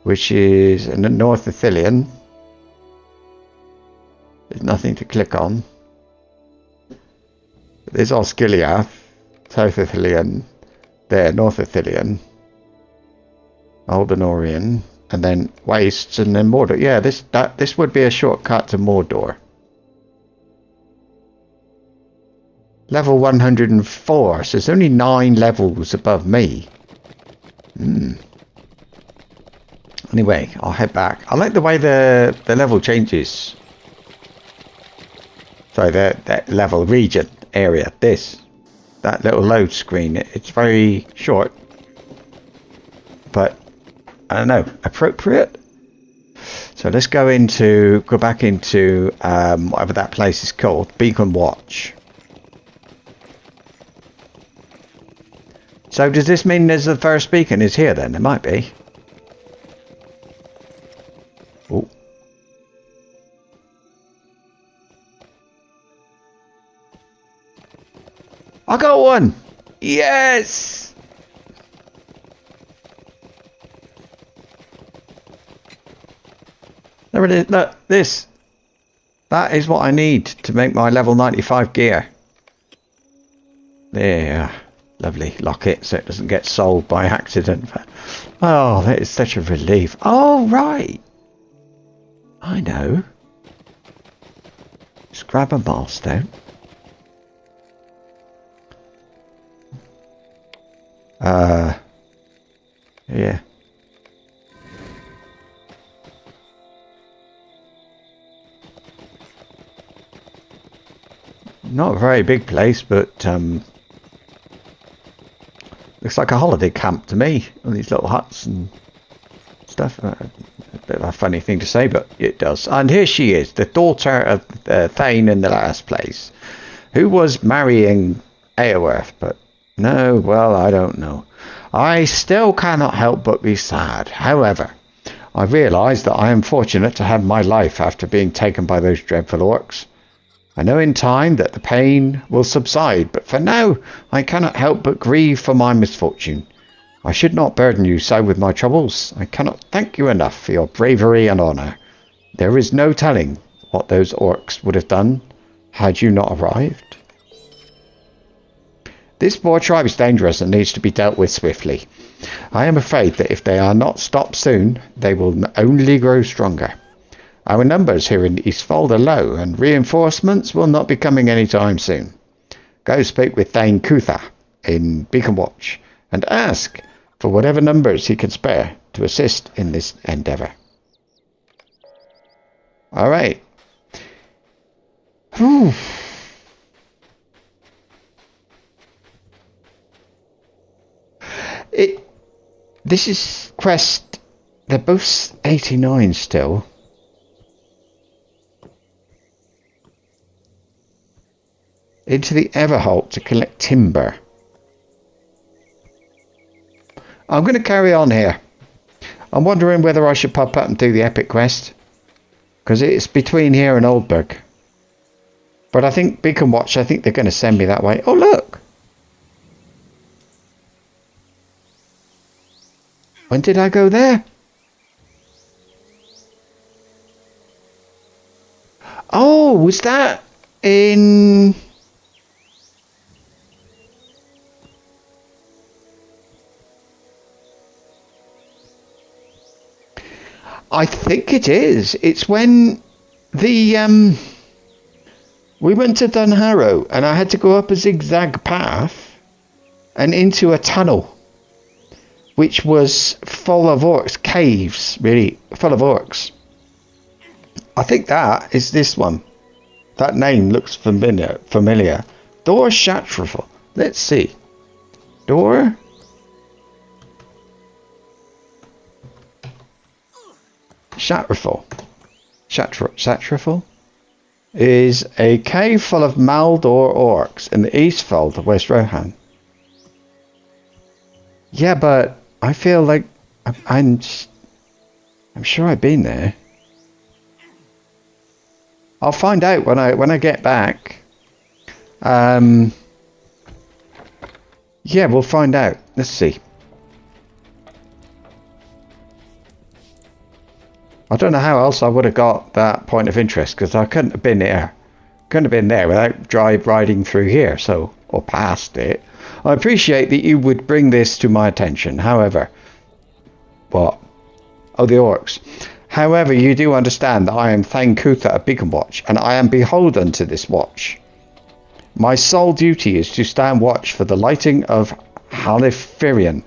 which is in the North Ithilien. There's nothing to click on. There's Osgiliath, South Ithilien, there, North Ithilien, Aldenorian, and then Wastes, and then Mordor. Yeah, this would be a shortcut to Mordor. Level 104, so it's only 9 levels above me. Anyway, I'll head back. I like the way the level changes. Sorry, that level region area. That little load screen. It's very short, but I don't know, appropriate. So let's go back into whatever that place is called, Beacon Watch. So does this mean there's the first beacon is here then? It might be. Oh. I got one! Yes! There it is. Look, this. That is what I need to make my level 95 gear. There. Lovely. Lock it so it doesn't get sold by accident. Oh, that is such a relief. Oh, right. I know. Just grab a milestone. Yeah. Not a very big place, but looks like a holiday camp to me. All these little huts and stuff. A bit of a funny thing to say, but it does. And here she is, the daughter of Thane in the last place, who was marrying Eowyrth, but no, well, I don't know. I still cannot help but be sad. However, I realise that I am fortunate to have my life after being taken by those dreadful orcs. I know in time that the pain will subside, but for now I cannot help but grieve for my misfortune. I should not burden you so with my troubles. I cannot thank you enough for your bravery and honour. There is no telling what those orcs would have done had you not arrived. This poor tribe is dangerous and needs to be dealt with swiftly. I am afraid that if they are not stopped soon, they will only grow stronger. Our numbers here in Eastfold are low, and reinforcements will not be coming any time soon. Go speak with Thane Cutha in Beacon Watch, and ask for whatever numbers he can spare to assist in this endeavour. All right. Whew. This is quest. They're both 89 still. Into the Everholt to collect timber. I'm going to carry on here. I'm wondering whether I should pop up and do the epic quest, because it's between here and Oldburg. But I think Beacon Watch, I think they're going to send me that way. Oh, look! When did I go there? Oh, was that in... I think it is. It's when the we went to Dunharrow and I had to go up a zigzag path and into a tunnel which was full of orcs, caves, really full of orcs. I think that is this one. That name looks familiar. Dor Shatrafel. Let's see. Dor Shatrafel. Shatrafel is a cave full of Maldor orcs in the Eastfold of West Rohan. Yeah, but I feel like I'm sure I've been there. I'll find out when I get back. Yeah, we'll find out. Let's see. I don't know how else I would have got that point of interest, because I couldn't have been there. Couldn't have been there without riding through here, so, or past it. I appreciate that you would bring this to my attention. However, what? Oh, the orcs. However, you do understand that I am Thane Cutha of Beacon Watch, and I am beholden to this watch. My sole duty is to stand watch for the lighting of Halifirion.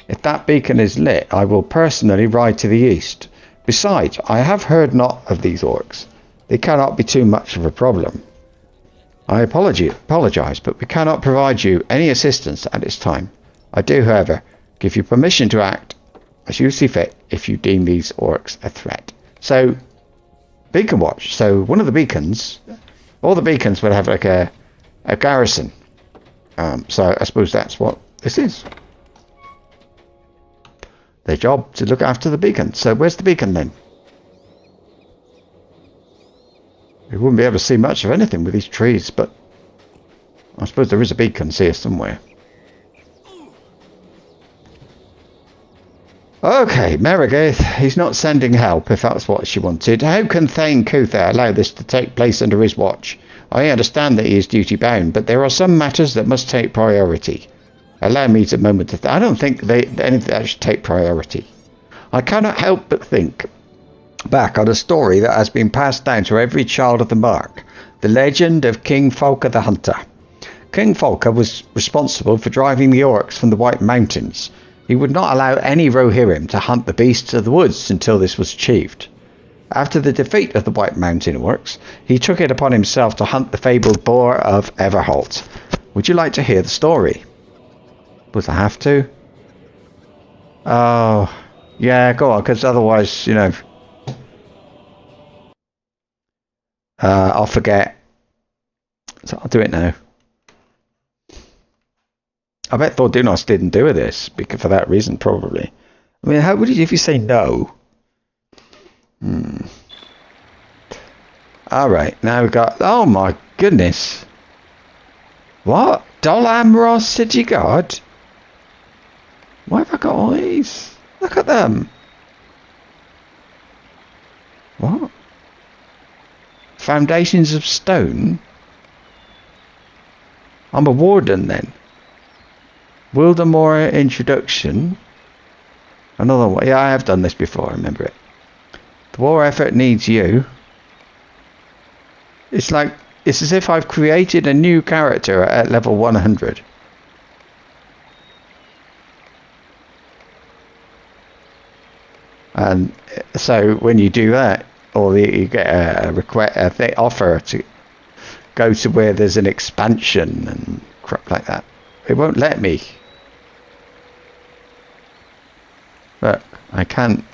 If that beacon is lit, I will personally ride to the east. Besides, I have heard not of these orcs. They cannot be too much of a problem. I apologize, but we cannot provide you any assistance at this time. I do, however, give you permission to act as you see fit if you deem these orcs a threat. So, beacon watch. So one of the beacons, all the beacons will have like a garrison. So I suppose that's what this is. Their job to look after the beacon. So where's the beacon then? We wouldn't be able to see much of anything with these trees, but I suppose there is a beacon here somewhere. Okay, Merrigaith, he's not sending help if that's what she wanted. How can Thane Kutha allow this to take place under his watch? I understand that he is duty bound, but there are some matters that must take priority. Allow me a moment to I don't think any of that should take priority. I cannot help but think back on a story that has been passed down to every child of the Mark. The legend of King Folka the Hunter. King Folka was responsible for driving the orcs from the White Mountains. He would not allow any Rohirrim to hunt the beasts of the woods until this was achieved. After the defeat of the White Mountain orcs, he took it upon himself to hunt the fabled boar of Everholt. Would you like to hear the story? Would I have to? Oh, yeah, go on, because otherwise, you know, I'll forget. So I'll do it now. I bet Thordunos didn't do this because for that reason, probably. I mean, how would you if you say no? All right, now we've got. Oh my goodness! What? Dol Amroth City Guard? Why have I got all these? Look at them. What? Foundations of stone? I'm a warden then. Wildemore introduction. Another one. Yeah, I have done this before, I remember it. The war effort needs you. It's like, it's as if I've created a new character at level 100. And so when you do that, or you get a request, they offer to go to where there's an expansion and crap like that. It won't let me. Look, I can't.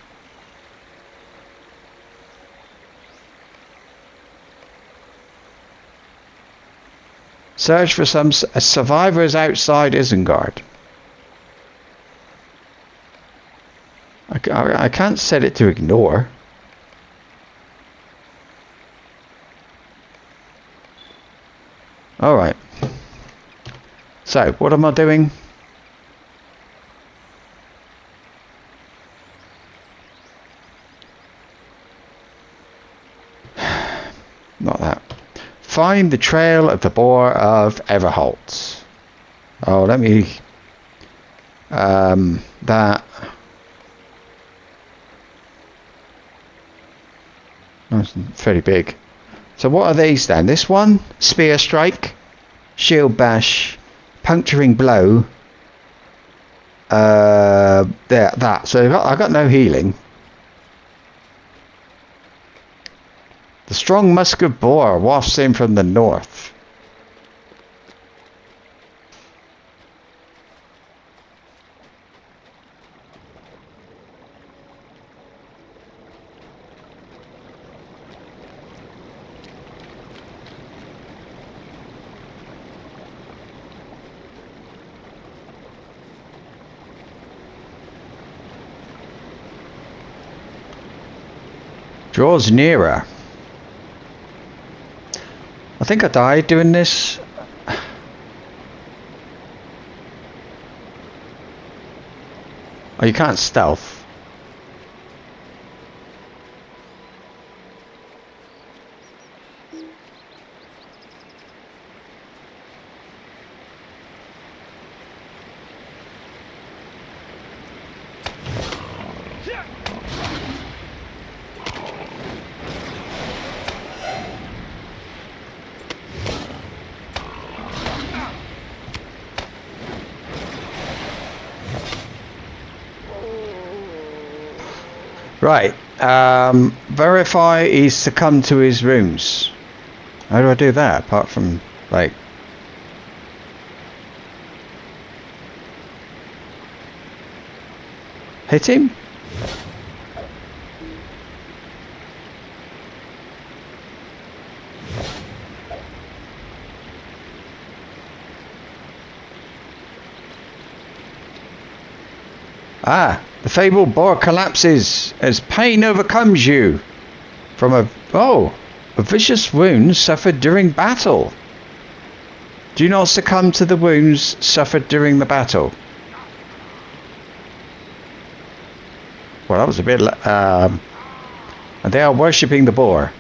Search for some survivors outside Isengard. I can't set it to ignore. Alright. So, what am I doing? Not that. Find the trail of the boar of Everholt. Oh, let me... that... That's fairly big. So what are these then? This one? Spear strike. Shield bash. Puncturing blow. There, that. So I got no healing. The strong musk of boar wafts in from the north. Draws nearer. I think I died doing this. Oh, you can't stealth. Right. Verify he's succumbed to his runes. How do I do that? Apart from, like... hit him? Ah, the fabled boar collapses as pain overcomes you from a vicious wound suffered during battle. Do not succumb to the wounds suffered during the battle. Well, that was a bit... and they are worshipping the boar.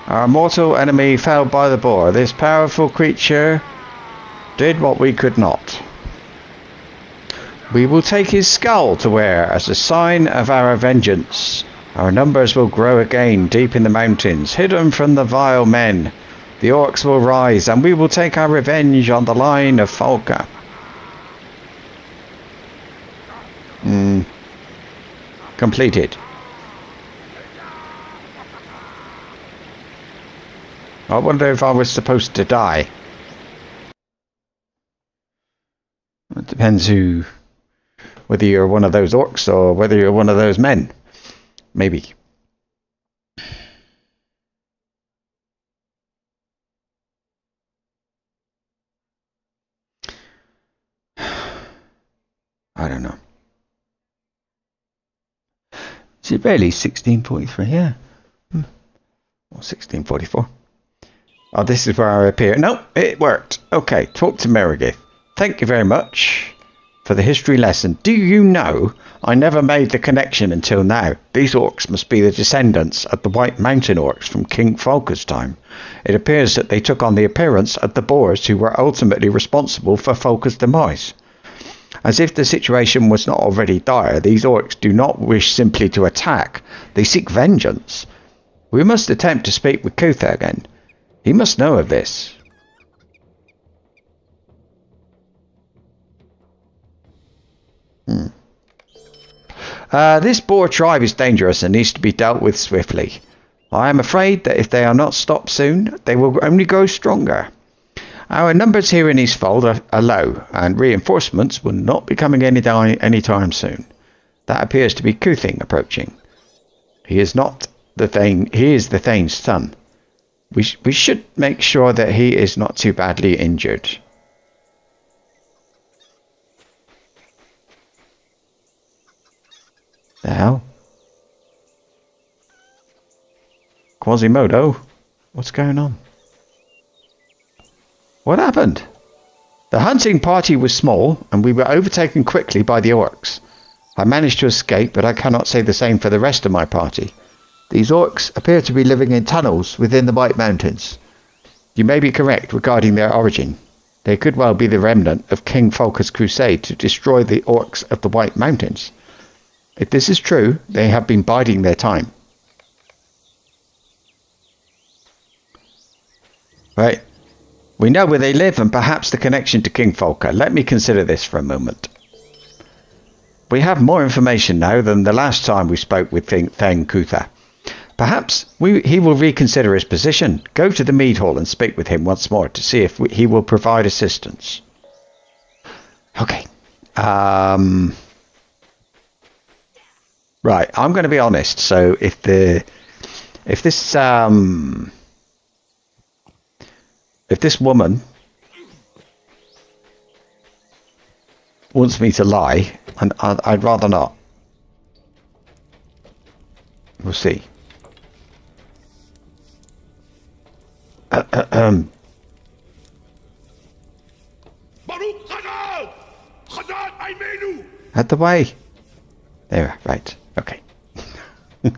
Our mortal enemy fell by the boar. This powerful creature did what we could not. We will take his skull to wear as a sign of our vengeance. Our numbers will grow again deep in the mountains, hidden from the vile men. The orcs will rise, and we will take our revenge on the line of Folka. Completed. I wonder if I was supposed to die. It depends whether you're one of those orcs or whether you're one of those men. Maybe. I don't know. Is it really 1643? Yeah. Or 1644. Oh, this is where I appear. No, it worked. Okay, talk to Meredith. Thank you very much for the history lesson. Do you know, I never made the connection until now. These orcs must be the descendants of the White Mountain orcs from King Folka's time. It appears that they took on the appearance of the boars who were ultimately responsible for Folka's demise. As if the situation was not already dire, these orcs do not wish simply to attack. They seek vengeance. We must attempt to speak with Kutha again. He must know of this. This boar tribe is dangerous and needs to be dealt with swiftly. I am afraid that if they are not stopped soon, they will only grow stronger. Our numbers here in Eastfold are low, and reinforcements will not be coming anytime soon. That appears to be Kuthing approaching. He is the Thane's son. We should make sure that he is not too badly injured. The hell? Quasimodo? What's going on? What happened? The hunting party was small, and we were overtaken quickly by the orcs. I managed to escape, but I cannot say the same for the rest of my party. These orcs appear to be living in tunnels within the White Mountains. You may be correct regarding their origin. They could well be the remnant of King Folka's crusade to destroy the orcs of the White Mountains. If this is true, they have been biding their time. Right. We know where they live and perhaps the connection to King Folka. Let me consider this for a moment. We have more information now than the last time we spoke with Thane Kutha. Perhaps he will reconsider his position. Go to the mead hall and speak with him once more to see if he will provide assistance. Okay. Right, I'm going to be honest. So if this woman wants me to lie, and I'd rather not. We'll see. Out the way. There, right. Okay.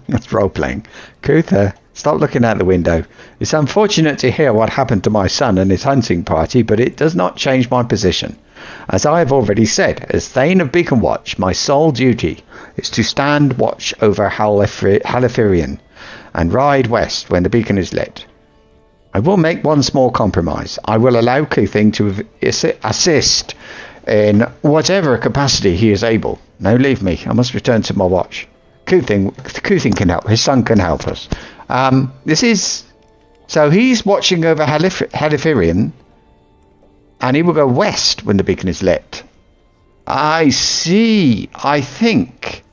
That's role-playing. Kutha, stop looking out the window. It's unfortunate to hear what happened to my son and his hunting party, but it does not change my position. As I have already said, as Thane of Beacon Watch, my sole duty is to stand watch over Halifirian and ride west when the beacon is lit. I will make one small compromise. I will allow Kuthing to assist in whatever capacity he is able. Now leave me. I must return to my watch. Kuthing can help. His son can help us. So he's watching over Halifirian, and he will go west when the beacon is lit. I see. I think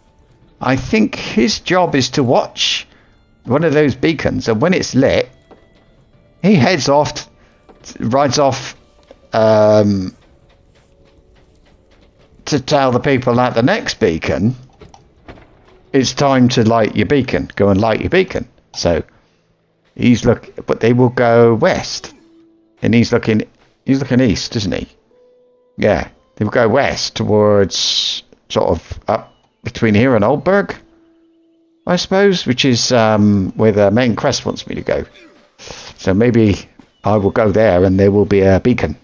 his job is to watch one of those beacons, and when it's lit, he heads off, rides off to tell the people at the next beacon it's time to light your beacon. Go and light your beacon. So but they will go west, and he's looking east, isn't he? Yeah, they will go west towards sort of up between here and Oldburg, I suppose, which is where the main crest wants me to go. So maybe I will go there, and there will be a beacon.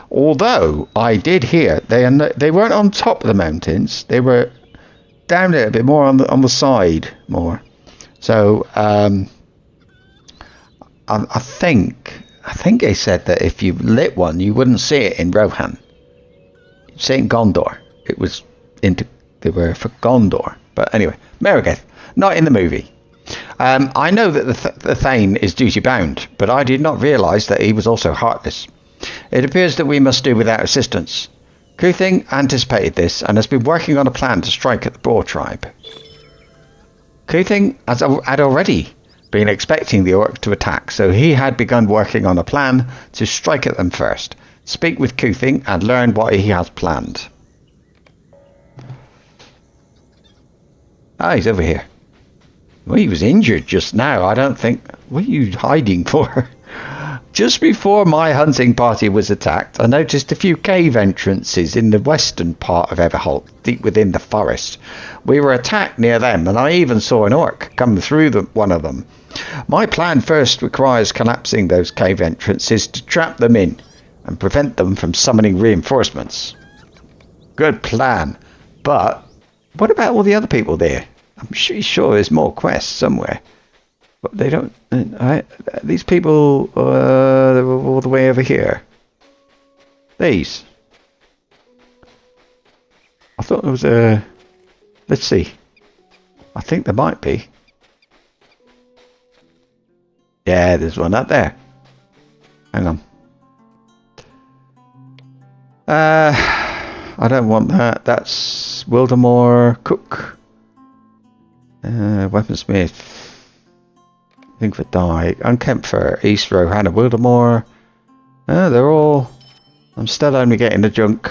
Although I did hear they weren't on top of the mountains; they were down there a bit more on the side more. So I think they said that if you lit one, you wouldn't see it in Rohan. You'd see it in Gondor. They were for Gondor. But anyway, Merigeth, not in the movie. I know that the Thane is duty bound, but I did not realise that he was also heartless. It appears that we must do without assistance. Kuthing anticipated this and has been working on a plan to strike at the Boar tribe. Kuthing had already been expecting the orc to attack, so he had begun working on a plan to strike at them first. Speak with Kuthing and learn what he has planned. Ah, he's over here. Well, he was injured just now. I don't think... What are you hiding for? Just before my hunting party was attacked, I noticed a few cave entrances in the western part of Everholt, deep within the forest. We were attacked near them, and I even saw an orc come through one of them. My plan first requires collapsing those cave entrances to trap them in and prevent them from summoning reinforcements. Good plan. But what about all the other people there? I'm sure there's more quests somewhere. But they don't... these people they were all the way over here. These. I thought there was a... Let's see. I think there might be. Yeah, there's one up there. Hang on. I don't want that. That's Wildemore Cook. Weaponsmith. Thingford Dyke. Unkemper. East Rohan. Wildemore. They're all... I'm still only getting the junk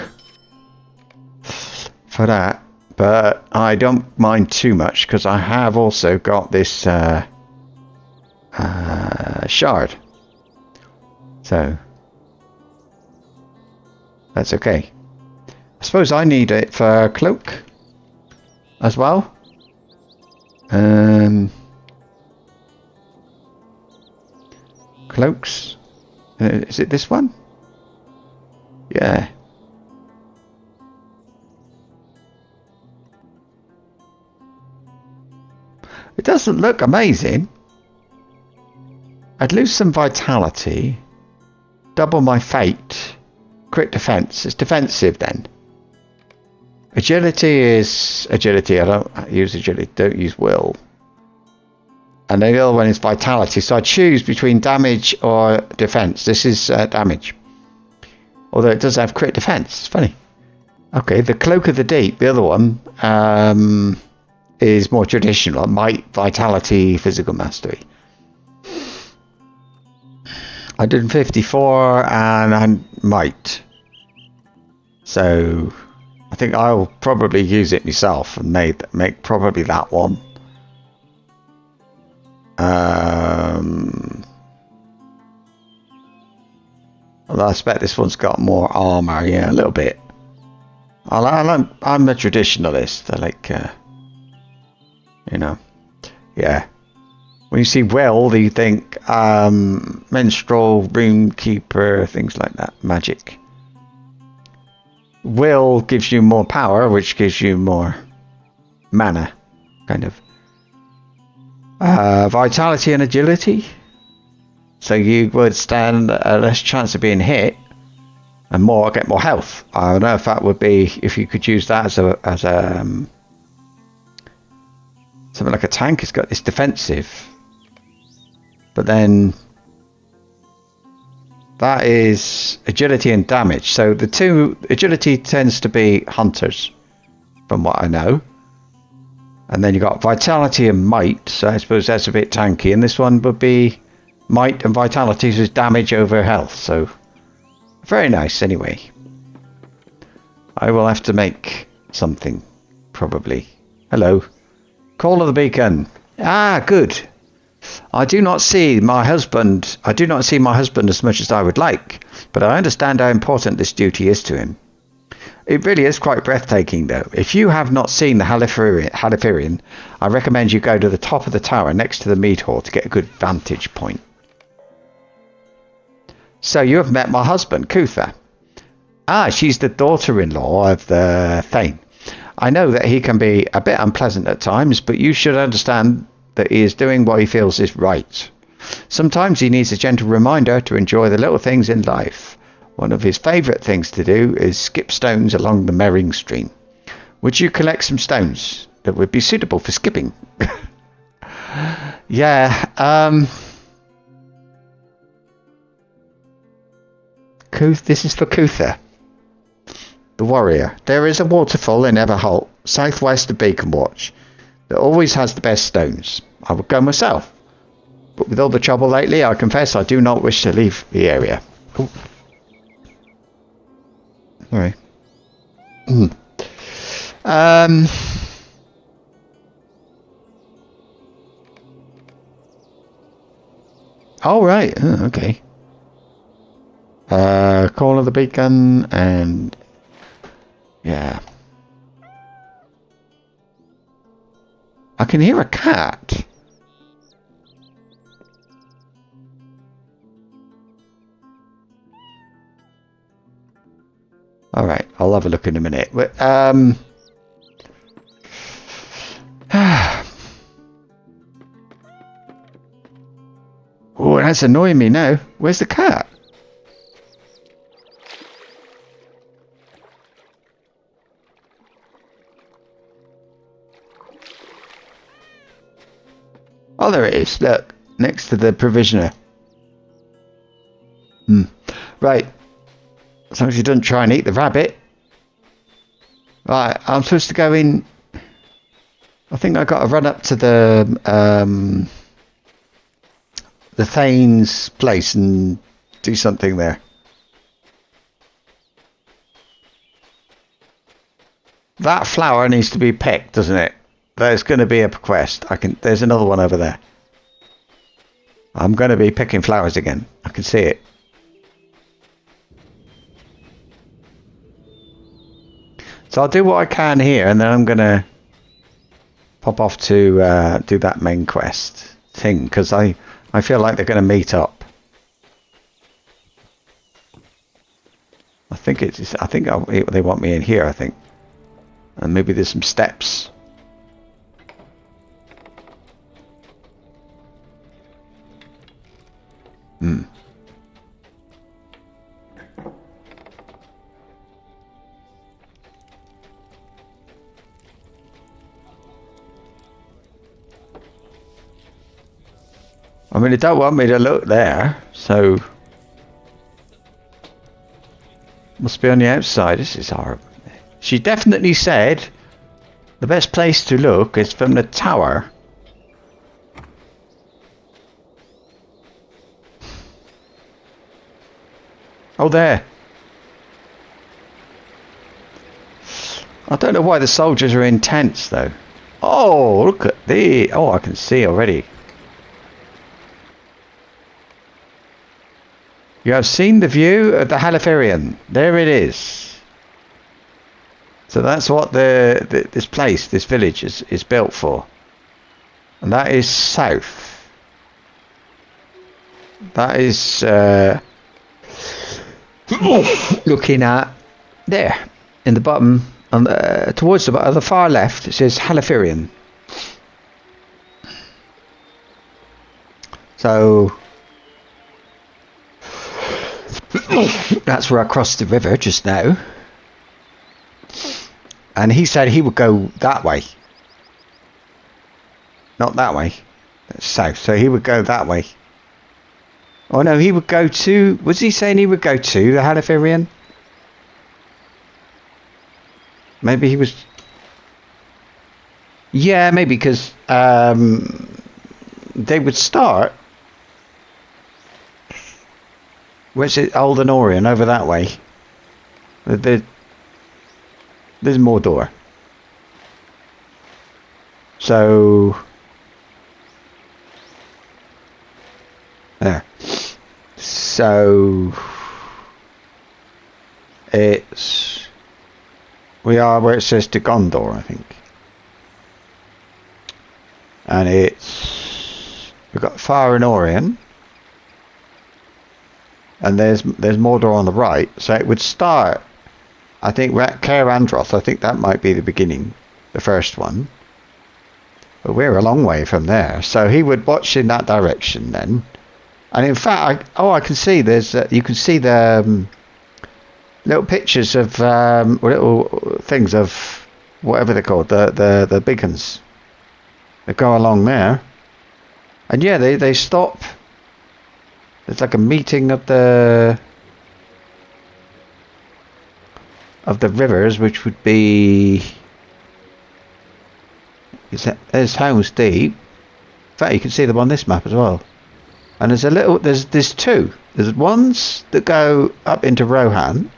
for that. But I don't mind too much because I have also got this shard. So that's okay. I suppose I need it for cloak as well. Cloaks. Is it this one? Yeah. It doesn't look amazing. I'd lose some vitality. Double my fate. Crit defense. It's defensive then. Agility is agility. I don't use agility. Don't use will. And the other one is vitality. So I choose between damage or defense. This is damage. Although it does have crit defense. It's funny. Okay, the Cloak of the Deep, the other one, is more traditional. Might, vitality, physical mastery. I did 54 and I might. So I think I'll probably use it myself and make probably that one. Although I expect this one's got more armor, yeah, a little bit. I'm a traditionalist. I like, you know, yeah. When you see Will, you think Minstrel, Runekeeper, things like that, magic. Will gives you more power, which gives you more mana, kind of. Vitality and agility. So you would stand a less chance of being hit. and more, I get more health. I don't know if that would be, if you could use that as a something like a tank. It's got this defensive, but then that is agility and damage. So the two, agility tends to be hunters, from what I know. And then you got vitality and might, so I suppose that's a bit tanky. And this one would be might and vitality, so it's damage over health. So very nice anyway. I will have to make something, probably. Hello. Call of the beacon. Ah, good. I do not see my husband as much as I would like, but I understand how important this duty is to him. It really is quite breathtaking, though. If you have not seen the Halifirian, I recommend you go to the top of the tower next to the mead hall to get a good vantage point. So you have met my husband, Kutha. Ah, she's the daughter-in-law of the Thane. I know that he can be a bit unpleasant at times, but you should understand that he is doing what he feels is right. Sometimes he needs a gentle reminder to enjoy the little things in life. One of his favourite things to do is skip stones along the Mering stream. Would you collect some stones that would be suitable for skipping? Yeah, this is for Kutha, the warrior. There is a waterfall in Everholt, southwest of Beacon Watch, that always has the best stones. I would go myself, but with all the trouble lately, I confess I do not wish to leave the area. Ooh. Sorry. Oh, right. Oh, okay. Call of the beacon and yeah. I can hear a cat. All right, I'll have a look in a minute. Oh, that's annoying me now. Where's the cat? Oh, there it is. Look, next to the provisioner. Right. As long as you don't try and eat the rabbit. Right, I'm supposed to go in. I think I've got to run up to the Thane's place and do something there. That flower needs to be picked, doesn't it? There's going to be a quest. There's another one over there. I'm going to be picking flowers again. I can see it. So I'll do what I can here, and then I'm going to pop off to do that main quest thing, because I feel like they're going to meet up. I think they want me in here, I think. And maybe there's some steps. I mean, they don't want me to look there, so must be on the outside. This is horrible. She definitely said the best place to look is from the tower. Oh, there. I don't know why the soldiers are in tents, though. Oh, look at the... Oh, I can see already. You have seen the view of the Halifirian. There it is. So that's what this place, this village is built for. And that is south. That is looking at there in the bottom, towards the far left. It says Halifirian. So That's where I crossed the river just now. And he said he would go that way. Not that way. That's south. So he would go that way. Oh no, he would go to... Was he saying he would go to the Halifirian? Maybe he was... Yeah, maybe because they would start... Where's it? Olden Orient, over that way. There's Mordor. So... There. So... It's... We are where it says to Gondor, I think. And it's... We've got Far in Orient. And there's Mordor on the right. So it would start... I think we're at Caer Androth. I think that might be the beginning. The first one. But we're a long way from there. So he would watch in that direction then. And in fact, I can see there's... you can see the... little pictures of... little things of... Whatever they're called. The beacons. They go along there. And yeah, they stop... It's like a meeting of the rivers, which would be... There's Helm's Deep. In fact, you can see them on this map as well. And there's a little... There's two. There's ones that go up into Rohan.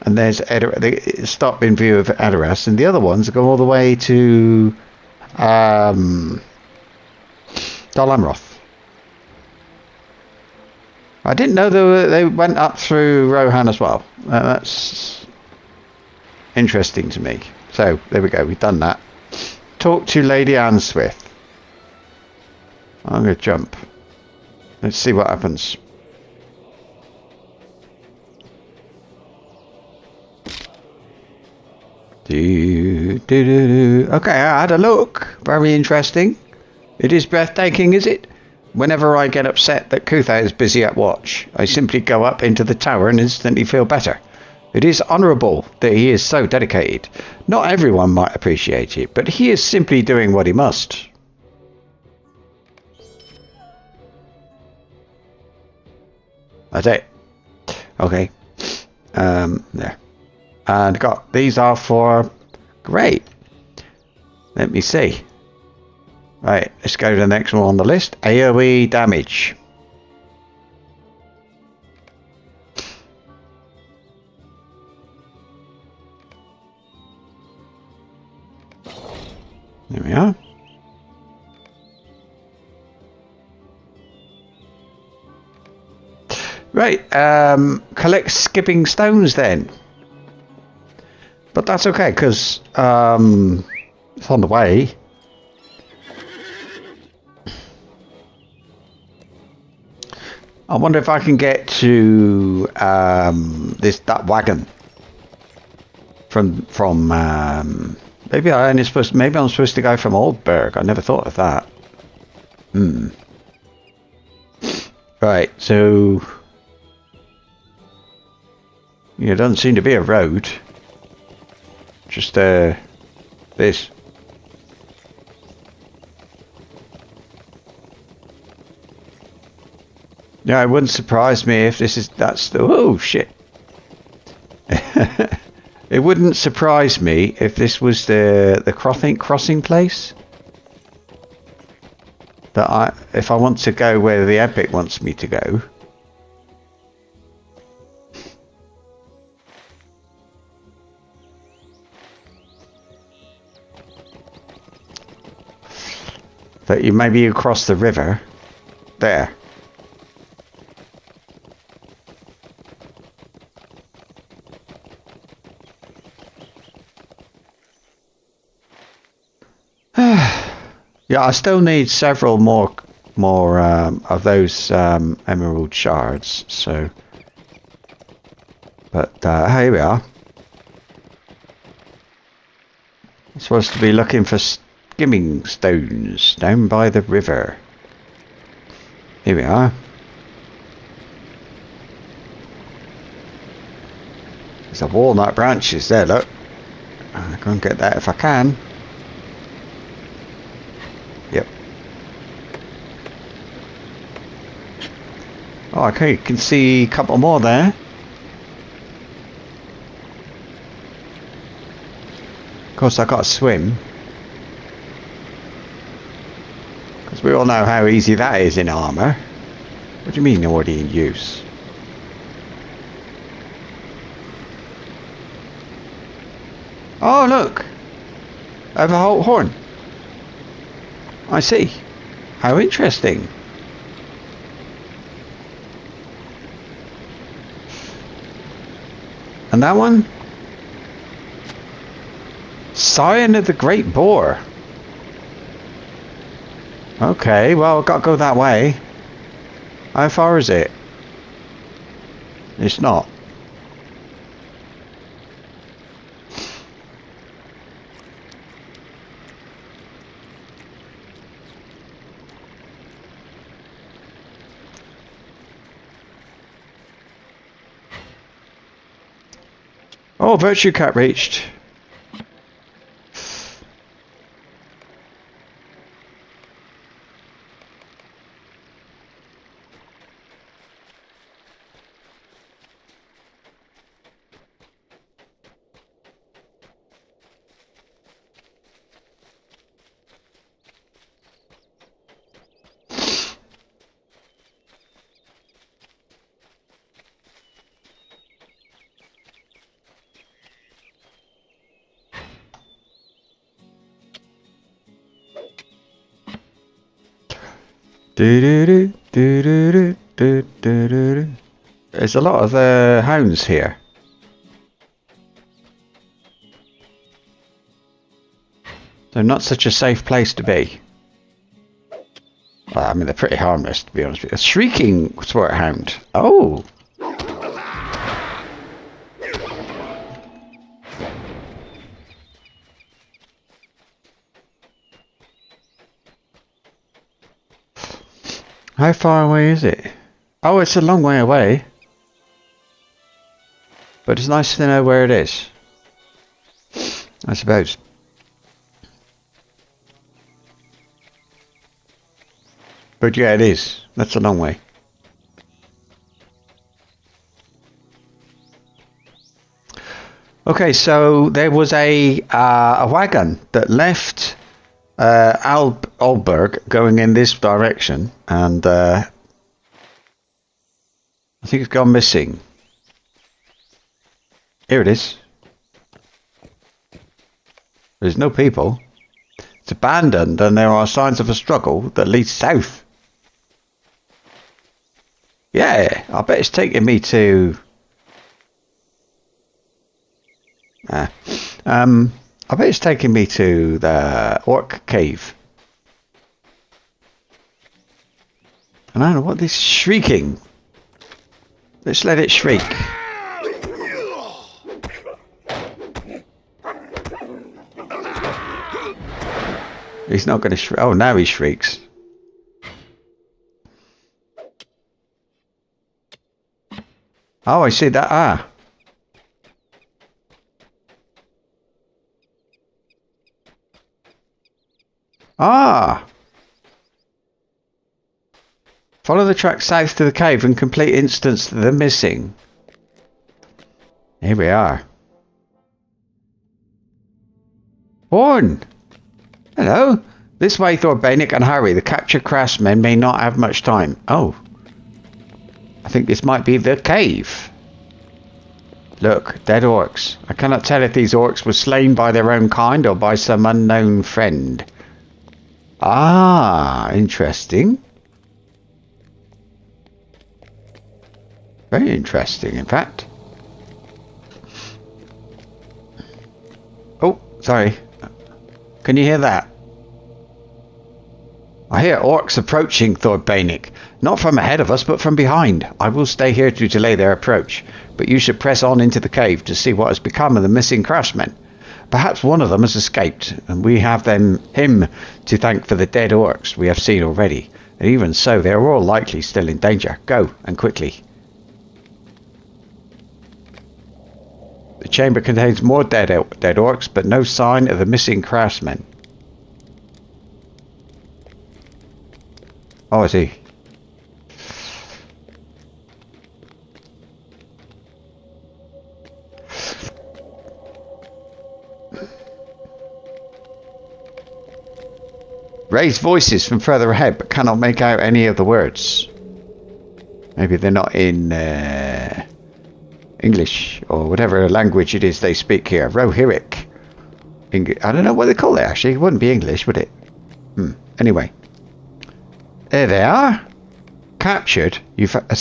And there's they stop in view of Edoras. And the other ones that go all the way to... Dol Amroth. I didn't know they went up through Rohan as well. That's interesting to me. So, there we go. We've done that. Talk to Lady Answith. I'm going to jump. Let's see what happens. Okay, I had a look. Very interesting. It is breathtaking, is it? Whenever I get upset that Kutha is busy at watch, I simply go up into the tower and instantly feel better. It is honourable that he is so dedicated. Not everyone might appreciate it, but he is simply doing what he must. That's it. Okay. There. And got these are for... Great. Let me see. Right, let's go to the next one on the list. AoE damage. There we are. Right, collect skipping stones then. But that's okay, because it's on the way. I wonder if I can get to that wagon from maybe I'm supposed to go from Oldberg. I never thought of that. Right, so yeah, it doesn't seem to be a road. Just this. Yeah, it wouldn't surprise me if that's the... Oh, shit. It wouldn't surprise me if this was the crossing place. If I want to go where the Epic wants me to go. That maybe you cross the river. There. Yeah, I still need several more of those emerald shards. So, but here we are. I'm supposed to be looking for skimming stones down by the river. Here we are. Some walnut branches there, look. I can get that if I can. Yep. Oh, okay, you can see a couple more there. Of course, I got to swim. Because we all know how easy that is in armour. What do you mean already in use? Oh, look! I have a whole horn. I see. How interesting. And that one? Scion of the Great Boar. Okay, well, I've got to go that way. How far is it? It's not. Oh, Virtue Cap reached. There's a lot of hounds here. They're not such a safe place to be. Well, I mean, they're pretty harmless, to be honest with you. A shrieking sword hound. Oh! How far away is it? Oh, it's a long way away. But it's nice to know where it is, I suppose. But yeah, it is. That's a long way. Okay, so there was a wagon that left Alberg going in this direction, and I think it's gone missing. Here it is. There's no people. It's abandoned, and there are signs of a struggle that leads south. Yeah, I bet it's taking me to... I bet it's taking me to the Orc Cave. And I don't know what this shrieking. Let's let it shriek. He's not going to shriek. Oh, now he shrieks. Oh, I see that. Ah. Ah. Follow the track south to the cave and complete instance to the missing. Here we are. Horn! Hello. This way, Thordbeinik, and hurry. The captured craftsmen may not have much time. Oh. I think this might be the cave. Look, dead orcs. I cannot tell if these orcs were slain by their own kind or by some unknown friend. Ah, interesting. Very interesting, in fact. Oh, sorry. Can you hear that? I hear orcs approaching, Thordbeinik. Not from ahead of us, but from behind. I will stay here to delay their approach, but you should press on into the cave to see what has become of the missing craftsmen. Perhaps one of them has escaped, and we have him to thank for the dead orcs we have seen already. And even so, they are all likely still in danger. Go, and quickly. chamber contains more dead orcs, but no sign of the missing craftsmen. Oh, I see. Raised voices from further ahead, but cannot make out any of the words. Maybe they're not in English or whatever language it is they speak here. Rohirric. I don't know what they call it actually. It wouldn't be English, would it? Anyway. There they are. Captured. You've a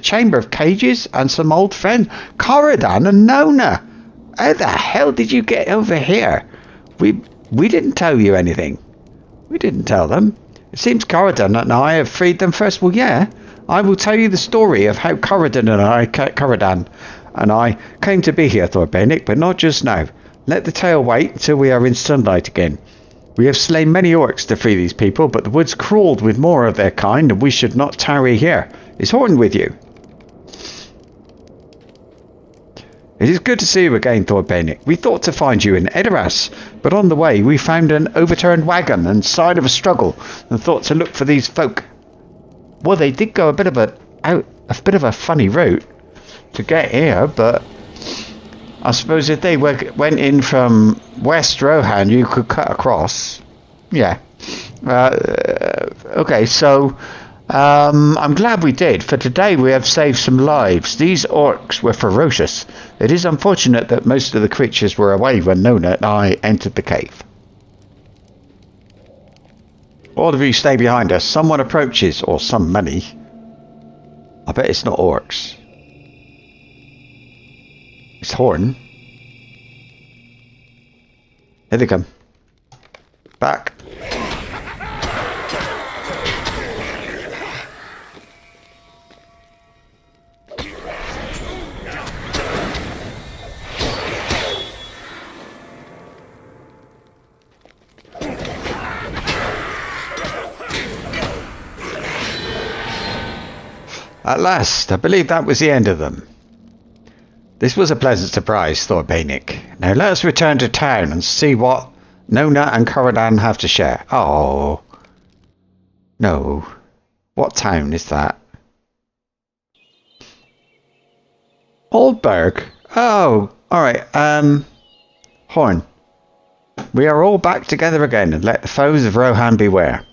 chamber of cages and some old friends. Corridan and Nona. How the hell did you get over here? We didn't tell you anything. We didn't tell them. It seems Corridan and I have freed them first. Well, yeah. I will tell you the story of how Corridan and I came to be here, Thordbeinik, but not just now. Let the tale wait until we are in sunlight again. We have slain many orcs to free these people, but the woods crawled with more of their kind, and we should not tarry here. Is Horn with you? It is good to see you again, Thordbeinik. We thought to find you in Edoras, but on the way we found an overturned wagon and sign of a struggle, and thought to look for these folk. Well, they did go a bit of a funny route to get here, but I suppose if they went in from West Rohan, you could cut across. Yeah. Okay, so I'm glad we did. For today we have saved some lives. These orcs were ferocious. It is unfortunate that most of the creatures were away when Nona and I entered the cave. All of you stay behind us. Someone approaches, or some many. I bet it's not orcs. It's Horn. Here they come. Back. At last, I believe that was the end of them. This was a pleasant surprise, Thordbeinik. Now let us return to town and see what Nona and Corridan have to share. Oh. No. What town is that? Oldberg. Oh, alright. Horn. We are all back together again, and let the foes of Rohan beware.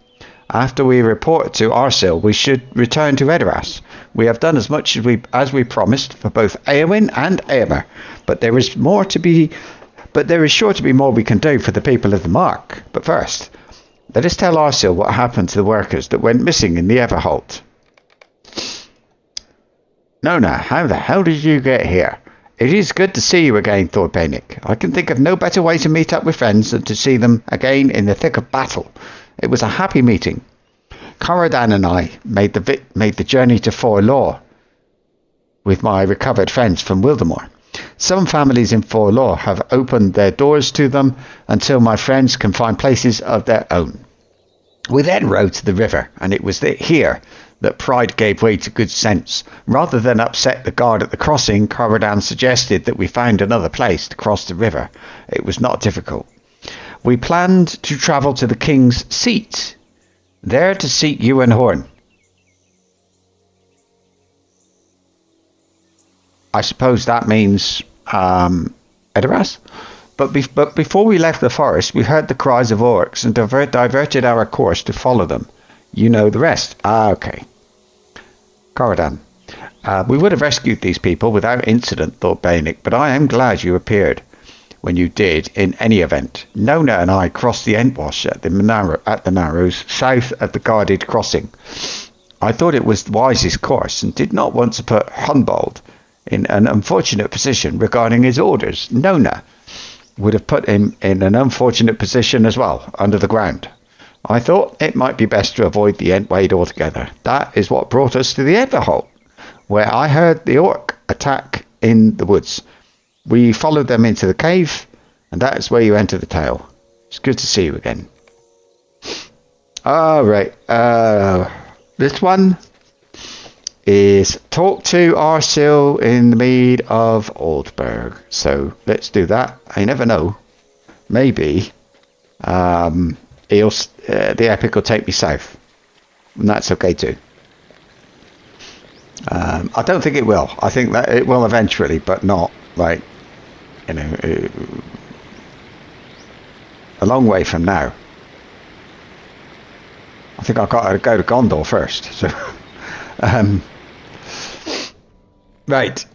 After we report to Arsil, we should return to Edoras. We have done as much as we promised for both Eowyn and Eomer, but there is sure to be more we can do for the people of the Mark. But first, let us tell Arsil what happened to the workers that went missing in the Everholt. Nona, how the hell did you get here? It is good to see you again, Thordbeinik. I can think of no better way to meet up with friends than to see them again in the thick of battle. It was a happy meeting. Corridan and I made the journey to Forlaw with my recovered friends from Wildemore. Some families in Forlaw have opened their doors to them until my friends can find places of their own. We then rode to the river, and it was here that pride gave way to good sense. Rather than upset the guard at the crossing, Corridan suggested that we find another place to cross the river. It was not difficult. We planned to travel to the king's seat, there to seek you and Horn. I suppose that means Edoras? But before we left the forest, we heard the cries of orcs and diverted our course to follow them. You know the rest. Okay. Corridan. We would have rescued these people without incident, Thordbeinik, but I am glad you appeared when you did in any event. Nona and I crossed the Entwash at the Narrows, south of the guarded crossing. I thought it was the wisest course and did not want to put Hunbold in an unfortunate position regarding his orders. Nona would have put him in an unfortunate position as well, under the ground. I thought it might be best to avoid the Entwade altogether. That is what brought us to the Everholt, where I heard the orc attack in the woods. We followed them into the cave, and that is where you enter the tale. It's good to see you again. Alright, this one, is talk to Arsil in the mead of Oldberg. So let's do that. I never know. Maybe the epic will take me south, and that's okay too. I don't think it will. I think that it will eventually, but not like, you know, a long way from now. I think I've got to go to Gondor first. So, right.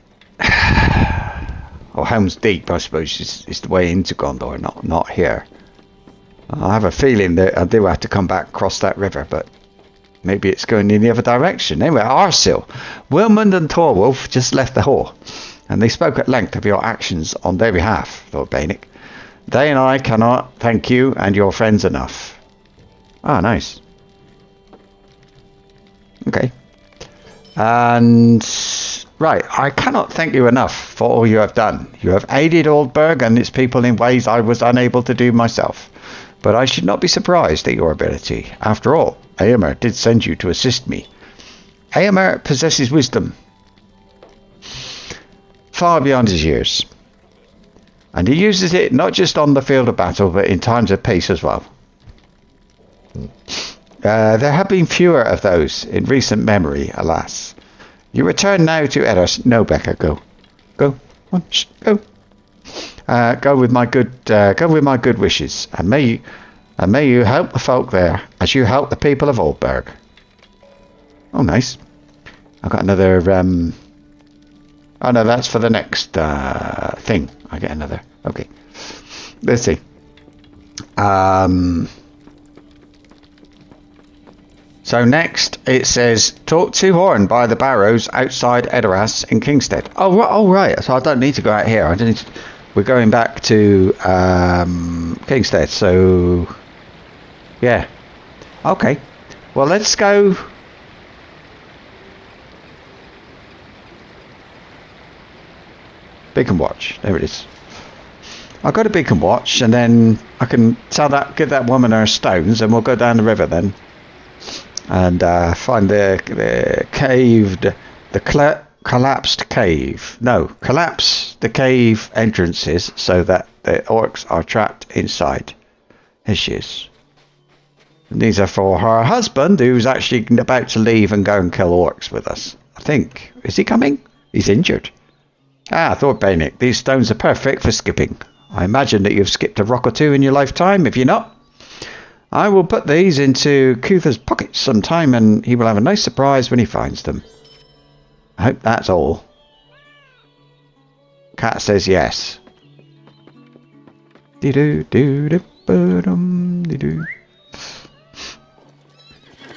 Or Helm's Deep, I suppose, is the way into Gondor, not here. I have a feeling that I do have to come back across that river, but maybe it's going in the other direction. Anyway, Arsil, Wilmund and Thorwolf just left the hall, and they spoke at length of your actions on their behalf, Thordbeinik. They and I cannot thank you and your friends enough. Ah, nice. Okay. And right, I cannot thank you enough for all you have done. You have aided Oldberg and its people in ways I was unable to do myself. But I should not be surprised at your ability. After all, Eomer did send you to assist me. Eomer possesses wisdom far beyond his years. And he uses it not just on the field of battle, but in times of peace as well. There have been fewer of those in recent memory, alas. You return now to Eros. No, Becca, go. Go. On, go. Go with my good wishes, and may you help the folk there as you help the people of Oldberg. Oh, nice. I've got another. Oh no, that's for the next thing. I get another. Okay. Let's see. So next it says talk to Horn by the barrows outside Edoras in Kingstead. Oh right. So I don't need to go out here. We're going back to Kingstead. So yeah. Okay. Well, let's go. Beacon Watch. There it is. I'll go to Beacon Watch, and then I can give that woman her stones, and we'll go down the river then, and find the caved, collapsed cave. No, collapse the cave entrances so that the orcs are trapped inside. Here she is. And these are for her husband, who's actually about to leave and go and kill orcs with us. I think. Is he coming? He's injured. Ah, Thordbeinik, these stones are perfect for skipping. I imagine that you've skipped a rock or two in your lifetime. If you're not, I will put these into Cuther's pockets sometime, and he will have a nice surprise when he finds them. I hope that's all. Cat says yes.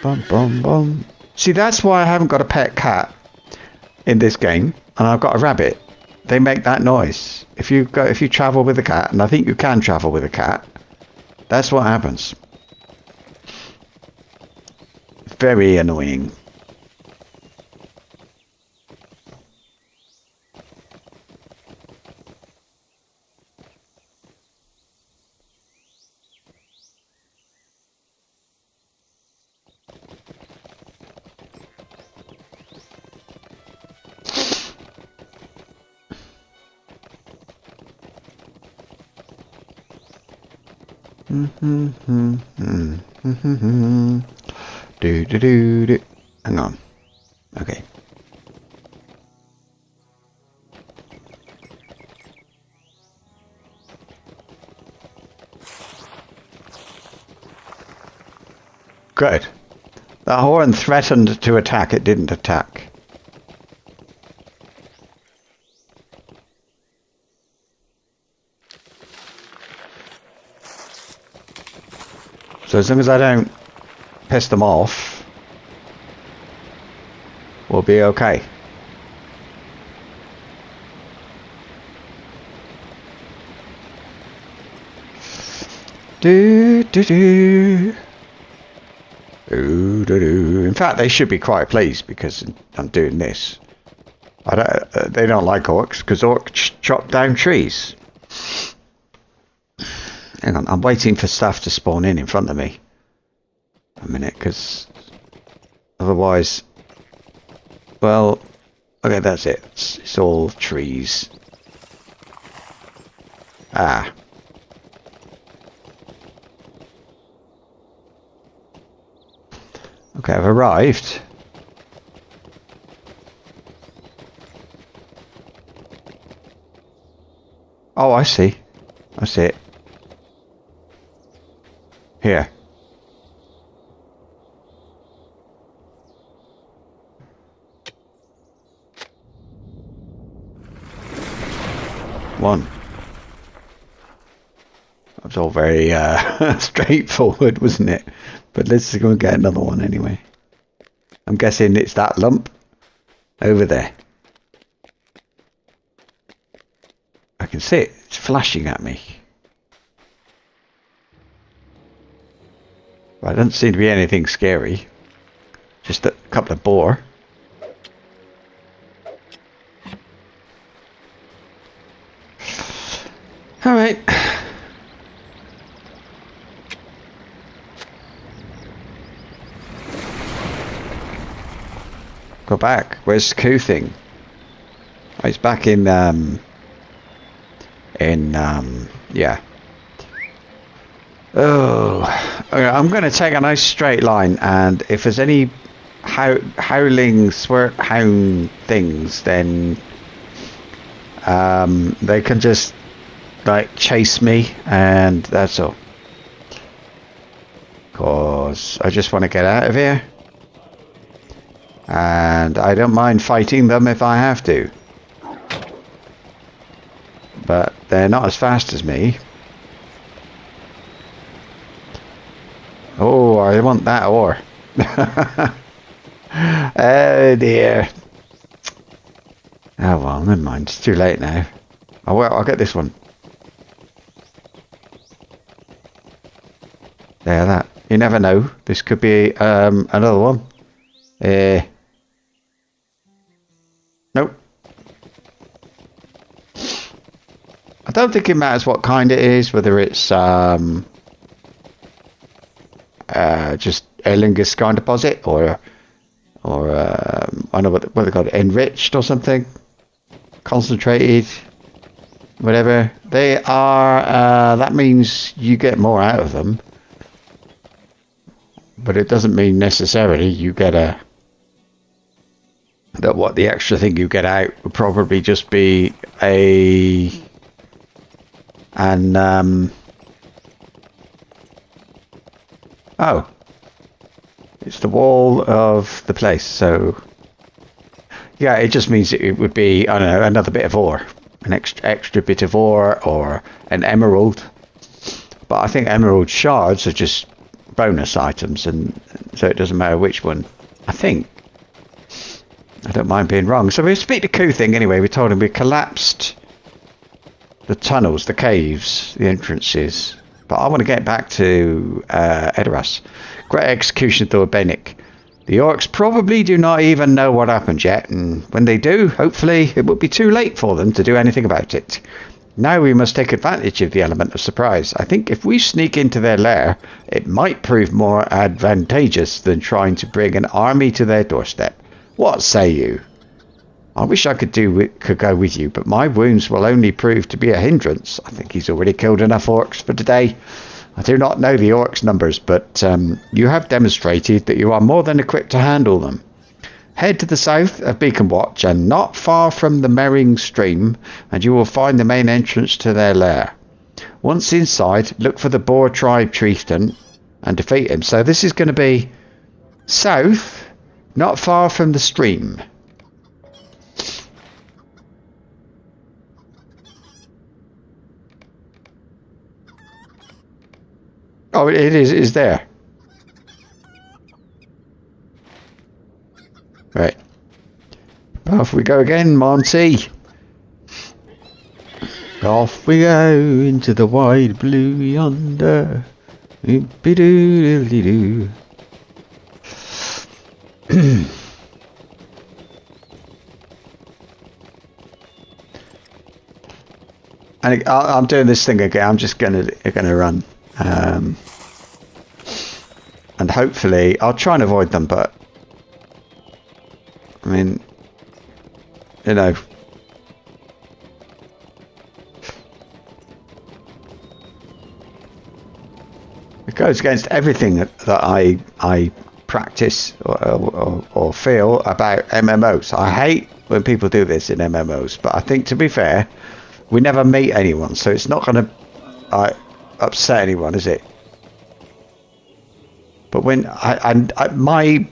Bum bum bum. See, that's why I haven't got a pet cat in this game, and I've got a rabbit. They make that noise. If you travel with a cat, and I think you can travel with a cat, that's what happens. Very annoying. Do. Hang on. Okay. Good. The horn threatened to attack. It didn't attack. So as long as I don't piss them off, we'll be okay. In fact, they should be quite pleased because I'm doing this. They don't like orcs because orcs chop down trees. Hang on, I'm waiting for stuff to spawn in front of me. A minute, because otherwise well, okay, that's it. It's all trees. Ah. Okay, I've arrived. Oh, I see. I see it. Here. One. That was all very straightforward, wasn't it? But let's go and get another one anyway. I'm guessing it's that lump over there. I can see it. It's flashing at me. Well, it doesn't seem to be anything scary. Just a couple of boar. Alright. Go back. Where's the coup thing? Oh, it's back in, yeah. Oh, okay, I'm going to take a nice straight line, and if there's any howling hound things, then they can just like chase me, and that's all. Cause I just want to get out of here, and I don't mind fighting them if I have to, but they're not as fast as me. Oh, I want that ore. Oh dear. Oh well, never mind. It's too late now. Oh well, I'll get this one. There, that. You never know. This could be another one. Nope. I don't think it matters what kind it is, whether it's just Erlingus kind of deposit or I don't know what they call it, enriched or something, concentrated, whatever they are. That means you get more out of them, but it doesn't mean necessarily you get that what the extra thing you get out would probably just be oh, it's the wall of the place, so yeah, it just means it would be, I don't know, another bit of ore, an extra bit of ore, or an emerald. But I think emerald shards are just bonus items, and so it doesn't matter which one. I think. I don't mind being wrong. So we speak to Coup thing anyway. We told him we collapsed the tunnels, the caves, the entrances. But I want to get back to Edoras. Great execution, Thordbeinik. The orcs probably do not even know what happened yet, and when they do, hopefully it will be too late for them to do anything about it. Now we must take advantage of the element of surprise. I think if we sneak into their lair, it might prove more advantageous than trying to bring an army to their doorstep. What say you? I wish I could go with you, but my wounds will only prove to be a hindrance. I think he's already killed enough orcs for today. I do not know the orcs' numbers, but you have demonstrated that you are more than equipped to handle them. Head to the south of Beacon Watch and not far from the Merring stream, and you will find the main entrance to their lair. Once inside, look for the Boar tribe chieftain and defeat him. So this is going to be south, not far from the stream. Oh, it is there. Right. Off we go again, Monty. Off we go into the wide blue yonder. Be-doo-doo-doo-doo. And I'm doing this thing again. I'm just gonna run. And hopefully I'll try and avoid them, but I mean You know. It goes against everything that I practice or feel about MMOs. I hate when people do this in MMOs, but I think, to be fair, we never meet anyone, so it's not going to upset anyone, is it? But when the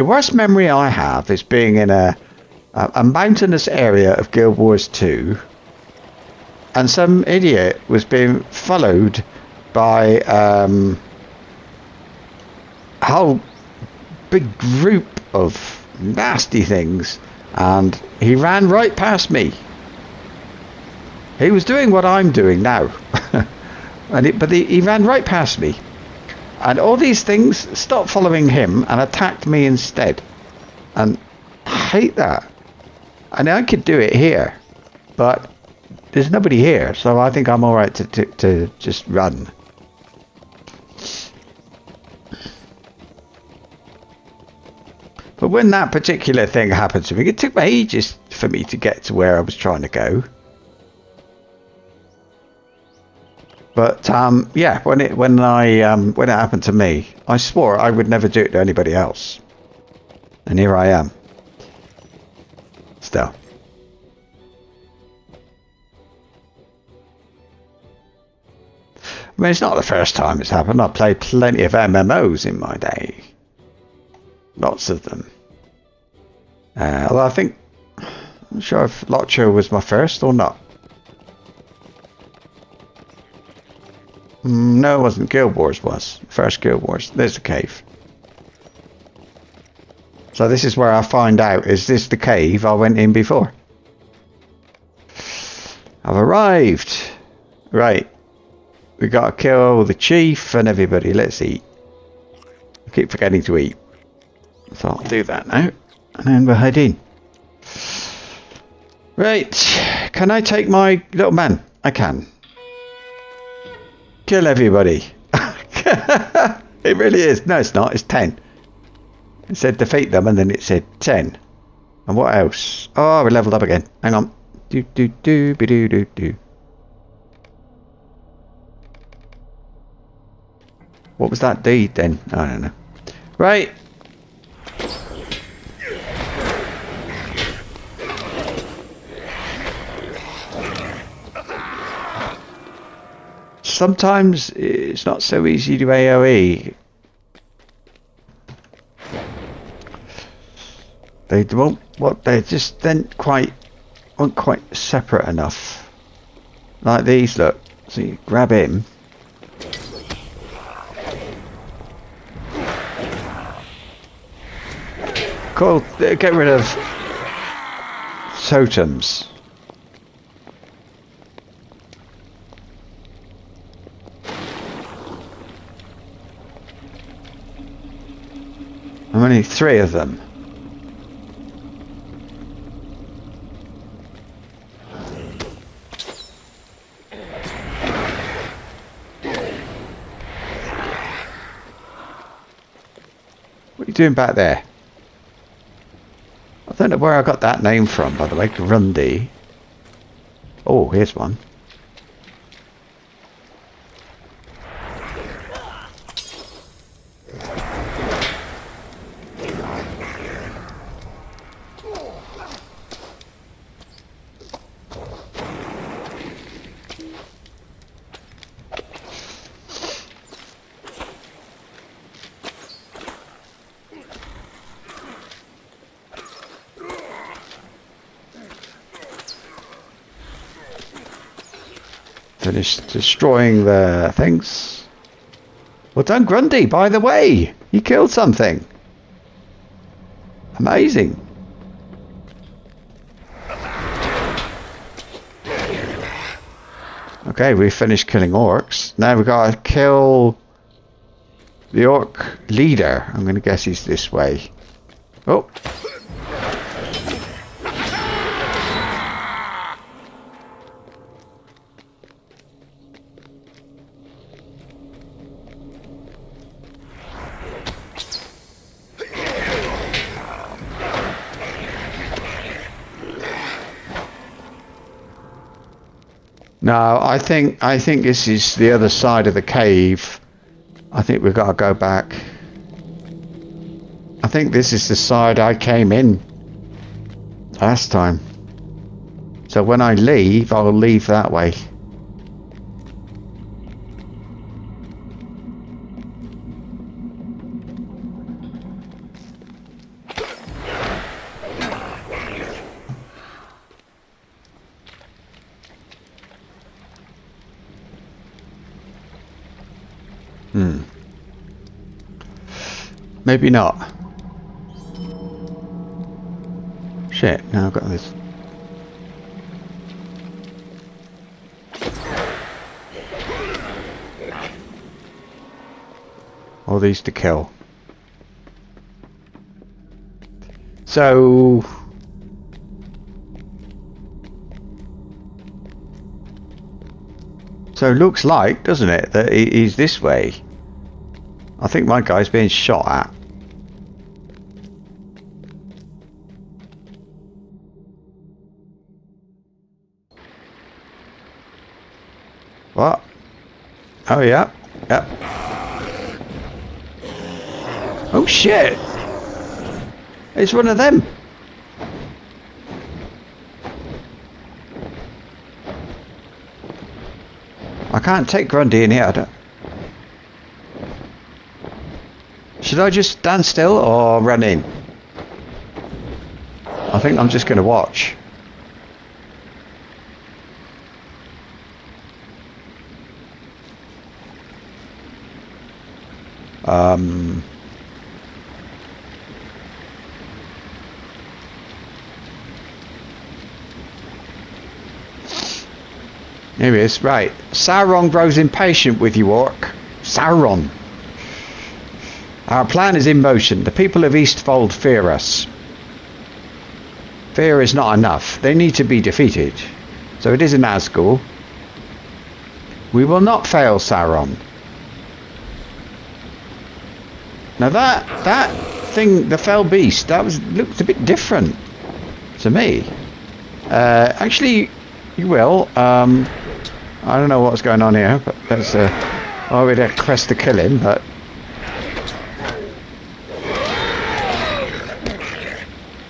worst memory I have is being in a mountainous area of Guild Wars 2, and some idiot was being followed by a whole big group of nasty things, and he ran right past me. He was doing what I'm doing now, but he ran right past me, and all these things stopped following him and attacked me instead. And I hate that. And I could do it here, but there's nobody here, so I think I'm all right to just run. But when that particular thing happened to me, it took me ages for me to get to where I was trying to go. But yeah, when it happened to me, I swore I would never do it to anybody else, and here I am. Still. I mean, it's not the first time it's happened. I've played plenty of MMOs in my day. Lots of them. Although I think, I'm not sure if Lockjaw was my first or not. No, it wasn't. Guild Wars was. First Guild Wars. There's the cave. So this is where I find out, is this the cave I went in before? I've arrived. Right. We gotta kill the chief and everybody. Let's eat. I keep forgetting to eat. So I'll do that now. And then we'll head in. Right. Can I take my little man? I can. Kill everybody. It really is. No, it's not. It's 10. It said defeat them, and then it said 10. And what else? Oh, we leveled up again. Hang on. Do. What was that deed then? I don't know. Right. Sometimes it's not so easy to AoE. They won't. What they just weren't quite separate enough. Like these, look. So you grab him. Cool. Get rid of totems. Only 3 of them. What are you doing back there? I don't know where I got that name from, by the way. Grundy. Oh, here's one. Finished destroying the things. Well done, Grundy, by the way. You killed something. Amazing. Okay, we finished killing orcs. Now we've got to kill the orc leader. I'm going to guess he's this way. Oh. No, I think this is the other side of the cave. I think we've got to go back. I think this is the side I came in last time. So when I leave, I'll leave that way. Maybe not. Shit, now I've got this. All these to kill. So looks like, doesn't it, that he's this way. I think my guy's being shot at. What? Oh yeah, yep. Oh shit! It's one of them. I can't take Grundy in here. I don't... Should I just stand still or run in? I think I'm just going to watch. Here he is. Right. Sauron grows impatient with you, Orc. Sauron. Our plan is in motion. The people of Eastfold fear us. Fear is not enough. They need to be defeated. So it is an Nazgul. We will not fail, Sauron. Now that thing, the fell beast, looked a bit different to me. Actually, you will. I don't know what's going on here, but let's. I would request to kill him, but.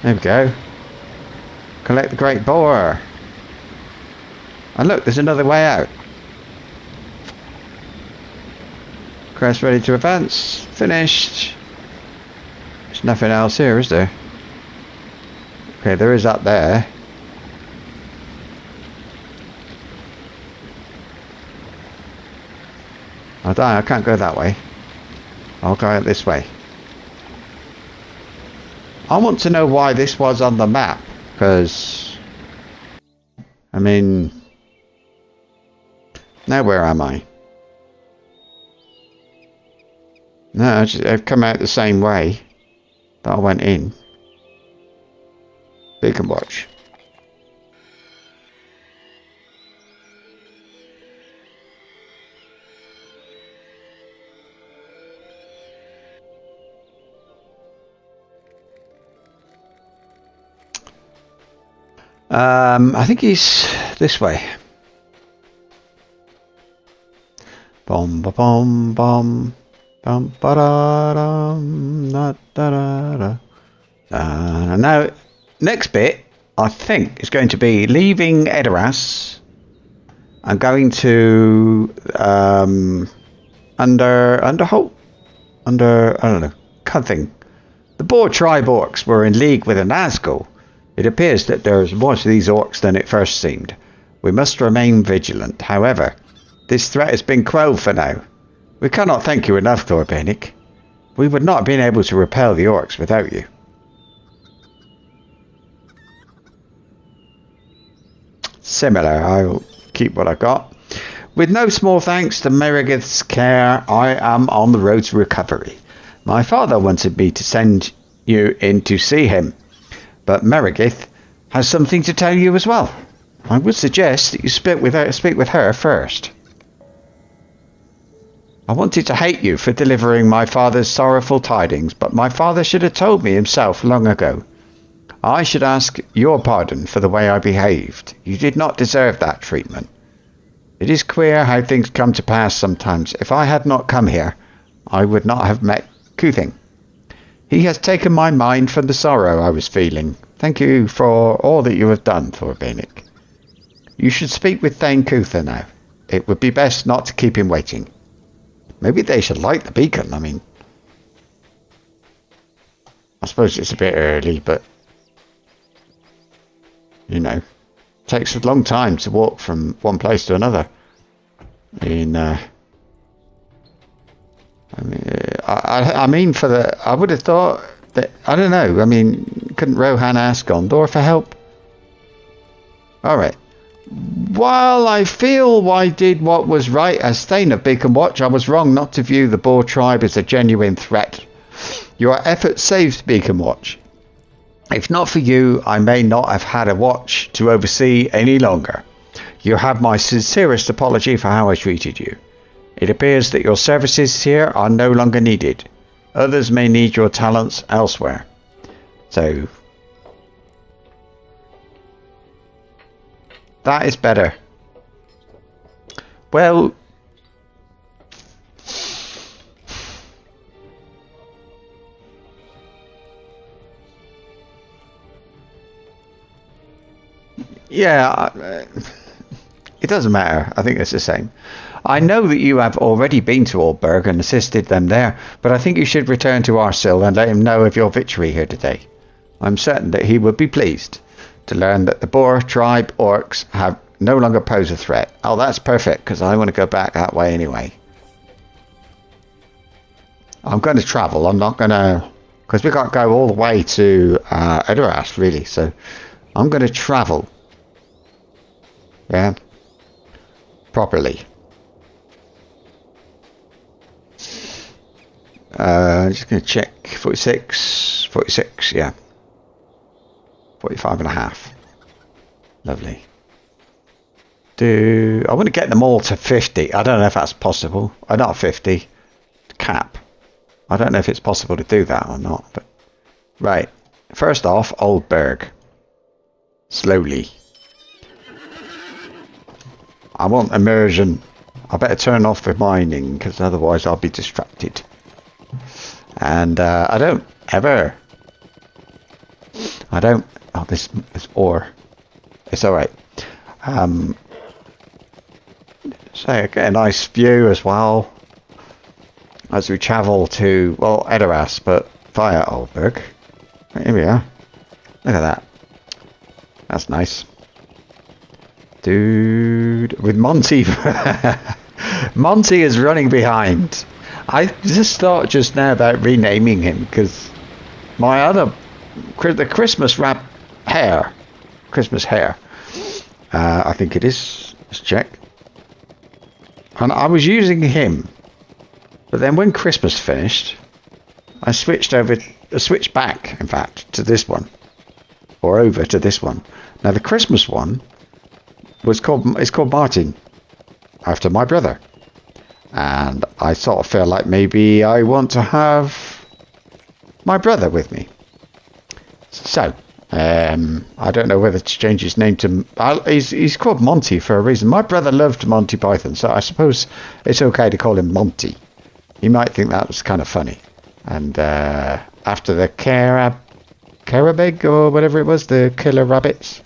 There we go. Collect the great boar. And look, there's another way out. Crest ready to advance. Finished. There's nothing else here, is there? Okay, there is up there. I can't go that way. I'll go out this way. I want to know why this was on the map, because I mean, now where am I? No, I've come out the same way that I went in. Beacon watch. I think he's this way. Bom ba bom bom bum ba da dum da da da da. Now, next bit I think is going to be leaving Edoras and going to Underholt. I don't know, Cuthing. The Boar tribe orcs were in league with a Nazgul. It appears that there is more to these orcs than it first seemed. We must remain vigilant. However, this threat has been quelled for now. We cannot thank you enough, Thordbeinik. We would not have been able to repel the orcs without you. Similar, I'll keep what I got. With no small thanks to Meredith's care, I am on the road to recovery. My father wanted me to send you in to see him. But Meredith has something to tell you as well. I would suggest that you speak with her first. I wanted to hate you for delivering my father's sorrowful tidings, but my father should have told me himself long ago. I should ask your pardon for the way I behaved. You did not deserve that treatment. It is queer how things come to pass sometimes. If I had not come here, I would not have met Kuthing. He has taken my mind from the sorrow I was feeling. Thank you for all that you have done, Thordbeinik. You should speak with Thane Kutha now. It would be best not to keep him waiting. Maybe they should light the beacon. I mean, I suppose it's a bit early, but you know, it takes a long time to walk from one place to another. I mean, I would have thought that, I don't know, I mean, couldn't Rohan ask Gondor for help? Alright. While I feel I did what was right as Thane of Beacon Watch, I was wrong not to view the Boar tribe as a genuine threat. Your effort saved Beacon Watch. If not for you, I may not have had a watch to oversee any longer. You have my sincerest apology for how I treated you. It appears that your services here are no longer needed. Others may need your talents elsewhere. So, that is better. Well, yeah, it doesn't matter. I think it's the same. I know that you have already been to Oldburg and assisted them there, but I think you should return to Arsil and let him know of your victory here today. I'm certain that he would be pleased to learn that the Boar tribe orcs have no longer pose a threat. Oh, that's perfect, because I want to go back that way anyway. I'm going to travel. I'm not going to, because we can't go all the way to Edoras, really, so I'm going to travel. Yeah, properly. I'm just going to check 46, yeah. 45 and a half. Lovely. I want to get them all to 50. I don't know if that's possible. Not 50. Cap. I don't know if it's possible to do that or not. But right. First off, Oldburg. Slowly. I want immersion. I better turn off the mining, because otherwise I'll be distracted. And I don't. Oh, this ore. It's alright. So I get a nice view as well as we travel to, well, Edoras, but via Oldburg. Here we are. Look at that. That's nice. Dude, with Monty. Monty is running behind. I just thought just now about renaming him, because my other, the Christmas hare, I think it is. Let's check. And I was using him, but then when Christmas finished, I switched back, in fact, to this one, or over to this one. Now the Christmas one is called Martin, after my brother, and I sort of feel like maybe I want to have my brother with me. So I don't know whether to change his name to. He's called Monty for a reason. My brother loved Monty Python, so I suppose it's okay to call him Monty. He might think that was kind of funny. And after the Carabeg or whatever it was, the killer rabbits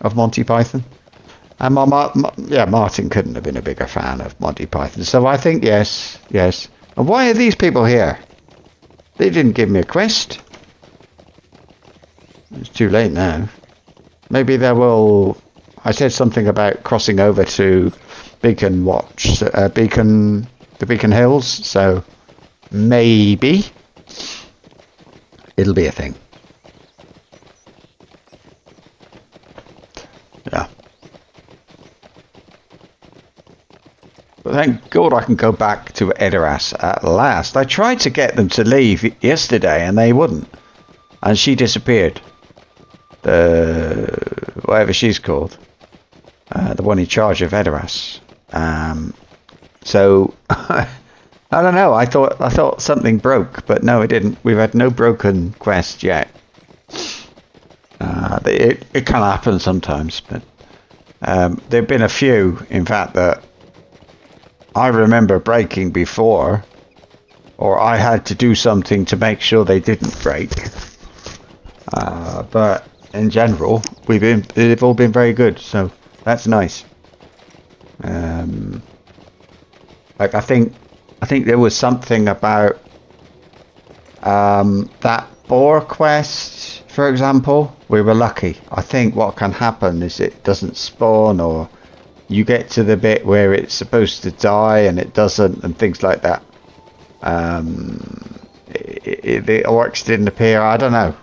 of Monty Python. And Martin couldn't have been a bigger fan of Monty Python. So I think yes. And why are these people here? They didn't give me a quest. It's too late now. Maybe they will. I said something about crossing over to Beacon Watch, the Beacon Hills. So maybe it'll be a thing. Yeah. But thank God I can go back to Edoras at last. I tried to get them to leave yesterday and they wouldn't. And she disappeared. Whatever she's called. The one in charge of Edoras. So I don't know. I thought something broke, but no, it didn't. We've had no broken quest yet. It can happen sometimes, but There've been a few, in fact, that I remember breaking before, or I had to do something to make sure they didn't break. But in general, they've all been very good, so that's nice. Like I think there was something about that boar quest, for example. We were lucky. I think what can happen is it doesn't spawn, or you get to the bit where it's supposed to die and it doesn't, and things like that. The orcs didn't appear. I don't know.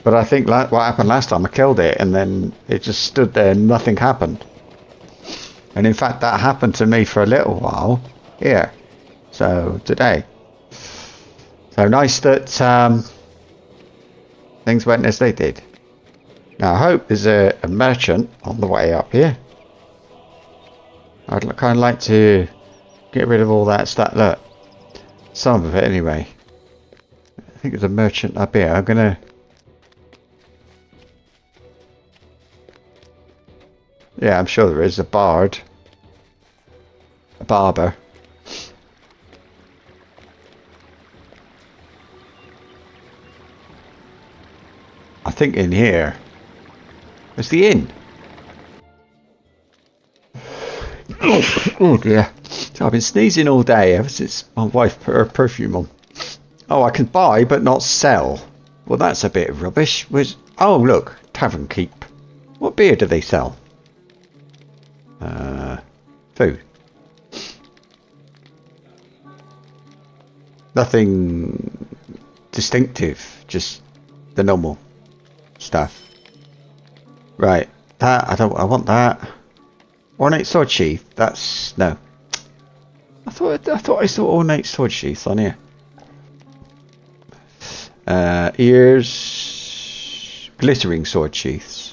But I think what happened last time, I killed it and then it just stood there and nothing happened. And in fact, that happened to me for a little while here. So, today. So nice that things went as they did. Now, I hope there's a merchant on the way up here. I'd kind of like to get rid of all that stuff. Look, some of it anyway. I think there's a merchant up here. I'm going to... Yeah, I'm sure there is. A bard. A barber. I think in here. Where's the inn? Oh dear. So I've been sneezing all day ever since my wife put her perfume on. Oh, I can buy but not sell. Well, that's a bit of rubbish. Oh, look. Tavern Keep. What beer do they sell? Food. Nothing distinctive, just the normal stuff. Right, that I want that. Ornate sword sheath. That's no. I thought I saw ornate sword sheath on here. Ears, glittering sword sheaths.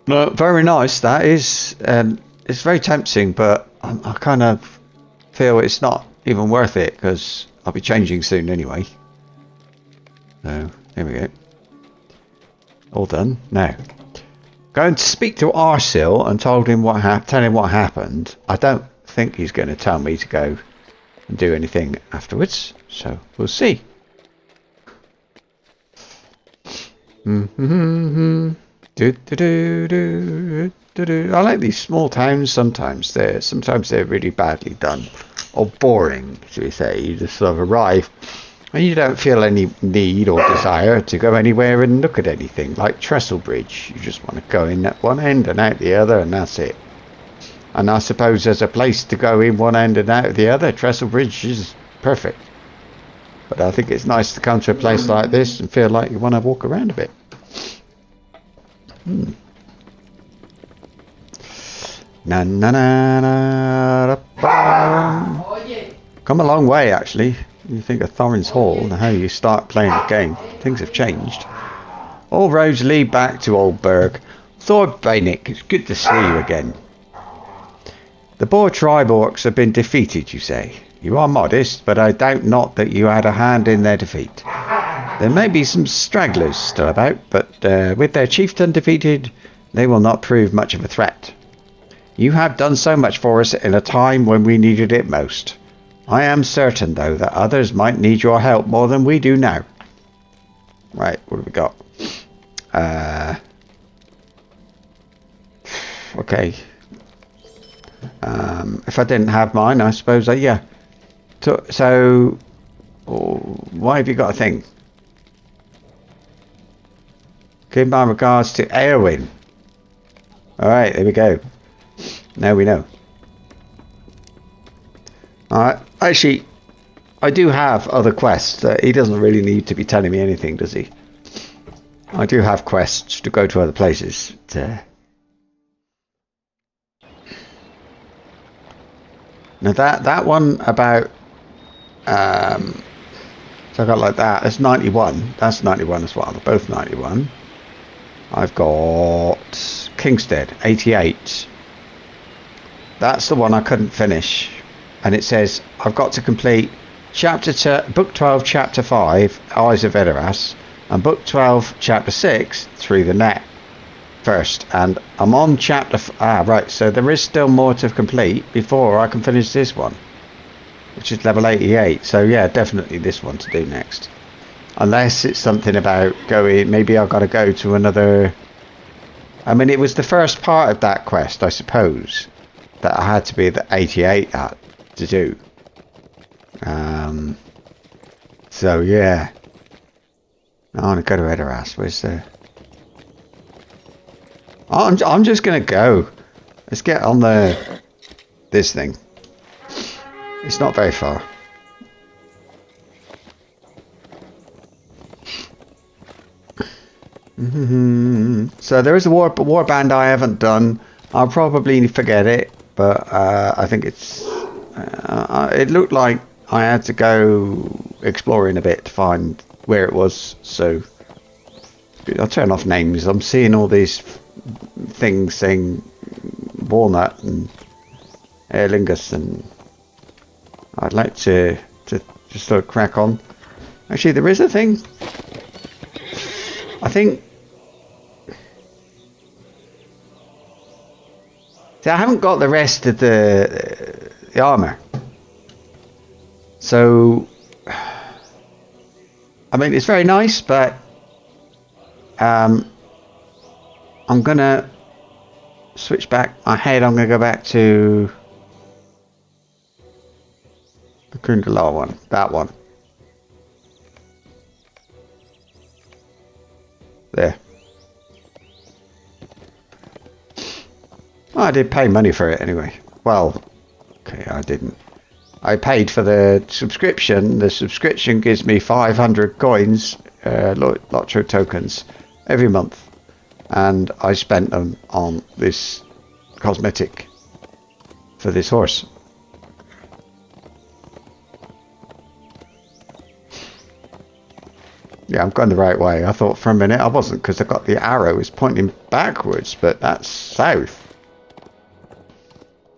No, very nice. That is. It's very tempting, but I kind of feel it's not even worth it because I'll be changing soon anyway. So there we go. All done. Now, going to speak to Arsil and tell him what happened. I don't think he's going to tell me to go and do anything afterwards. So we'll see. I like these small towns. Sometimes they're really badly done or boring, shall we say. You just sort of arrive and you don't feel any need or desire to go anywhere and look at anything. Like Trestle Bridge, you just want to go in at one end and out the other, and that's it. And I suppose there's a place to go in one end and out the other. Trestle Bridge is perfect. But I think it's nice to come to a place like this and feel like you want to walk around a bit. Na na na na. Come a long way, actually. You think of Thorin's Hall and how you start playing the game. Things have changed. All roads lead back to Old Burg. Thordbeinik, it's good to see you again. The Boar tribe orcs have been defeated, you say. You are modest, but I doubt not that you had a hand in their defeat. There may be some stragglers still about, but with their chieftain defeated, they will not prove much of a threat. You have done so much for us in a time when we needed it most. I am certain, though, that others might need your help more than we do now. Right, what have we got? Okay. If I didn't have mine, I suppose yeah. So why have you got a thing? Give my regards to Eowyn. Alright, there we go. Now we know. Alright, actually, I do have other quests. He doesn't really need to be telling me anything, does he? I do have quests to go to other places. Now that one about so I got like that. That's 91. That's 91 as well. They're both 91. I've got Kingstead 88. That's the one I couldn't finish, and it says I've got to complete book 12, chapter 5, Eyes of Edoras, And book 12, chapter 6, through the net first. And I'm on chapter... right, so there is still more to complete before I can finish this one, which is level 88. So yeah, definitely this one to do next. Unless it's something about going... Maybe I've got to go to another... I mean, it was the first part of that quest, I suppose, that I had to be the 88 at to do. So yeah. I want to go to Edoras. Where's the... I'm just going to go. Let's get on this thing. It's not very far. So there is a war band I haven't done. I'll probably forget it, but I think it's... it looked like I had to go exploring a bit to find where it was, so I'll turn off names. I'm seeing all these things saying walnut and aer lingus, and I'd like to just sort of crack on. Actually, there is a thing. I think... See, I haven't got the rest of the armor. So... I mean, it's very nice, but... I'm gonna switch back my head. I'm gonna go back to... the Kundala one. That one. There. I did pay money for it anyway. Well, okay, I didn't. I paid for the subscription. The subscription gives me 500 coins, Lotro tokens, every month. And I spent them on this cosmetic for this horse. Yeah, I'm going the right way. I thought for a minute I wasn't, because I got the arrow is pointing backwards, but that's south.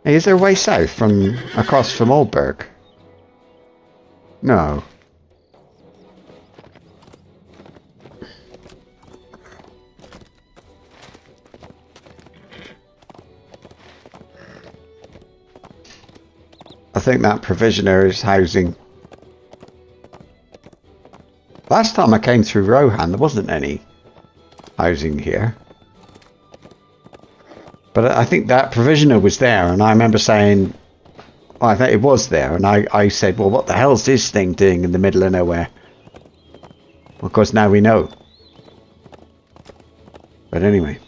Hey, is there a way south from across from Oldburg? No. I think that provisioner is housing. Last time I came through Rohan, there wasn't any housing here. But I think that provisioner was there, and I remember saying, well, I think it was there, and I said, well, what the hell's this thing doing in the middle of nowhere? Well, of course, now we know. But anyway.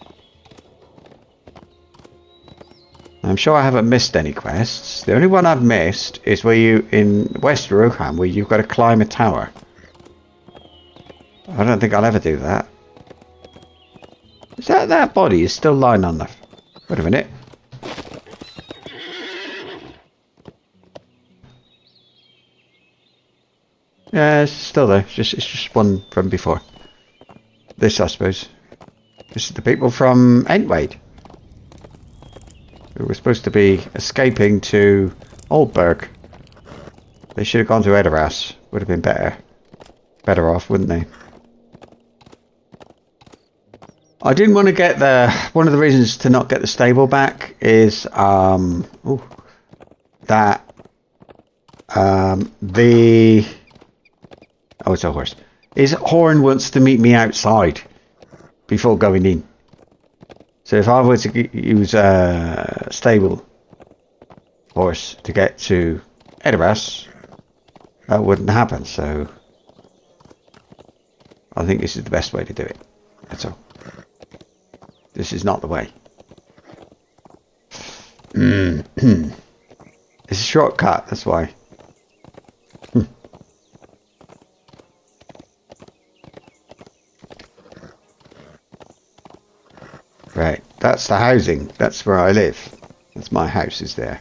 I'm sure I haven't missed any quests. The only one I've missed is where you, in West Rohan, where you've got to climb a tower. I don't think I'll ever do that. Is that body is still lying on the... Wait a minute. Yeah, it's still there. It's just one from before. This, I suppose. This is the people from Entwade, who were supposed to be escaping to Oldburg. They should have gone to Edoras. Would have been better off, wouldn't they? I didn't want to get the... One of the reasons to not get the stable back is that the... Oh, it's a horse. His horn wants to meet me outside before going in. So if I were to use a stable horse to get to Edoras, that wouldn't happen. So I think this is the best way to do it. That's all. This is not the way. It's a shortcut, that's why. Right, that's the housing. That's where I live. That's my house is there.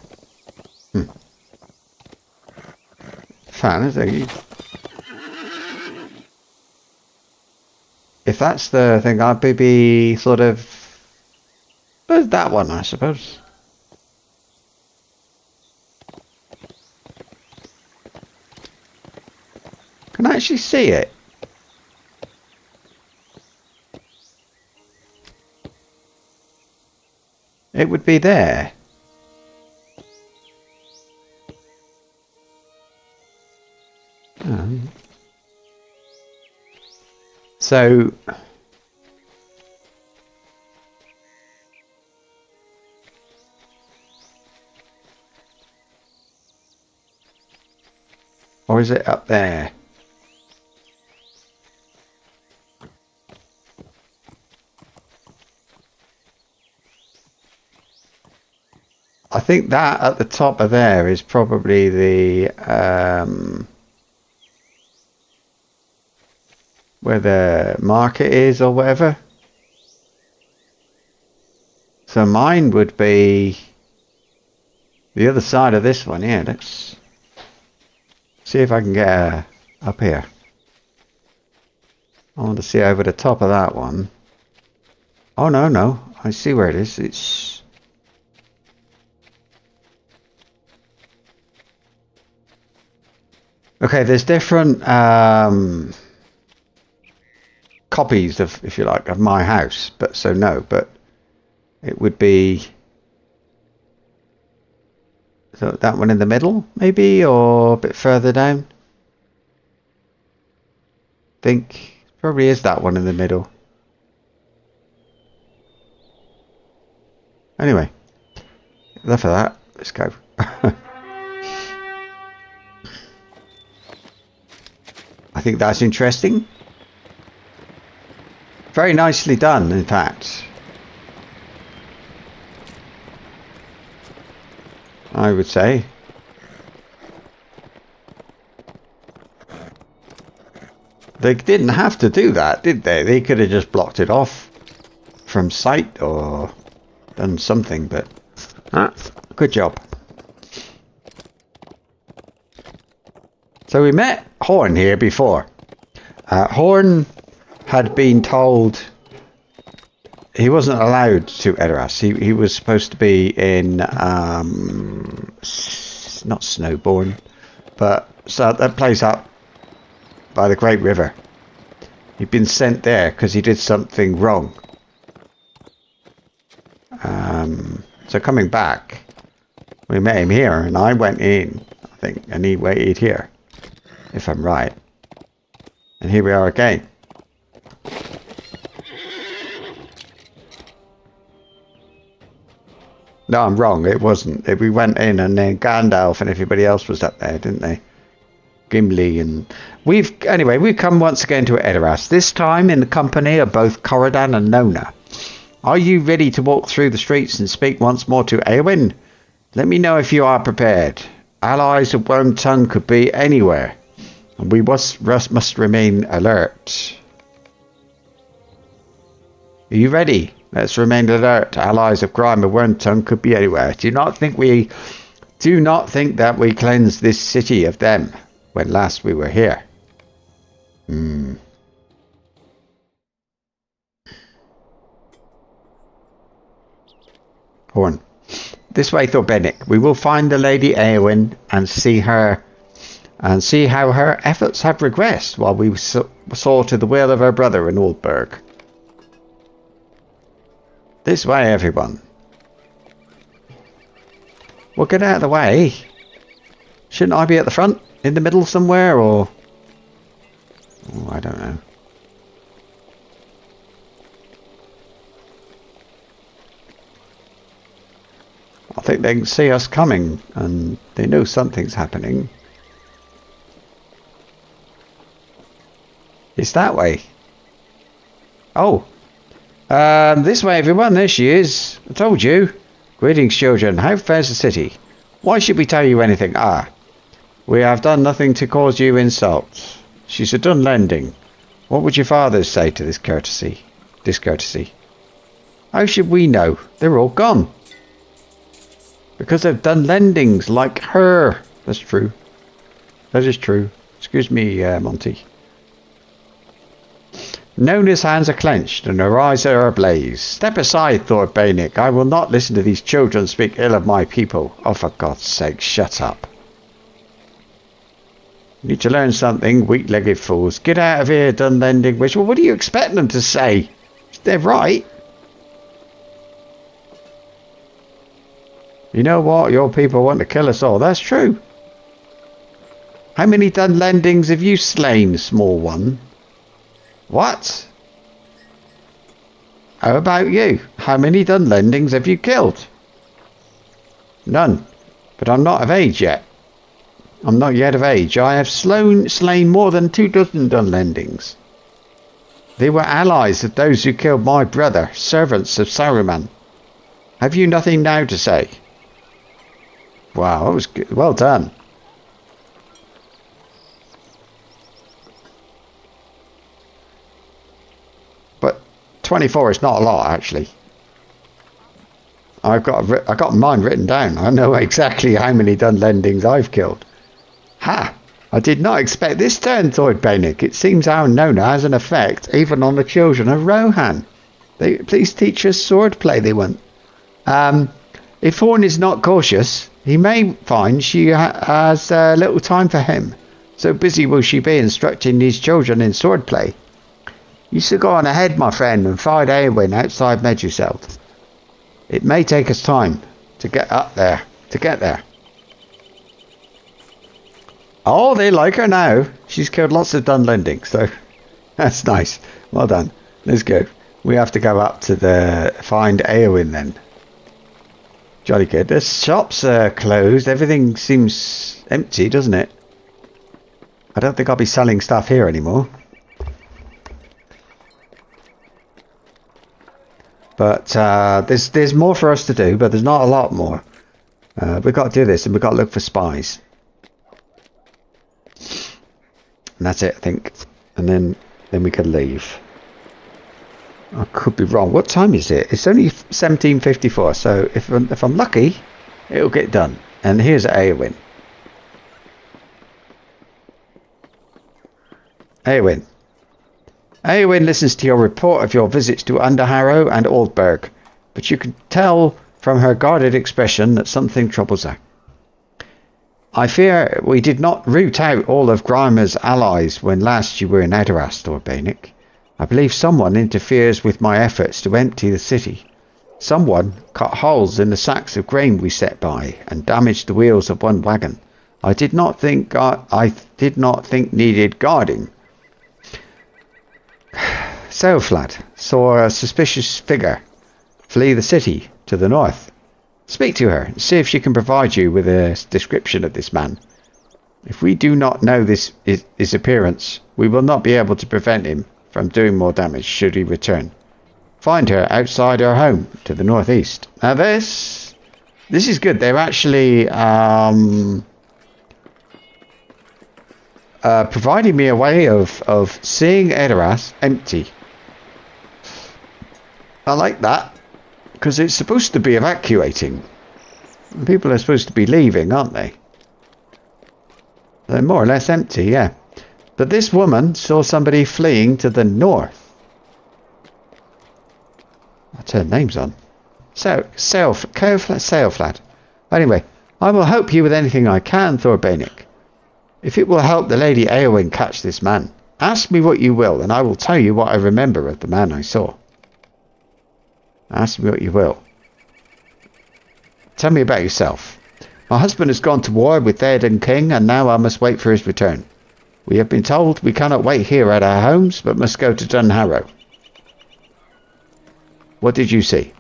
Fan, is there? If that's the thing, I'd be sort of... Where's that one, I suppose? Can I actually see it? it would be there. So or is it up there? I think that at the top of there is probably the where the market is or whatever. So mine would be the other side of this one. Yeah, let's see if I can get up here. I want to see over the top of that one. Oh, no. I see where it is. It's... Okay, there's different copies of, if you like, of my house. But so no, but it would be... So that one in the middle, maybe, or a bit further down. I think probably is that one in the middle. Anyway, enough of that. Let's go. I think that's interesting. Very nicely done, in fact. I would say. They didn't have to do that, did they? They could have just blocked it off from sight or done something, but good job. So we met Horn here before. Horn had been told he wasn't allowed to Edoras. He was supposed to be in not Snowbourne, but so that place up by the Great River. He'd been sent there because he did something wrong. So coming back, we met him here, and I went in, I think, and he waited here, if I'm right. And here we are again. No, I'm wrong. It wasn't. We went in, and then Gandalf and everybody else was up there, didn't they? Gimli and we've come once again to Edoras. This time in the company of both Corridan and Nona. Are you ready to walk through the streets and speak once more to Eowyn? Let me know if you are prepared. Allies of Wormtongue could be anywhere, and we must remain alert. Are you ready? Let's remain alert. Allies of Grime of Wormtongue could be anywhere. Do not think that we cleansed this city of them when last we were here. Horn. This way, Thordbeinik. We will find the Lady Eowyn and see how her efforts have regressed while we saw to the will of her brother in Oldburg. This way, everyone. Well, get out of the way. Shouldn't I be at the front? In the middle somewhere, or... Oh, I don't know. I think they can see us coming, and they know something's happening. It's that way. Oh. This way, everyone. There she is. I told you. Greetings, children. How fares the city? Why should we tell you anything? We have done nothing to cause you insult. She's a done lending. What would your fathers say to this discourtesy? How should we know? They're all gone. Because they've done lendings like her. That's true. That is true. Excuse me, Monty. Nona's hands are clenched and her eyes are ablaze. Step aside, Thordbeinik. I will not listen to these children speak ill of my people. Oh, for God's sake, shut up. You need to learn something, weak-legged fools. Get out of here, done lending. Well, what do you expect them to say? They're right. You know what? Your people want to kill us all. That's true. How many Dunlendings have you slain, small one? What? How about you? How many Dunlendings have you killed? None. But I'm not of age yet. I'm not yet of age. I have slain more than 24 Dunlendings. They were allies of those who killed my brother, servants of Saruman. Have you nothing now to say? Wow, that was good. Well done. But 24 is not a lot, actually. I got mine written down. I know exactly how many Dunlendings I've killed. Ha! I did not expect this turn, Thordbeinik. It seems our Nona has an effect even on the children of Rohan. Please teach us swordplay, they want. If Horn is not cautious, he may find she has little time for him. So busy will she be instructing these children in swordplay. You should go on ahead, my friend, and find Eowyn outside Meduseld. It may take us time to get there. Oh, they like her now. She's killed lots of Dunlendings, so that's nice. Well done. Let's go. We have to go up to find Eowyn then. Jolly good. The shops are closed. Everything seems empty, doesn't it? I don't think I'll be selling stuff here anymore. But there's more for us to do, but there's not a lot more. We've got to do this, and we've got to look for spies. And that's it, I think. And then we can leave. I could be wrong. What time is it? It's only 17:54. So if I'm lucky, it'll get done. And here's Eowyn. Eowyn. Eowyn listens to your report of your visits to Underharrow and Aldberg, but you can tell from her guarded expression that something troubles her. I fear we did not root out all of Grimer's allies when last you were in Edoras, Thordbeinik. I believe someone interferes with my efforts to empty the city. Someone cut holes in the sacks of grain we set by and damaged the wheels of one wagon. I did not think needed guarding. Sailflad saw a suspicious figure flee the city to the north. Speak to her and see if she can provide you with a description of this man. If we do not know his appearance, we will not be able to prevent him from doing more damage should he return. Find her outside her home to the northeast. Now this is good. They're actually providing me a way of seeing Edoras empty. I like that, because it's supposed to be evacuating. People are supposed to be leaving, aren't they? They're more or less empty, yeah. But this woman saw somebody fleeing to the north. I'll turn names on. Sailflad. Anyway, I will help you with anything I can, Thordbeinik. If it will help the Lady Eowyn catch this man, ask me what you will, and I will tell you what I remember of the man I saw. Ask me what you will. Tell me about yourself. My husband has gone to war with Theoden King, and now I must wait for his return. We have been told we cannot wait here at our homes, but must go to Dunharrow. What did you see?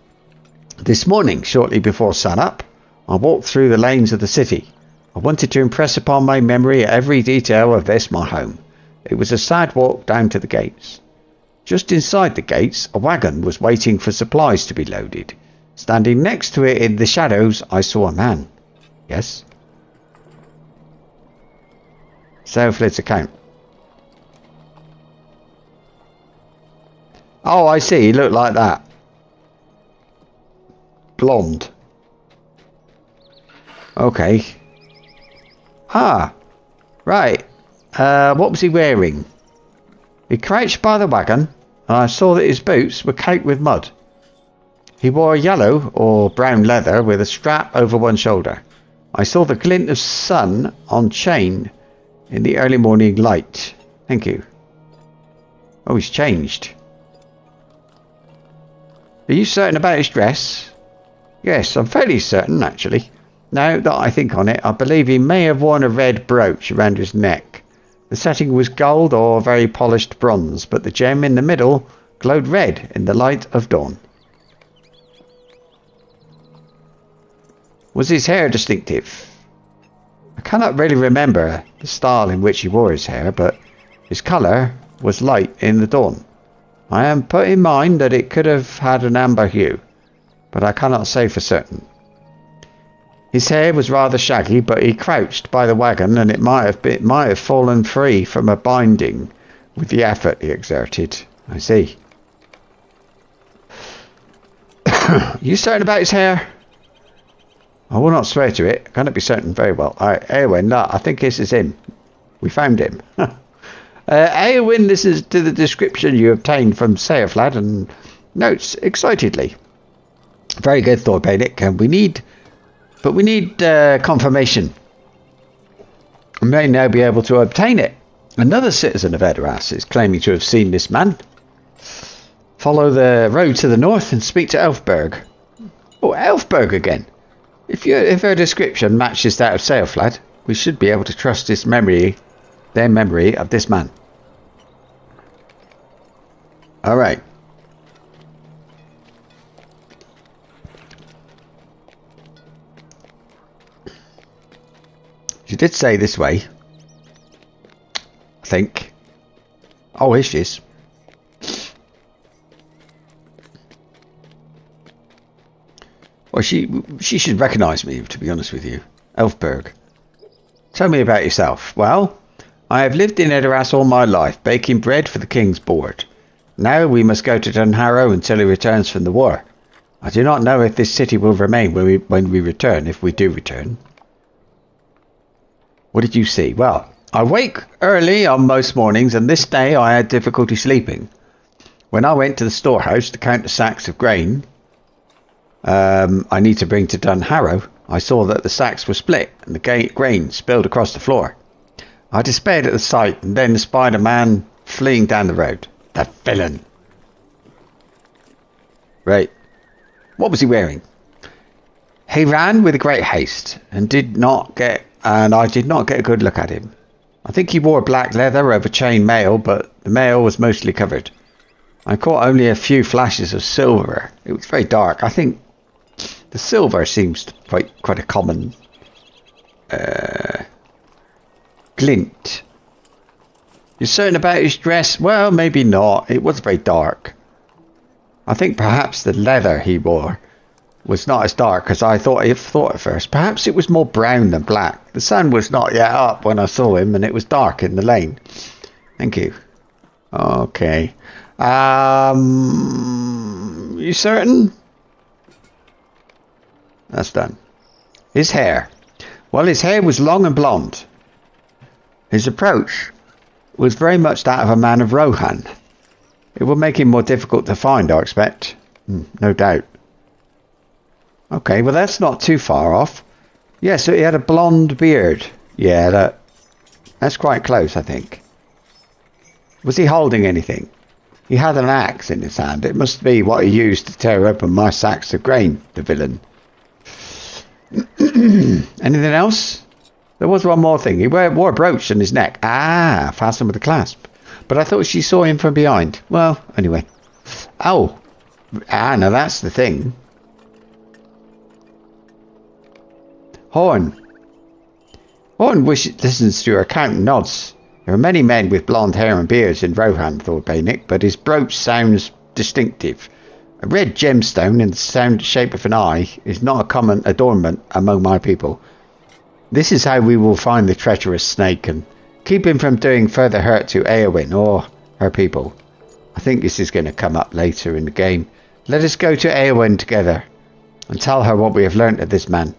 This morning, shortly before sun-up, I walked through the lanes of the city. I wanted to impress upon my memory every detail of this, my home. It was a sad walk down to the gates. Just inside the gates, a wagon was waiting for supplies to be loaded. Standing next to it in the shadows, I saw a man. Yes? Sailflad's account. Oh, I see. He looked like that. Blonde. Okay. Ah. Right. What was he wearing? He crouched by the wagon, and I saw that his boots were caked with mud. He wore yellow or brown leather with a strap over one shoulder. I saw the glint of sun on chain in the early morning light. Thank you. Oh, he's changed. Are you certain about his dress? Yes, I'm fairly certain, actually. Now that I think on it, I believe he may have worn a red brooch around his neck. The setting was gold or very polished bronze, but the gem in the middle glowed red in the light of dawn. Was his hair distinctive? I cannot really remember the style in which he wore his hair, but his colour was light in the dawn. I am put in mind that it could have had an amber hue, but I cannot say for certain. His hair was rather shaggy, but he crouched by the wagon, and it might have fallen free from a binding with the effort he exerted. I see. You certain about his hair? I will not swear to it. I cannot be certain very well. Eowyn, no, I think this is him. We found him. Eowyn listens to the description you obtained from Saorflad and notes excitedly. Very good, Thordbeinik, and we need confirmation. We may now be able to obtain it. Another citizen of Edoras is claiming to have seen this man. Follow the road to the north and speak to Elfberg. Oh, Elfberg again. If her description matches that of Saorflad, we should be able to trust their memory of this man. Alright. She did say this way. I think. Oh, here she is. Well, she should recognise me, to be honest with you. Elfberg. Tell me about yourself. Well, I have lived in Edoras all my life, baking bread for the king's board. Now we must go to Dunharrow until he returns from the war. I do not know if this city will remain when we return, if we do return. What did you see? Well, I wake early on most mornings, and this day I had difficulty sleeping. When I went to the storehouse to count the sacks of grain I need to bring to Dunharrow, I saw that the sacks were split and the grain spilled across the floor. I despaired at the sight and then spied a man fleeing down the road. The villain! Right. What was he wearing? He ran with great haste and I did not get a good look at him. I think he wore black leather over chain mail, but the mail was mostly covered. I caught only a few flashes of silver. It was very dark. I think the silver seems quite a common glint. You're certain about his dress? Well, maybe not. It was very dark. I think perhaps the leather he wore was not as dark as I thought at first. Perhaps it was more brown than black. The sun was not yet up when I saw him, and it was dark in the lane. Thank you. Okay. You certain? That's done. His hair. Well, his hair was long and blonde. His approach was very much that of a man of Rohan. It will make him more difficult to find, I expect. No doubt. Okay, well that's not too far off. Yeah, so he had a blonde beard. Yeah, that's quite close, I think. Was he holding anything? He had an axe in his hand. It must be what he used to tear open my sacks of grain, the villain. Anything else? There was one more thing. He wore a brooch on his neck. Ah, fastened with a clasp. But I thought she saw him from behind. Well, anyway. Oh. Now that's the thing. Horn listens to her account and nods. There are many men with blonde hair and beards in Rohan, Thordbeinik, but his brooch sounds distinctive. A red gemstone in the shape of an eye is not a common adornment among my people. This is how we will find the treacherous snake and keep him from doing further hurt to Eowyn or her people. I think this is going to come up later in the game. Let us go to Eowyn together and tell her what we have learnt of this man.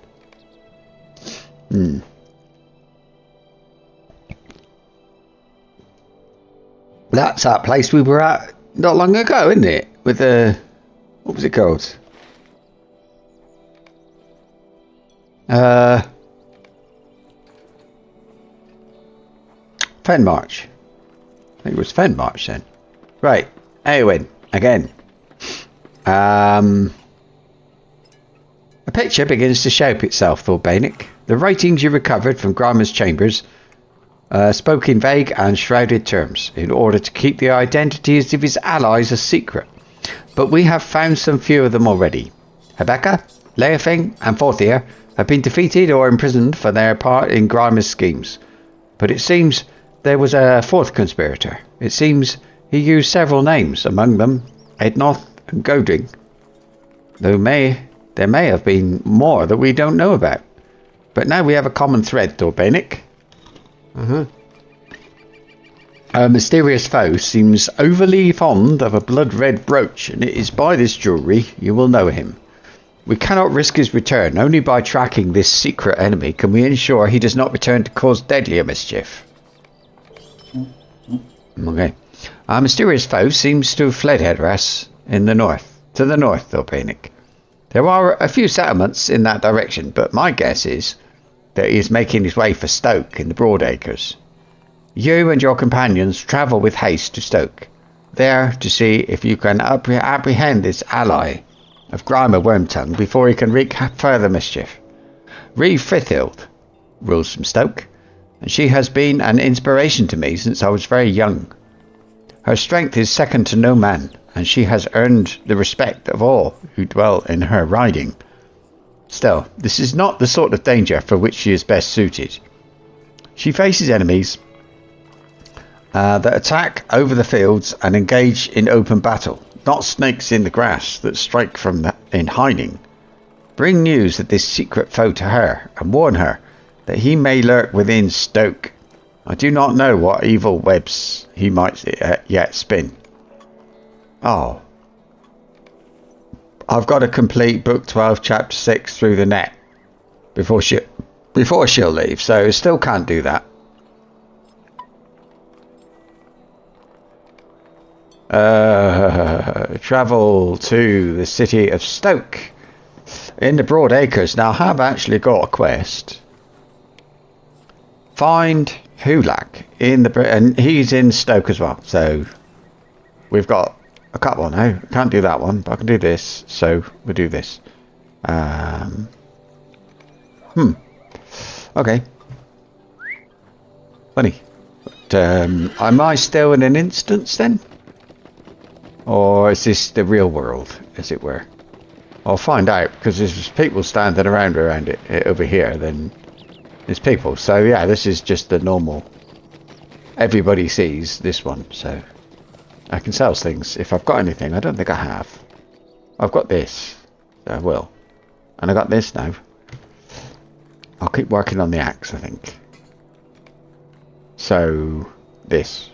That's that place we were at not long ago, isn't it? With the... what was it called? Fenmarch. I think it was Fenmarch then. Right. Eowyn, again. A picture begins to shape itself, Thordbeinik. The writings you recovered from Grimer's chambers spoke in vague and shrouded terms in order to keep the identities of his allies a secret. But we have found some few of them already. Rebecca, Leofing and Forthier have been defeated or imprisoned for their part in Grimer's schemes. But it seems there was a fourth conspirator. It seems he used several names, among them Ednoth and Godring. There may have been more that we don't know about. But now we have a common thread, Thordbeinik. A mysterious foe seems overly fond of a blood-red brooch, and it is by this jewellery you will know him. We cannot risk his return. Only by tracking this secret enemy can we ensure he does not return to cause deadlier mischief. Okay. Our mysterious foe seems to have fled Hedras to the north, Thordbeinik. There are a few settlements in that direction, but my guess is that he is making his way for Stoke in the Broadacres. You and your companions travel with haste to Stoke, there to see if you can apprehend this ally of Grimer Wormtongue before he can wreak further mischief. Reeve Frithhild rules from Stoke, and she has been an inspiration to me since I was very young. Her strength is second to no man, and she has earned the respect of all who dwell in her riding. Still, this is not the sort of danger for which she is best suited. She faces enemies that attack over the fields and engage in open battle, not snakes in the grass that strike from in hiding. Bring news of this secret foe to her, and warn her that he may lurk within Stoke. I do not know what evil webs he might yet spin. Oh. I've got to complete Book 12, Chapter 6 through the net before she'll leave, so still can't do that. Travel to the city of Stoke in the Broadacres. Now, I have actually got a quest. Find Hulak and he's in Stoke as well. So we've got a couple now. I can't do that one, but I can do this. So we'll do this. Okay. Funny. But, am I still in an instance then? Or is this the real world, as it were? I'll find out, because there's people standing around it over here, then there's people. So yeah, this is just the normal. Everybody sees this one, so I can sell things if I've got anything. I don't think I have. I've got this. So I will. And I got this now. I'll keep working on the axe, I think. So, this.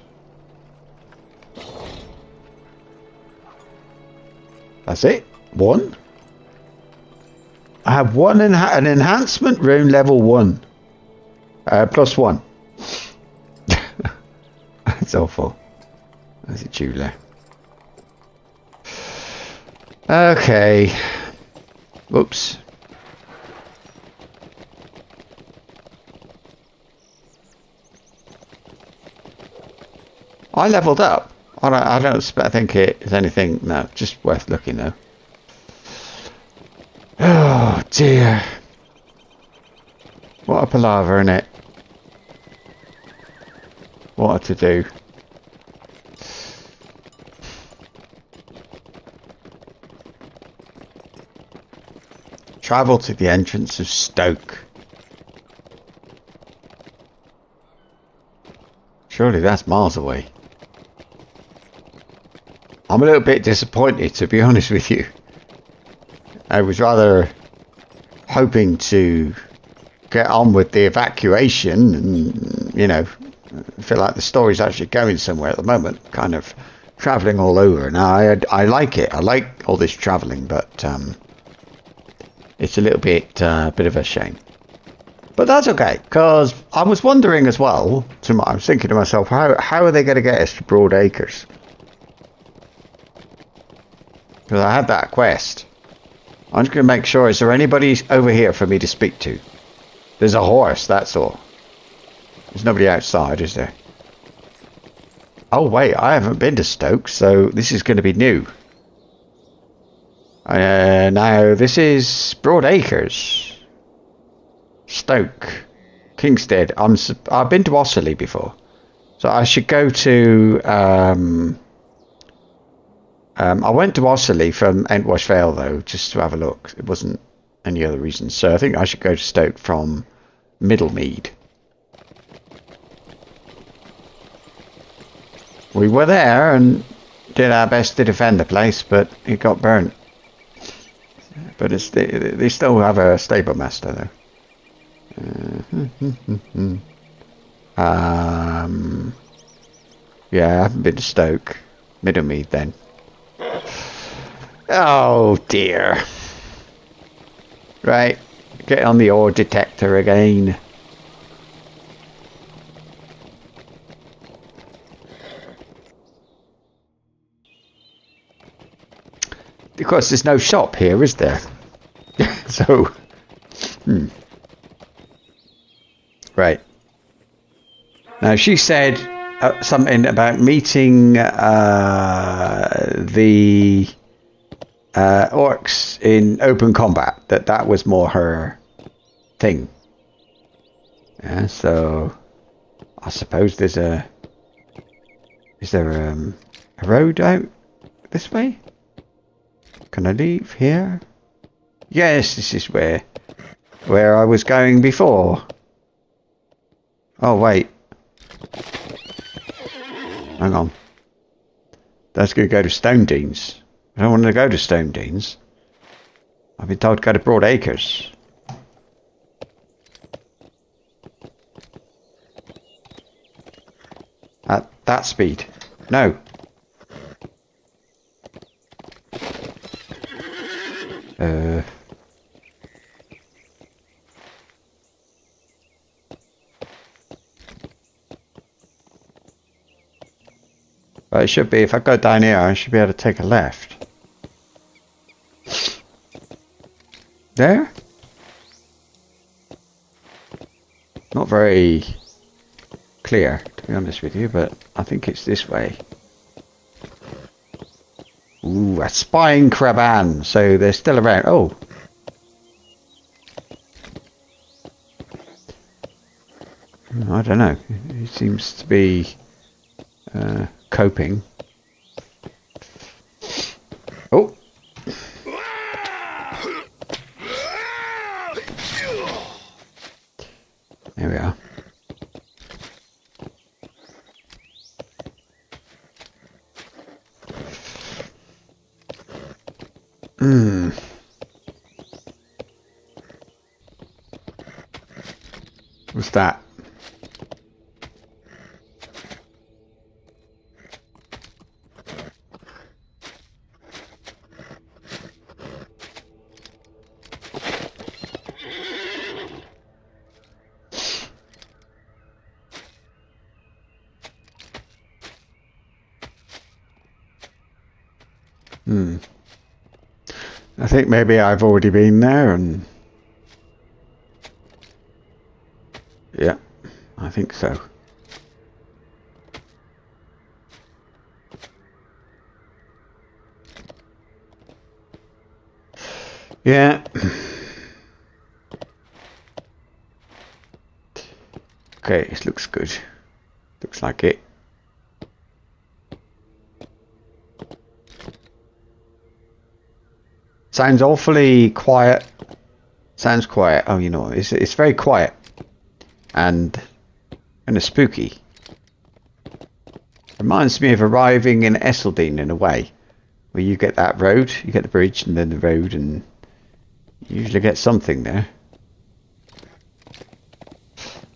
That's it. One. I have one an enhancement rune level 1. Plus 1. That's awful. That's a jeweler. Okay. Whoops. I leveled up. I don't think it is anything. No, just worth looking though. Oh dear. What a palaver, innit? What a to do. Travel to the entrance of Stoke. Surely that's miles away. I'm a little bit disappointed, to be honest with you. I was rather hoping to get on with the evacuation and, you know, feel like the story's actually going somewhere at the moment, kind of travelling all over. Now, I like it. I like all this travelling, but it's a little bit of a shame. But that's okay, because I was wondering as well, I was thinking to myself, how are they going to get us to Broadacres? Because I had that quest. I'm just going to make sure, is there anybody over here for me to speak to? There's a horse, that's all. There's nobody outside, is there? Oh wait, I haven't been to Stoke, so this is going to be new. Now, this is Broad Acres. Stoke. Kingstead. I've been to Osserley before. So I should go to... I went to Osserley from Entwash Vale, though, just to have a look. It wasn't any other reason. So I think I should go to Stoke from Middlemead. We were there and did our best to defend the place, but it got burnt. But they still have a stable master, though. Yeah, I haven't been to Stoke. Middlemead, then. Oh, dear. Right, get on the ore detector again. Of course, there's no shop here, is there? So, Right. Now, she said something about meeting the orcs in open combat. That was more her thing. Yeah, so I suppose there's is there a road out this way? Can I leave here? Yes, this is where I was going before. Oh, wait. Hang on. That's going to go to Stone Deans. I don't want to go to Stone Deans. I've been told to go to Broad Acres. At that speed. No. Well, it should be, if I go down here, I should be able to take a left. There? Not very clear, to be honest with you, but I think it's this way. Ooh, a spine craban, so they're still around. Oh. I don't know. He seems to be coping. Oh. There we are. What's that? I think maybe I've already been there, and yeah, I think so. Yeah. Okay, it looks good. Looks like it. Sounds awfully quiet. Sounds quiet. Oh, you know, it's very quiet and kind of spooky. Reminds me of arriving in Esseldine in a way, where you get that road, you get the bridge and then the road, and you usually get something there.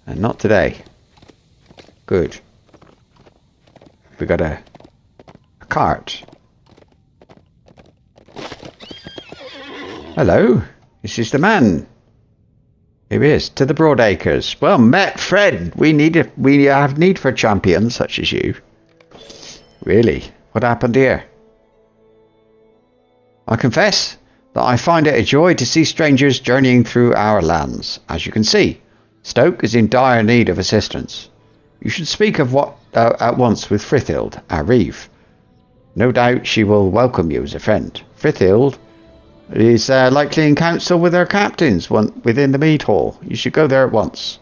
And not today. Good. We got a cart. Hello, this is the man. Here he is, to the Broad Acres. Well met, Fred. We have need for champions such as you. Really? What happened here? I confess that I find it a joy to see strangers journeying through our lands. As you can see, Stoke is in dire need of assistance. You should speak of what at once with Frithild, our reeve. No doubt she will welcome you as a friend. Frithild He's likely in council with our captains within the mead hall. You should go there at once.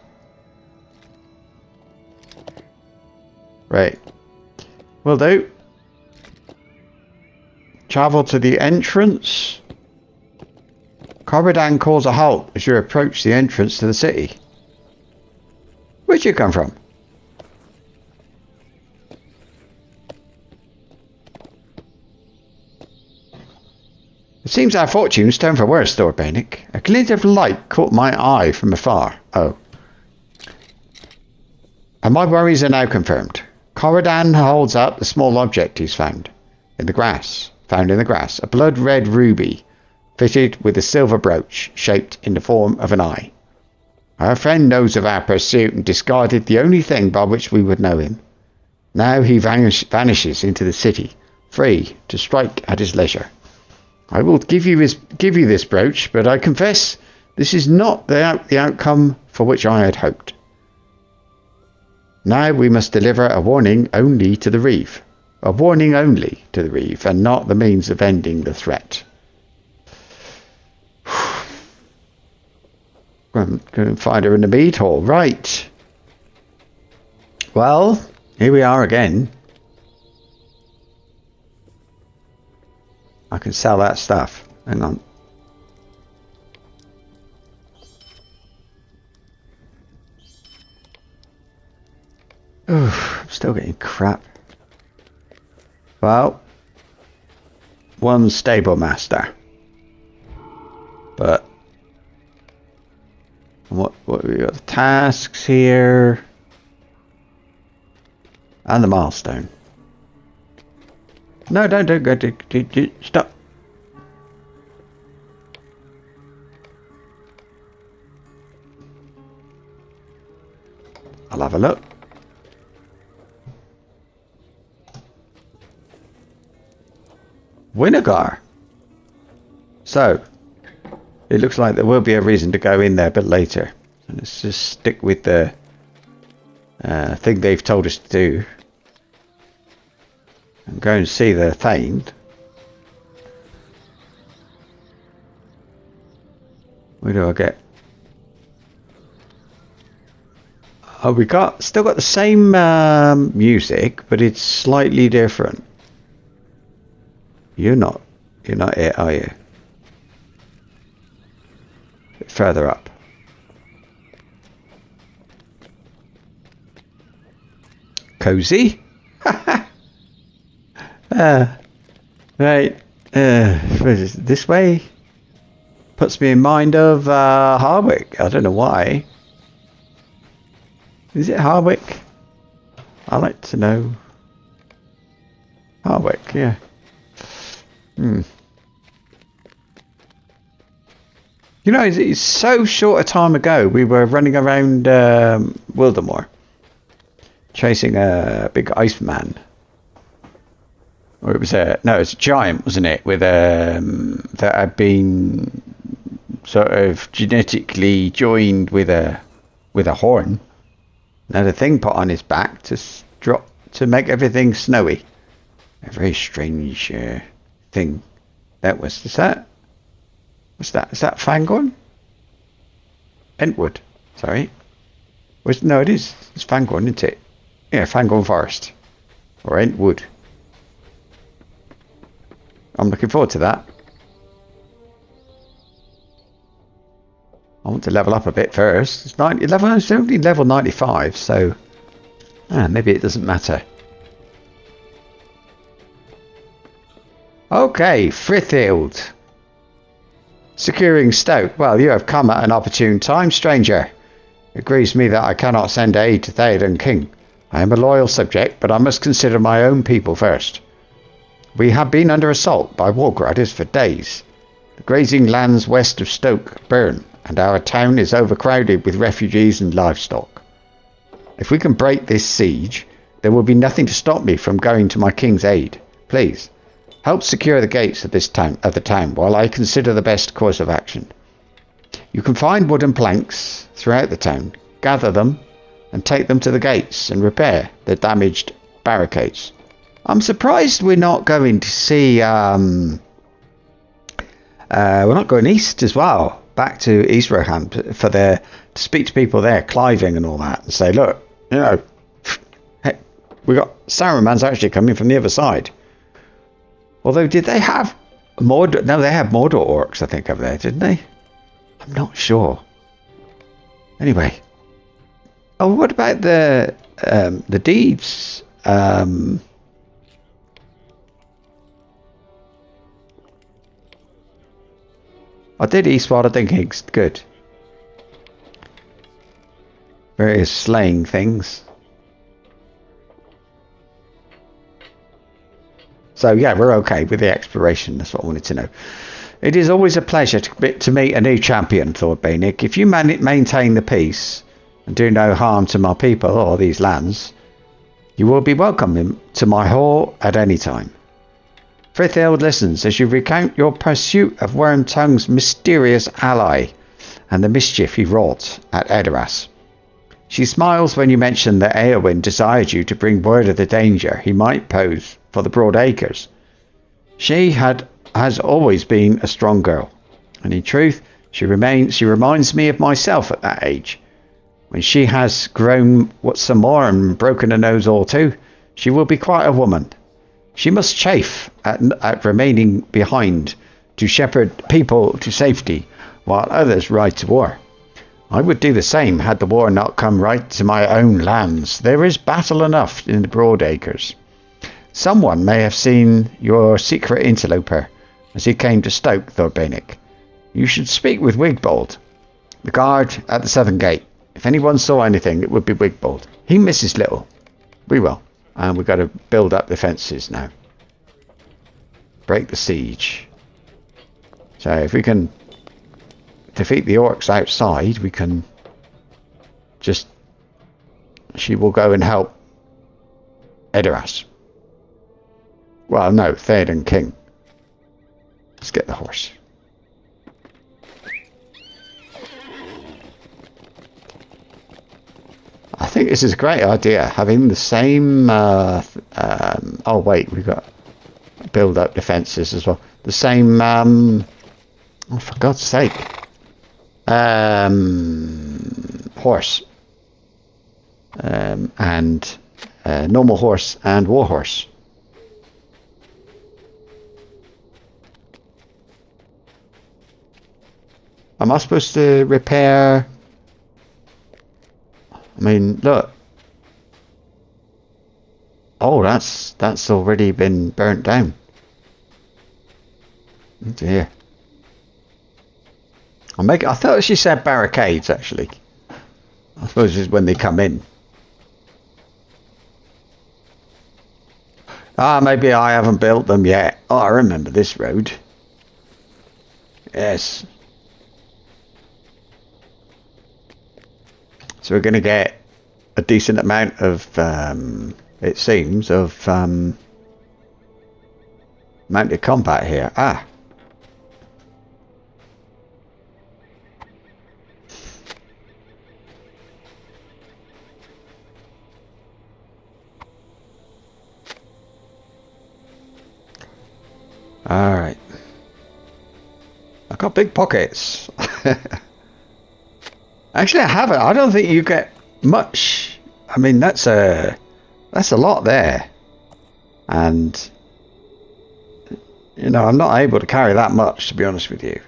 Right. Will do. Travel to the entrance. Corridan calls a halt as you approach the entrance to the city. Where'd you come from? It seems our fortunes turn for worse, Thordbeinik. A glint of light caught my eye from afar. Oh. And my worries are now confirmed. Corridan holds up the small object he's found in the grass. A blood-red ruby, fitted with a silver brooch, shaped in the form of an eye. Our friend knows of our pursuit and discarded the only thing by which we would know him. Now he vanishes into the city, free to strike at his leisure. I will give you this brooch, but I confess this is not the outcome for which I had hoped. Now we must deliver a warning only to the reeve. A warning only to the reeve, and not the means of ending the threat. I'm going to find her in the mead hall. Right. Well, here we are again. I can sell that stuff. Hang on. Oof, I'm still getting crap. Well, one stable master. But what we got? The tasks here. And the milestone. No, don't go. Stop. I'll have a look. Winnegar. So, it looks like there will be a reason to go in there a bit later. So let's just stick with the thing they've told us to do. And go and see the Thane. Where do I get? Oh, still got the same music, but it's slightly different. You're not it, are you? A bit further up. Cozy? Right. This way puts me in mind of Harwick. I don't know why. Is it Harwick? I like to know. Harwick, yeah. You know, it's so short a time ago we were running around Wildemore chasing a big Iceman. Or it was it's a giant, wasn't it? With that had been sort of genetically joined with a horn. Now the thing put on his back to make everything snowy. A very strange thing that was. What's that? Is that Fangorn? Entwood. Sorry. No, it is. It's Fangorn, isn't it? Yeah, Fangorn Forest. Or Entwood. I'm looking forward to that. I want to level up a bit first. It's only level 95, so maybe it doesn't matter. Okay, Frithfield. Securing Stoke. Well, you have come at an opportune time, stranger. It grieves me that I cannot send aid to Theoden King. I am a loyal subject, but I must consider my own people first. We have been under assault by Wargriders for days. The grazing lands west of Stoke burn, and our town is overcrowded with refugees and livestock. If we can break this siege, there will be nothing to stop me from going to my king's aid. Please, help secure the gates of the town while I consider the best course of action. You can find wooden planks throughout the town, gather them, and take them to the gates and repair the damaged barricades. I'm surprised we're not going to see We're not going east as well, back to East Rohan to speak to people there, Cliving and all that, and say, look, you know, hey, we got Saruman's actually coming from the other side. Although, did they have Mordor? No, they had Mordor orcs, I think, over there, didn't they? I'm not sure. Anyway. Oh, what about the deeds? I did Eastward, I think it's good. Various slaying things. So yeah, we're okay with the exploration. That's what I wanted to know. It is always a pleasure to meet a new champion, Thordbeinik. If you maintain the peace and do no harm to my people or these lands, you will be welcome to my hall at any time. Frithhild listens as you recount your pursuit of Wormtongue's mysterious ally and the mischief he wrought at Edoras. She smiles when you mention that Eowyn desired you to bring word of the danger he might pose for the Broad Acres. She has always been a strong girl, and in truth, she reminds me of myself at that age. When she has grown some more and broken a nose or two, she will be quite a woman. She must chafe at remaining behind to shepherd people to safety, while others ride to war. I would do the same had the war not come right to my own lands. There is battle enough in the Broad Acres. Someone may have seen your secret interloper as he came to Stoke, Thordbeinik. You should speak with Wigbold, the guard at the southern gate. If anyone saw anything, it would be Wigbold. He misses little. We will. And we've got to build up the fences now. Break the siege. So if we can defeat the orcs outside, we can just... She will go and help Edoras. Well, no, Theoden King. Let's get the horse. I think this is a great idea, having the same... oh, wait, we've got to build up defences as well. The same... oh, for God's sake. Horse. And normal horse and war horse. Am I supposed to repair... I mean, look. Oh, that's already been burnt down. Oh dear. I thought she said barricades, actually. I suppose it's when they come in. Maybe I haven't built them yet. Oh, I remember this road. Yes. So we're going to get a decent amount of, it seems, of mounted combat here. Alright. I've got big pockets. Actually, I haven't. I don't think you get much. I mean, that's a lot there. And, you know, I'm not able to carry that much, to be honest with you.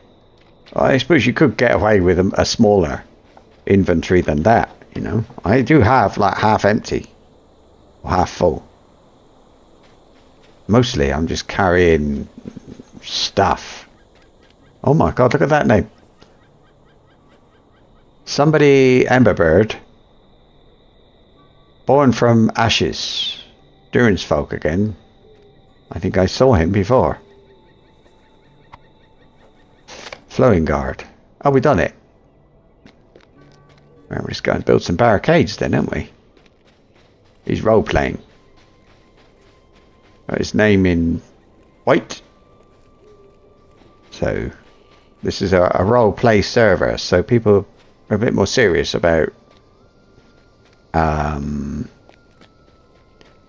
I suppose you could get away with a smaller inventory than that, you know. I do have, like, half empty. Or half full. Mostly, I'm just carrying stuff. Oh my God, look at that name. Somebody Emberbird. Born from ashes. Durin's folk again. I think I saw him before. Flowing guard. Oh, we done it. Well, we're just going to build some barricades then, aren't we? He's role playing. Got his name in white. So this is a role play server, so people are a bit more serious about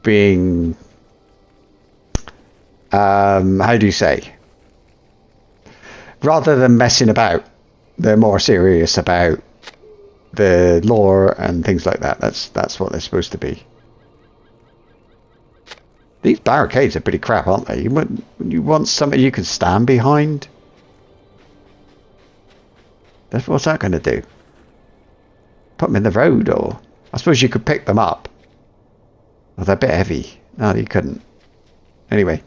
being how do you say, rather than messing about, they're more serious about the lore and things like that. That's what they're supposed to be. These barricades are pretty crap, aren't they? You want something you can stand behind? What's that going to do? Put them in the road, or I suppose you could pick them up. Well, they're a bit heavy. No, you couldn't. Anyway,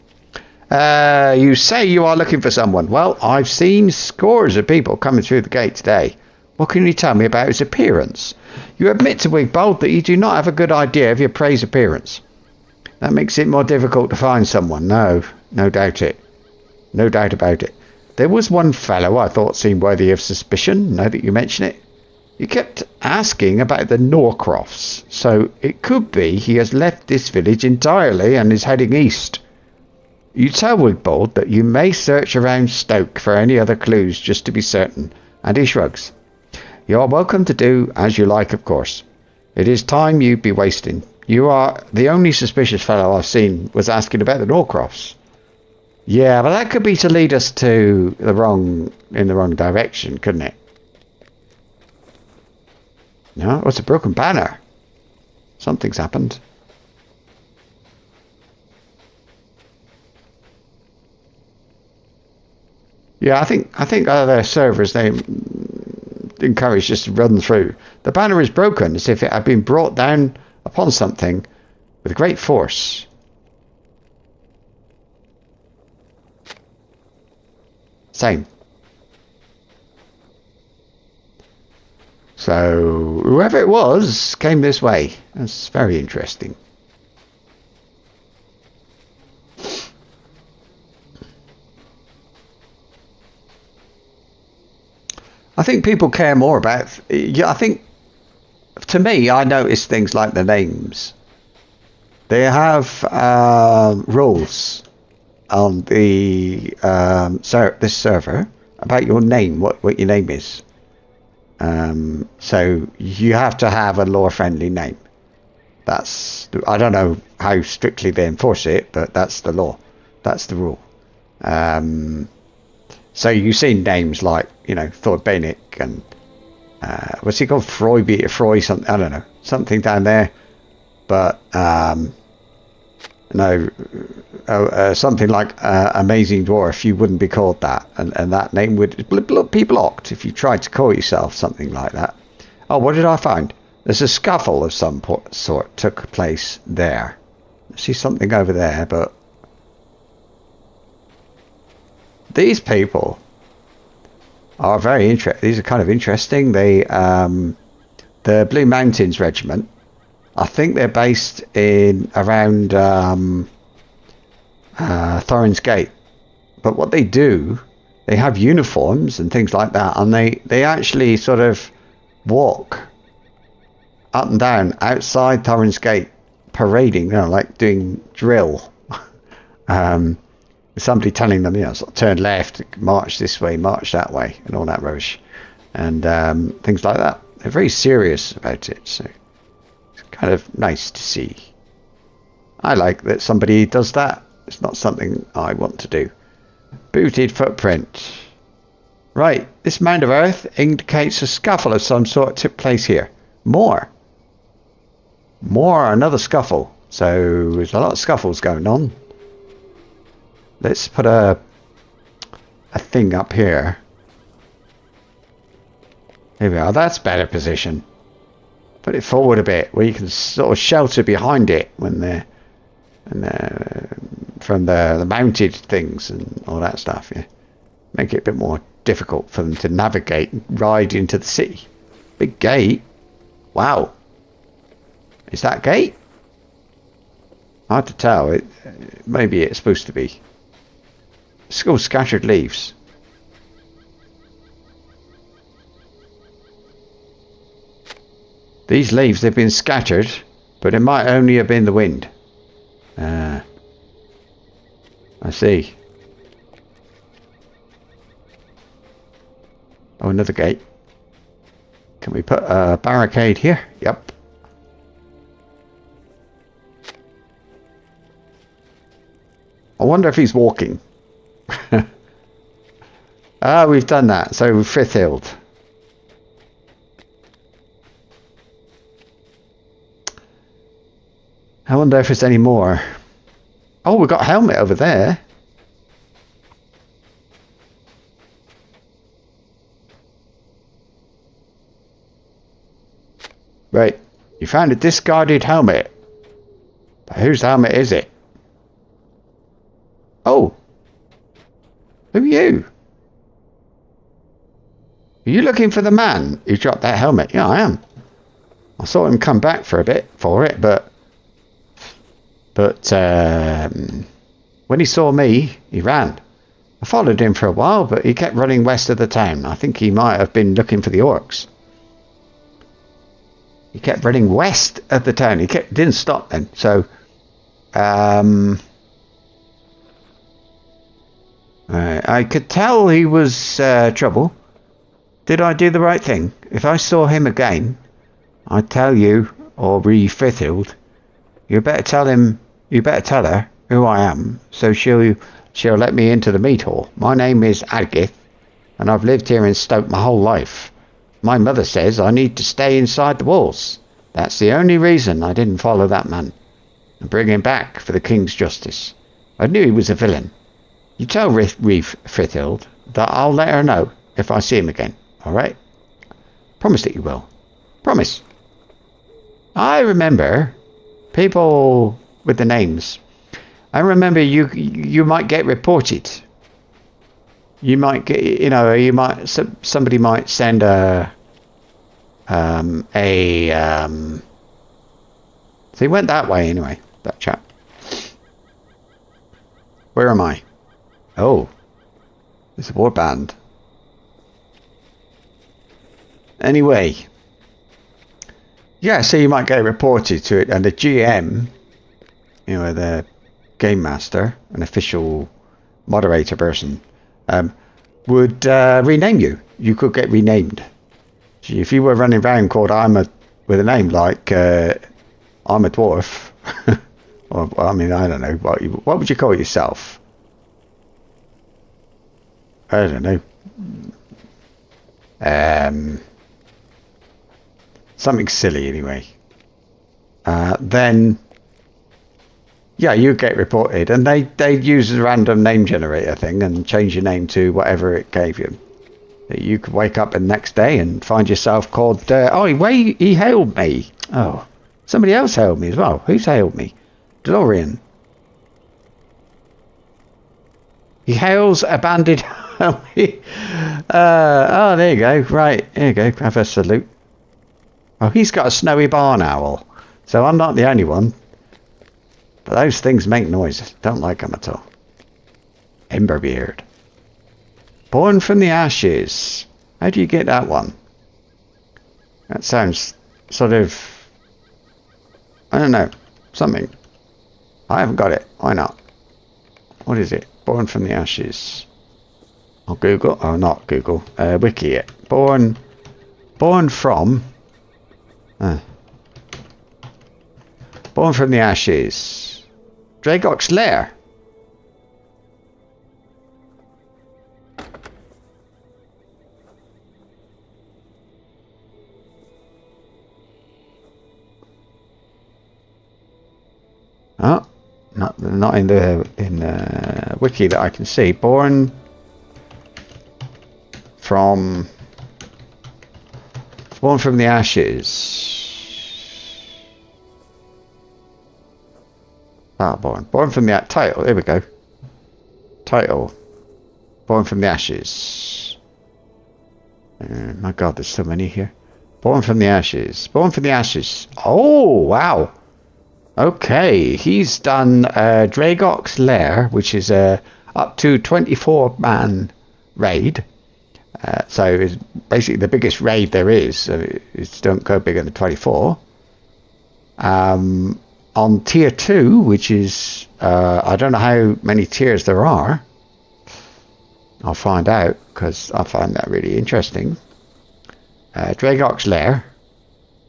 you say you are looking for someone. Well, I've seen scores of people coming through the gate today. What can you tell me about his appearance? You admit to Wigbold that you do not have a good idea of your prey's appearance. That makes it more difficult to find someone. No doubt it. No doubt about it. There was one fellow I thought seemed worthy of suspicion, now that you mention it. You kept asking about the Norcrofts, so it could be he has left this village entirely and is heading east. You tell Wigbold that you may search around Stoke for any other clues just to be certain, and he shrugs. You are welcome to do as you like, of course. It is time you'd be wasting. You are the only suspicious fellow I've seen was asking about the Norcrofts. Yeah, but that could be to lead us to in the wrong direction, couldn't it? No, it's a broken banner. Something's happened. Yeah, I think other servers, they encourage just to run through. The banner is broken as if it had been brought down upon something with great force. Same. So whoever it was came this way. That's very interesting. I think people care more about... Yeah, I think, to me, I notice things like the names. They have rules on the this server about your name, what your name is. So you have to have a lore-friendly name. I don't know how strictly they enforce it, but that's the law. That's the rule. So you've seen names like, Thordbeinik and what's he called? Freud, something, I don't know, something down there. But something like Amazing Dwarf, you wouldn't be called that, and that name would be blocked if you tried to call yourself something like that. Oh, what did I find? There's a scuffle of some sort took place there. I see something over there, but these people are very interesting. These are kind of interesting. The Blue Mountains Regiment, I think they're based in around Thorin's Gate. But what they do, they have uniforms and things like that, and they actually sort of walk up and down outside Thorin's Gate, parading, like doing drill. Somebody telling them, sort of turn left, march this way, march that way, and all that rubbish, and things like that. They're very serious about it, so it's kind of nice to see. I like that somebody does that. It's not something I want to do. Booted footprint. Right, this mound of earth indicates a scuffle of some sort took place here. More, another scuffle. So there's a lot of scuffles going on. Let's put a thing up here. Here we are. That's better position. Put it forward a bit where you can sort of shelter behind it when from the mounted things and all that stuff. Yeah, make it a bit more difficult for them to navigate and ride into the city. Big gate. Wow. Is that gate? Hard to tell. Maybe it's supposed to be. It's all scattered leaves. These leaves, they've been scattered, but it might only have been the wind. I see. Oh, another gate. Can we put a barricade here? Yep. I wonder if he's walking. Ah, we've done that. So we've Frithhild. I wonder if there's any more. Oh, we've got a helmet over there. Right. You found a discarded helmet. But whose helmet is it? Oh. Who are you? Are you looking for the man who dropped that helmet? Yeah, I am. I saw him come back for a bit for it, but when he saw me, he ran. I followed him for a while, but he kept running west of the town. I think he might have been looking for the orcs. He kept running west of the town. He didn't stop then. So, I could tell he was trouble. Did I do the right thing? If I saw him again, I'd tell you, or Frithhild, you better tell him. You better tell her who I am, so she'll let me into the meat hall. My name is Adgith, and I've lived here in Stoke my whole life. My mother says I need to stay inside the walls. That's the only reason I didn't follow that man and bring him back for the king's justice. I knew he was a villain. You tell Frithhild that I'll let her know if I see him again. All right? Promise that you will. Promise. I remember people with the names. I remember you might get reported. You might get, somebody might send so he went that way anyway, that chap. Where am I? Oh, there's a warband. Anyway, yeah, so you might get reported to it, and the GM, the game master, an official moderator person, would rename you. You could get renamed. If you were running around with a name like I'm a dwarf, or I don't know what would you call yourself? I don't know. Something silly anyway. Then yeah, you get reported, and they use a random name generator thing and change your name to whatever it gave you. You could wake up the next day and find yourself called he hailed me. Oh, somebody else hailed me as well. Who's hailed me? DeLorean. He hails a banded helmet. There you go. Right, there you go. Have a salute. Oh, he's got a snowy barn owl, so I'm not the only one. But those things make noise. Don't like them at all. Emberbeard. Born from the ashes. How do you get that one? That sounds sort of, I don't know, something. I haven't got it. Why not? What is it? Born from the ashes. I'll Google. Oh, not Google. Wiki it. Born from. Born from the ashes. Dragok's lair. Oh, not in the wiki that I can see. Born from the ashes. Born from the title. Here we go. Title. Born from the ashes. My God, there's so many here. Born from the ashes. Born from the ashes. Oh wow. Okay, he's done Dragok's Lair, which is a up to 24-man raid. So it's basically the biggest raid there is. So it's don't go bigger than 24. On tier 2, which is I don't know how many tiers there are. I'll find out because I find that really interesting. Dragok's Lair,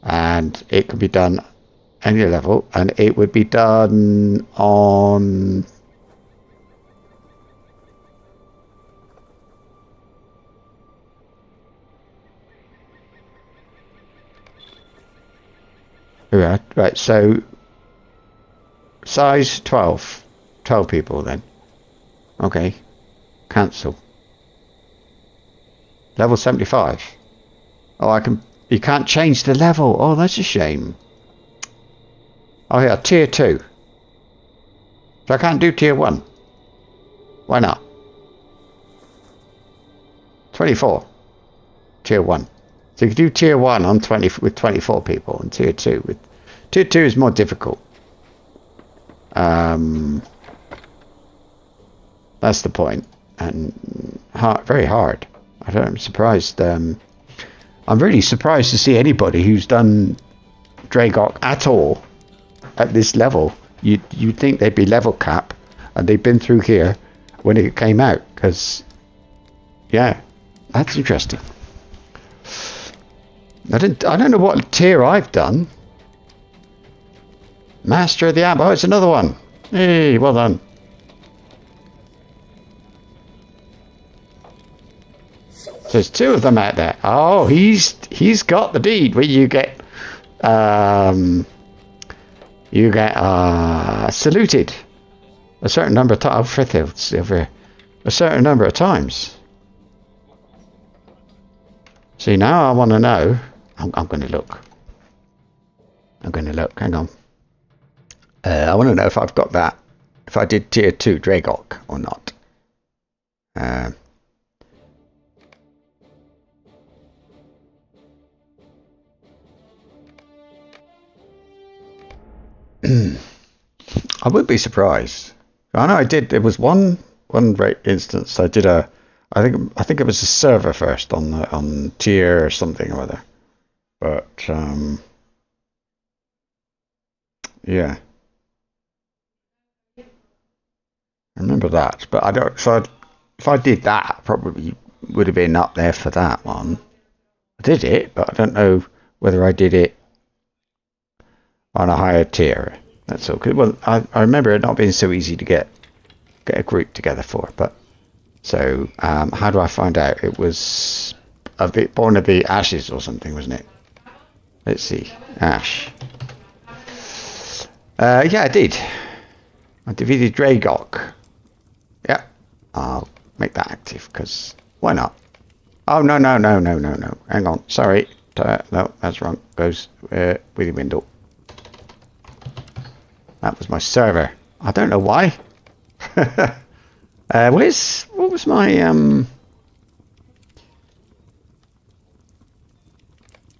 and it can be done any level, and it would be done on Here we are. Right, so size 12. 12 people then. Okay. Cancel. Level 75. Oh, I can... You can't change the level. Oh, that's a shame. Oh, yeah, tier 2. So I can't do tier 1. Why not? 24. Tier 1. So you can do tier 1 on 20 with 24 people, and tier 2 with... Tier 2 is more difficult. That's the point. And very hard. I'm surprised. I'm really surprised to see anybody who's done Dragok at all at this level. You'd think they'd be level cap, and they've been through here when it came out. Because, yeah, that's interesting. I don't know what tier I've done. Master of the App. Oh, it's another one. Hey, well done. So there's 2 of them out there. Oh, he's got the deed where you get saluted a certain number of times. Frithild's over a certain number of times. See, now I want to know. I'm going to look. Hang on. I want to know if I've got that. If I did tier 2 Dragok or not. I would be surprised. I know I did. There was one instance I did a. I think it was a server first on tier or something or other. But yeah, I remember that. But I don't. So if I did that, I probably would have been up there for that one. I did it, but I don't know whether I did it on a higher tier. That's all. Well, I remember it not being so easy to get a group together for. But so how do I find out? It was a bit Born of the Ashes or something, wasn't it? Let's see. Ash. Yeah, I did. I defeated Dragok. Yeah. I'll make that active because why not? Oh no. Hang on. Sorry. No, that's wrong. Goes with the window. That was my server. I don't know why. What was my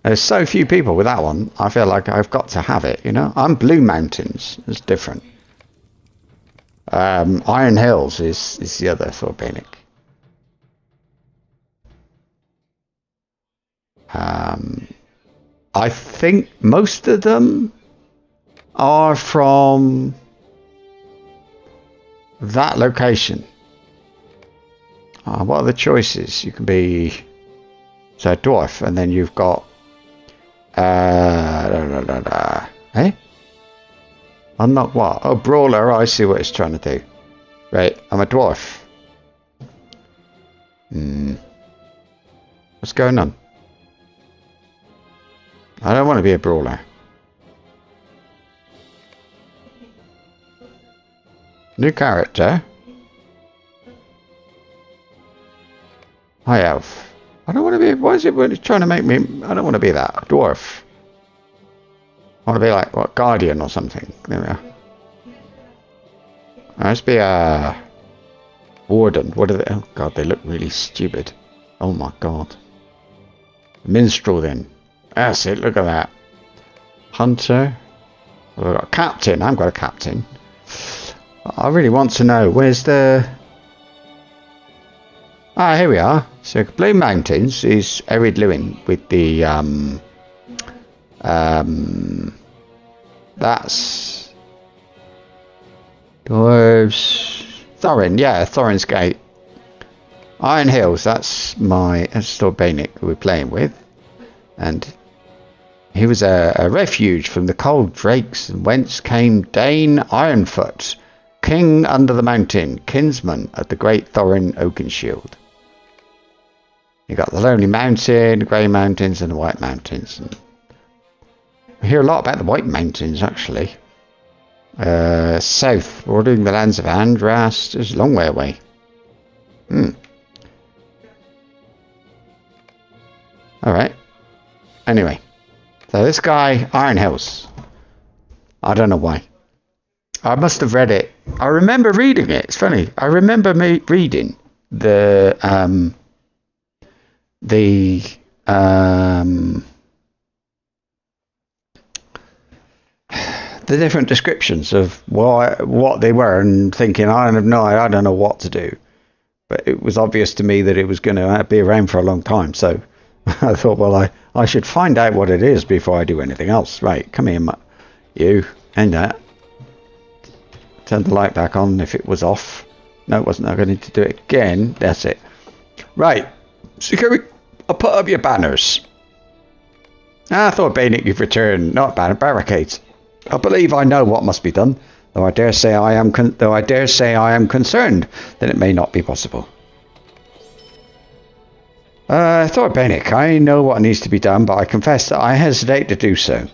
There's so few people with that one. I feel like I've got to have it, you know. I'm Blue Mountains. It's different. Iron Hills is the other Thordbeinik. I think most of them are from that location. What are the choices? You can be a dwarf, and then you've got Hey? Unlock what? Oh, brawler. I see what it's trying to do. Right, I'm a dwarf. What's going on? I don't want to be a brawler. New character. I have. I don't want to be. Why is it trying to make me? I don't want to be that. A dwarf. I want to be like, what, guardian or something. There we are. Let's be a warden. What are they? Oh god, they look really stupid. Oh my god. Minstrel then. That's it, look at that. Hunter. Well, I've got a captain. I've got a captain. I really want to know, where's the... Ah, here we are. So Blue Mountains is Erid Lewin with the that's Dwarves Thorin, yeah, Thorin's Gate. Iron Hills, that's Thordbeinik who we're playing with. And he was a refuge from the cold drakes, and whence came Dane Ironfoot, king under the mountain, kinsman of the great Thorin Oakenshield. You got the Lonely Mountain, the Grey Mountains, and the White Mountains. And I hear a lot about the White Mountains, actually. South, bordering the lands of Andras, is a long way away. Alright. Anyway. So this guy, Iron Hills. I don't know why. I must have read it. I remember reading it. It's funny. I remember me reading the different descriptions of what they were, and thinking, I don't know what to do. But it was obvious to me that it was going to be around for a long time. So I thought, well, I should find out what it is before I do anything else. Right, come here, you, and that. Turn the light back on if it was off. No, it wasn't. I'm going to do it again. That's it. Right, security. I'll put up your banners. Thordbeinik, you've returned. Not barricades. I believe I know what must be done, though I dare say I am concerned that it may not be possible. Thordbeinik, I know what needs to be done, but I confess that I hesitate to do so.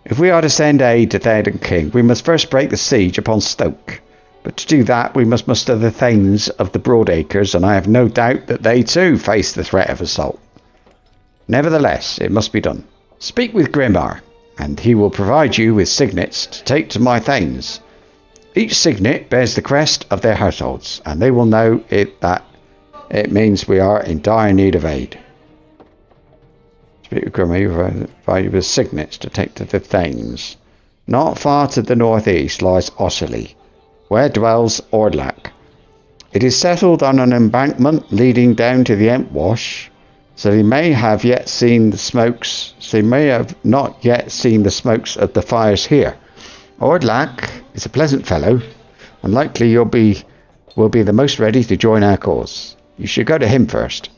If we are to send aid to Theoden King, we must first break the siege upon Stoke. But to do that, we must muster the Thanes of the Broadacres, and I have no doubt that they too face the threat of assault. Nevertheless, it must be done. Speak with Grimmar, and he will provide you with signets to take to my Thanes. Each signet bears the crest of their households, and they will know that it means we are in dire need of aid. Speak with Grimmar, he will provide you with signets to take to the Thanes. Not far to the northeast lies Osserley, where dwells Ordlac. It is settled on an embankment leading down to the Entwash, so he may have not yet seen the smokes of the fires here. Ordlac is a pleasant fellow, and likely will be the most ready to join our cause. You should go to him first.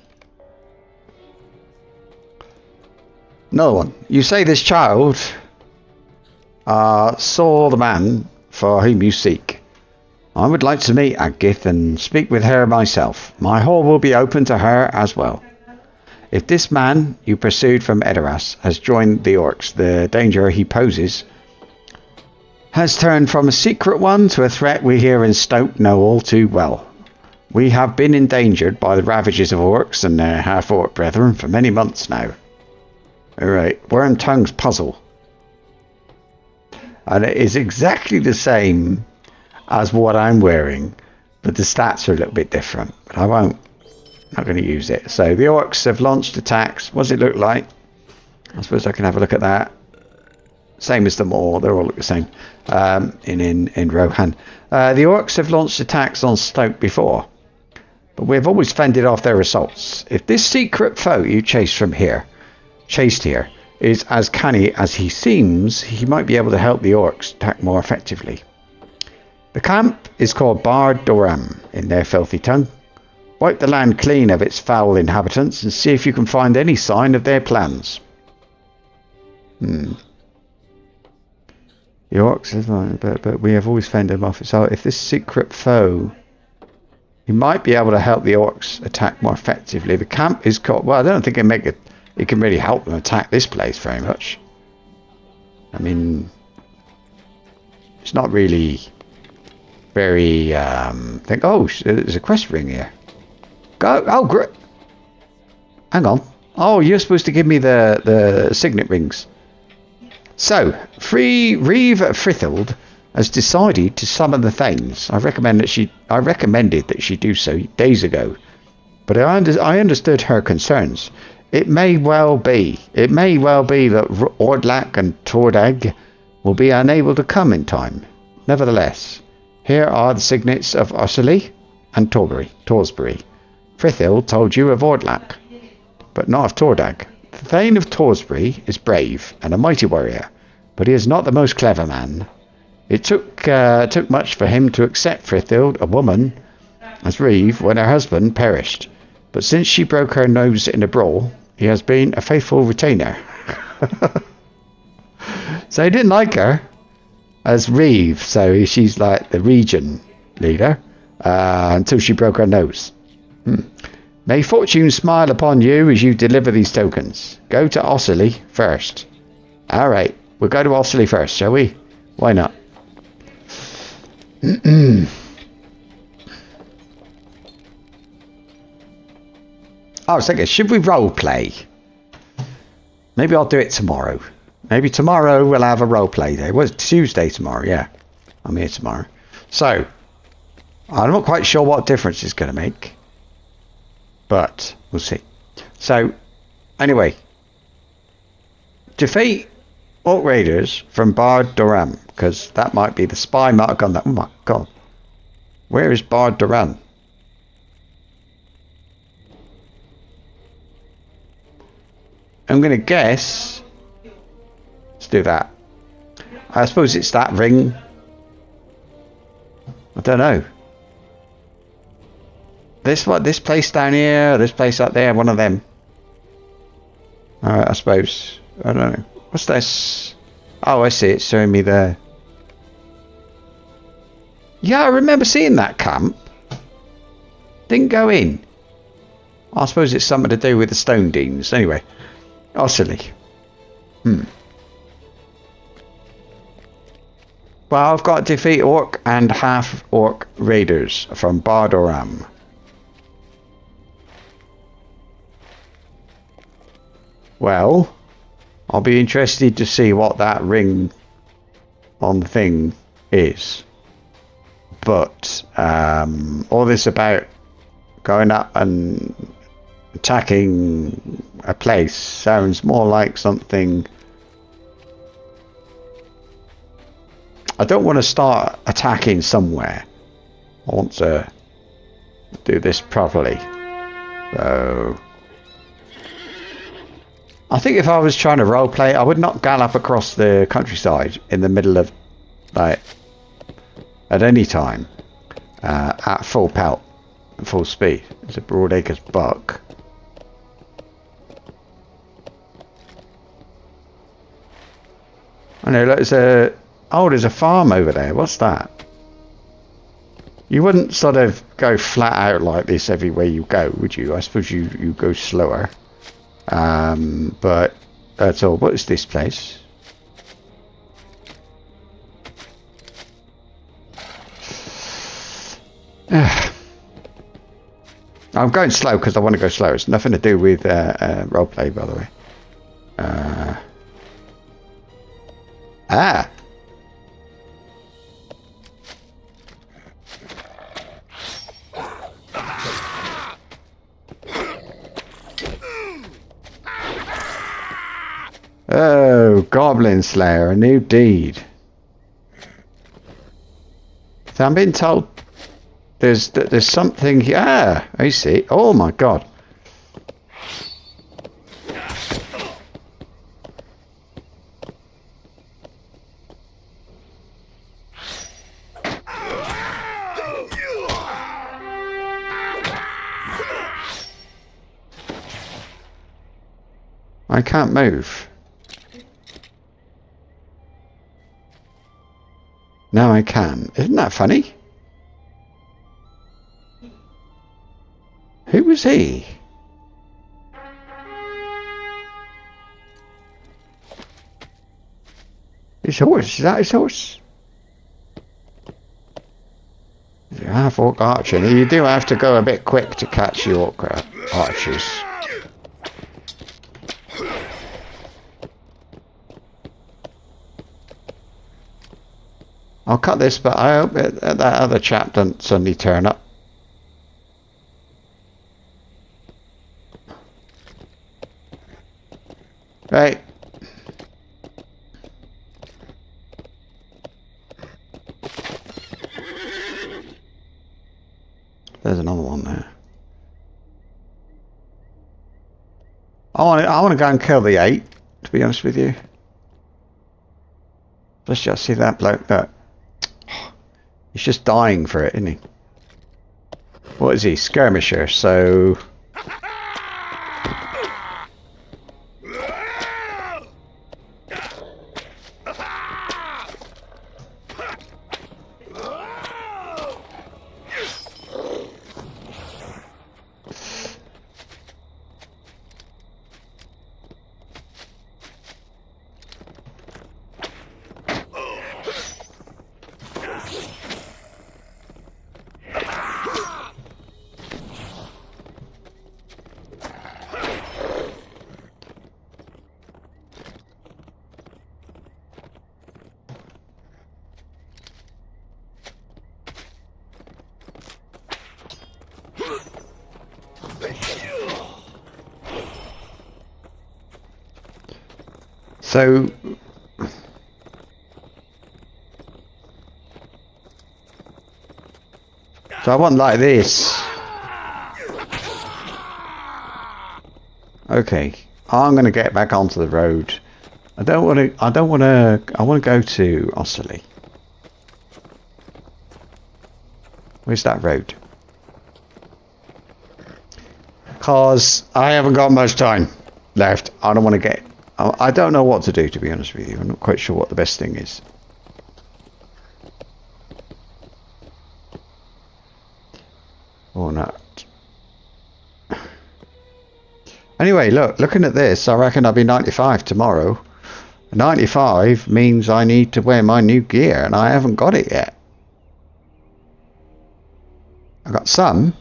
Another one. You say this child saw the man for whom you seek. I would like to meet Agith and speak with her myself. My hall will be open to her as well. If this man you pursued from Edoras has joined the orcs, the danger he poses has turned from a secret one to a threat we here in Stoke know all too well. We have been endangered by the ravages of orcs and their half-orc brethren for many months now. Alright, Wormtongue's puzzle. And it is exactly the same as what I'm wearing, but the stats are a little bit different. But I'm not going to use it. So the orcs have launched attacks. What does it look like? I suppose I can have a look at that. Same as them all. They all look the same in Rohan. The orcs have launched attacks on Stoke before, but we've always fended off their assaults. If this secret foe you chased here is as canny as he seems, he might be able to help the orcs attack more effectively. The camp is called Bar Doram in their filthy tongue. Wipe the land clean of its foul inhabitants and see if you can find any sign of their plans. The orcs, but we have always fended them off. So if this secret foe, he might be able to help the orcs attack more effectively. The camp is called. Well, I don't think it can really help them attack this place very much. I mean, it's not really very. Oh, there's a quest ring here. Go! Oh, great! Hang on. Oh, you're supposed to give me the signet rings. So, Reeve Frithild has decided to summon the Thanes. I recommended that she do so days ago, but I understood her concerns. It may well be that Ordlac and Tordag will be unable to come in time. Nevertheless, here are the signets of Osserley and Torsbury. Frithild told you of Ordlac, but not of Tordag. The Thane of Torsbury is brave and a mighty warrior, but he is not the most clever man. It took much for him to accept Frithild, a woman, as Reeve when her husband perished. But since she broke her nose in a brawl, he has been a faithful retainer. So he didn't like her as Reeve, so she's like the region leader until she broke her nose. May fortune smile upon you as you deliver these tokens. Go to Osserley first, Alright, we'll go to Ostley first, shall we? Why not? I was thinking, should we roleplay? Maybe I'll do it tomorrow. Maybe tomorrow we'll have a roleplay day. Well, it's Tuesday tomorrow, yeah. I'm here tomorrow. So, I'm not quite sure what difference it's going to make. But, we'll see. So, anyway. Defeat Orc Raiders from Bard Doran. Because that might be the spy might have gone that. Oh my god. Where is Bard Doran? I'm going to guess. Let's do that. I suppose it's that ring. I don't know. This place down here, this place up there, one of them. Alright, I suppose. I don't know. What's this? Oh, I see. It's showing me there. Yeah, I remember seeing that camp. Didn't go in. I suppose it's something to do with the stone deans. Anyway. Ostley. Well, I've got to defeat orc and half orc raiders from Bardoram. Well, I'll be interested to see what that ring on the thing is. But all this about going up and attacking a place sounds more like something. I don't want to start attacking somewhere. I want to do this properly. So I think if I was trying to roleplay, I would not gallop across the countryside in the middle of, like, at any time at full pelt, full speed. It's a Broadacre's buck. I know, there's a there's a farm over there. What's that? You wouldn't sort of go flat out like this everywhere you go, would you? I suppose you go slower. But that's all. What is this place? I'm going slow because I want to go slow. It's nothing to do with roleplay, by the way. Oh, Goblin Slayer, a new deed. So I'm being told there's something here. Ah, I see. Oh my god. I can't move. Now I can. Isn't that funny? Who was he? His horse. Is that his horse? You half orc archer. You do have to go a bit quick to catch your orc archers. I'll cut this, but I hope that other chap doesn't suddenly turn up. Right. There's another one there. I want to go and kill the 8, to be honest with you. Let's just see that bloke. That he's just dying for it, isn't he? What is he? Skirmisher. So. So I want like this. Okay, I'm gonna get back onto the road. I want to go to Osserley. Where's that road? Cause I haven't got much time left. I don't want to get. I don't know what to do, to be honest with you. I'm not quite sure what the best thing is. Or not. Anyway, looking at this, I reckon I'll be 95 tomorrow. 95 means I need to wear my new gear, and I haven't got it yet. I got some,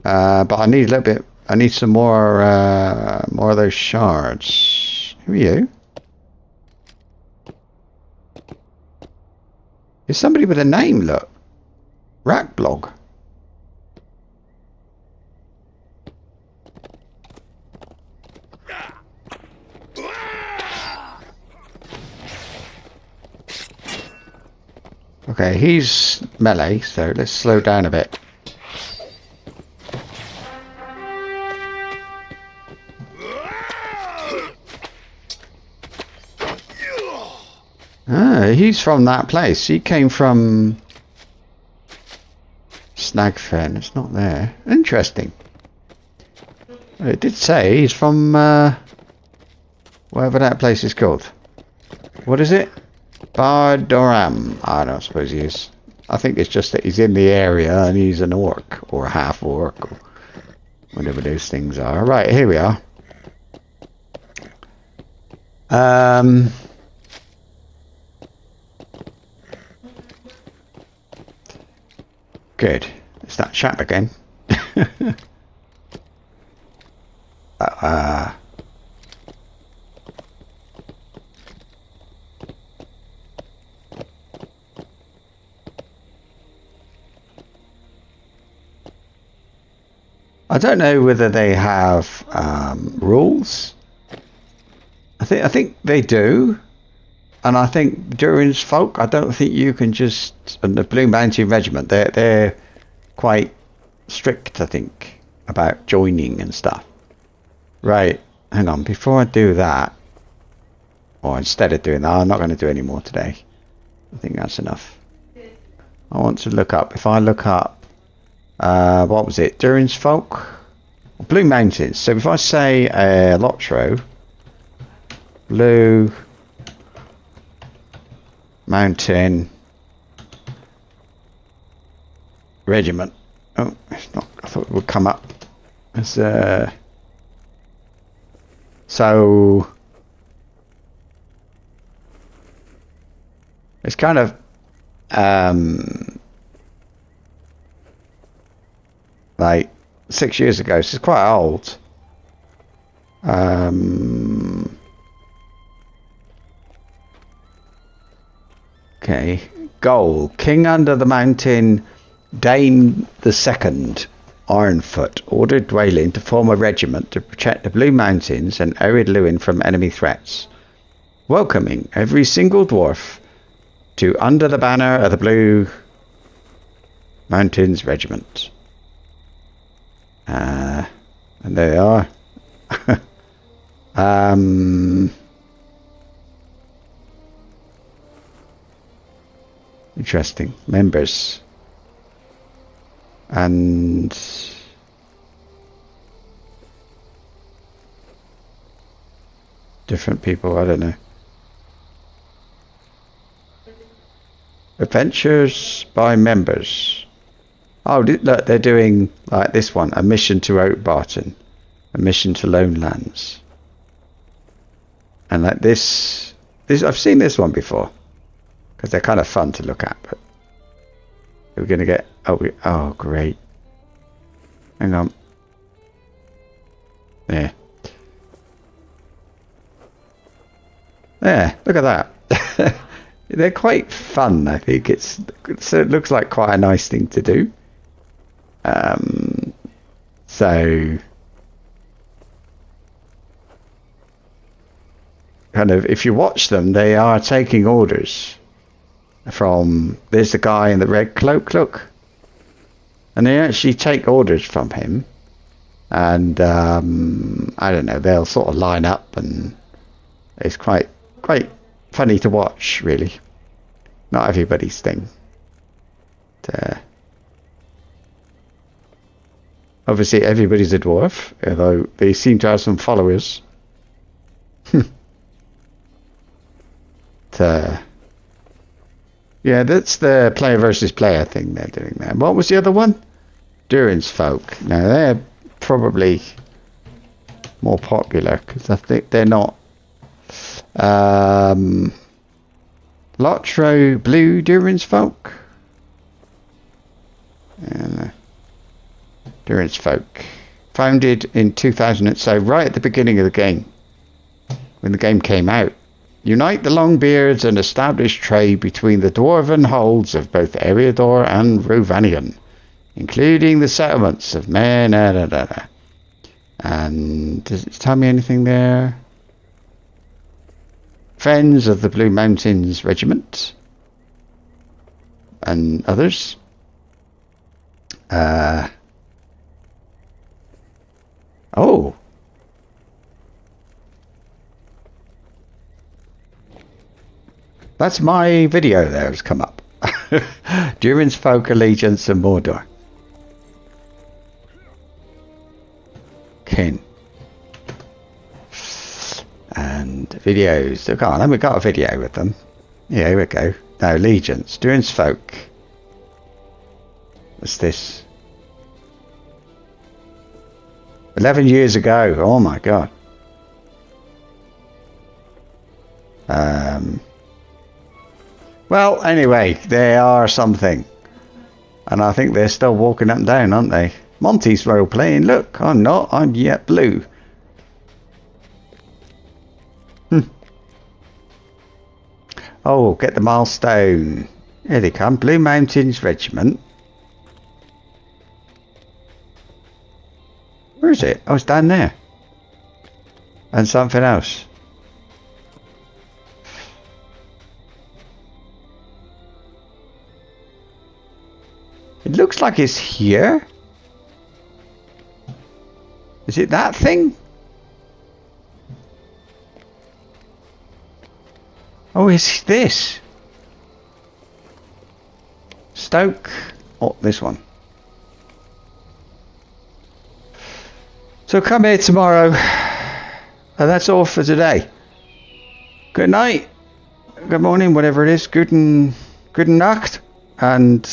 but I need a little bit. I need some more of those shards. Who are you? There's somebody with a name. Look, Rackblog. Okay, he's melee, so let's slow down a bit. Ah, he's from that place. He came from Snagfen. It's not there. Interesting. It did say he's from whatever that place is called. What is it? Bardoram. I don't suppose he is. I think it's just that he's in the area and he's an orc or a half orc or whatever those things are. Right, here we are. Good. It's that chap again. I don't know whether they have rules. I think they do, and I think Durin's folk. I don't think you can just. And the Blue Mountain Regiment, they're quite strict. I think about joining and stuff. Right, hang on. Before I do that, or instead of doing that, I'm not going to do any more today. I think that's enough. I want to look up. If I look up. What was it? Durin's folk? Blue Mountains. So if I say Lotro, Blue Mountain Regiment. Oh, it's not. I thought it would come up as so it's kind of like 6 years ago, so it's quite old. Okay, goal. King under the mountain, Dane the Second, Ironfoot, ordered Dwalin to form a regiment to protect the Blue Mountains and Ered Luin from enemy threats, welcoming every single dwarf to under the banner of the Blue Mountains Regiment. And there they are. Interesting. Members. And different people, I don't know. Adventures by members. Oh, look, they're doing like this one, a mission to Oakbarton, a mission to Lone Lands. And like this I've seen this one before, because they're kind of fun to look at, but we're going to get, oh, great. Hang on. There. There, look at that. They're quite fun, I think. It looks like quite a nice thing to do. So kind of, if you watch them, they are taking orders from, there's the guy in the red cloak, look, and they actually take orders from him. And I don't know, they'll sort of line up, and it's quite funny to watch, really. Not everybody's thing. Obviously everybody's a dwarf, although they seem to have some followers. Yeah, that's the player versus player thing they're doing there. What was the other one? Durin's folk. Now they're probably more popular because I think they're not Lotro Blue Durin's folk. And Durin's folk, founded in 2000, so right at the beginning of the game, when the game came out. Unite the Longbeards and establish trade between the dwarven holds of both Eriador and Rovanion, including the settlements of And does it tell me anything there? Friends of the Blue Mountains Regiment and others. Oh. That's my video there has come up. Durin's Folk Allegiance and Mordor. Kin. And videos. Look on, we got a video with them. Yeah, here we go. No, Allegiance. Durin's Folk. What's this? 11 years ago. Oh my god. Well, anyway, they are something. And I think they're still walking up and down, aren't they? Monty's role playing. Look, I'm not. I'm yet blue. Oh, get the milestone. Here they come. Blue Mountains Regiment. Where is it? Oh, it's down there. And something else. It looks like it's here. Is it that thing? Oh, it's this. Stoke. Oh, this one. So come here tomorrow. And that's all for today. Good night. Good morning, whatever it is. Guten Nacht. And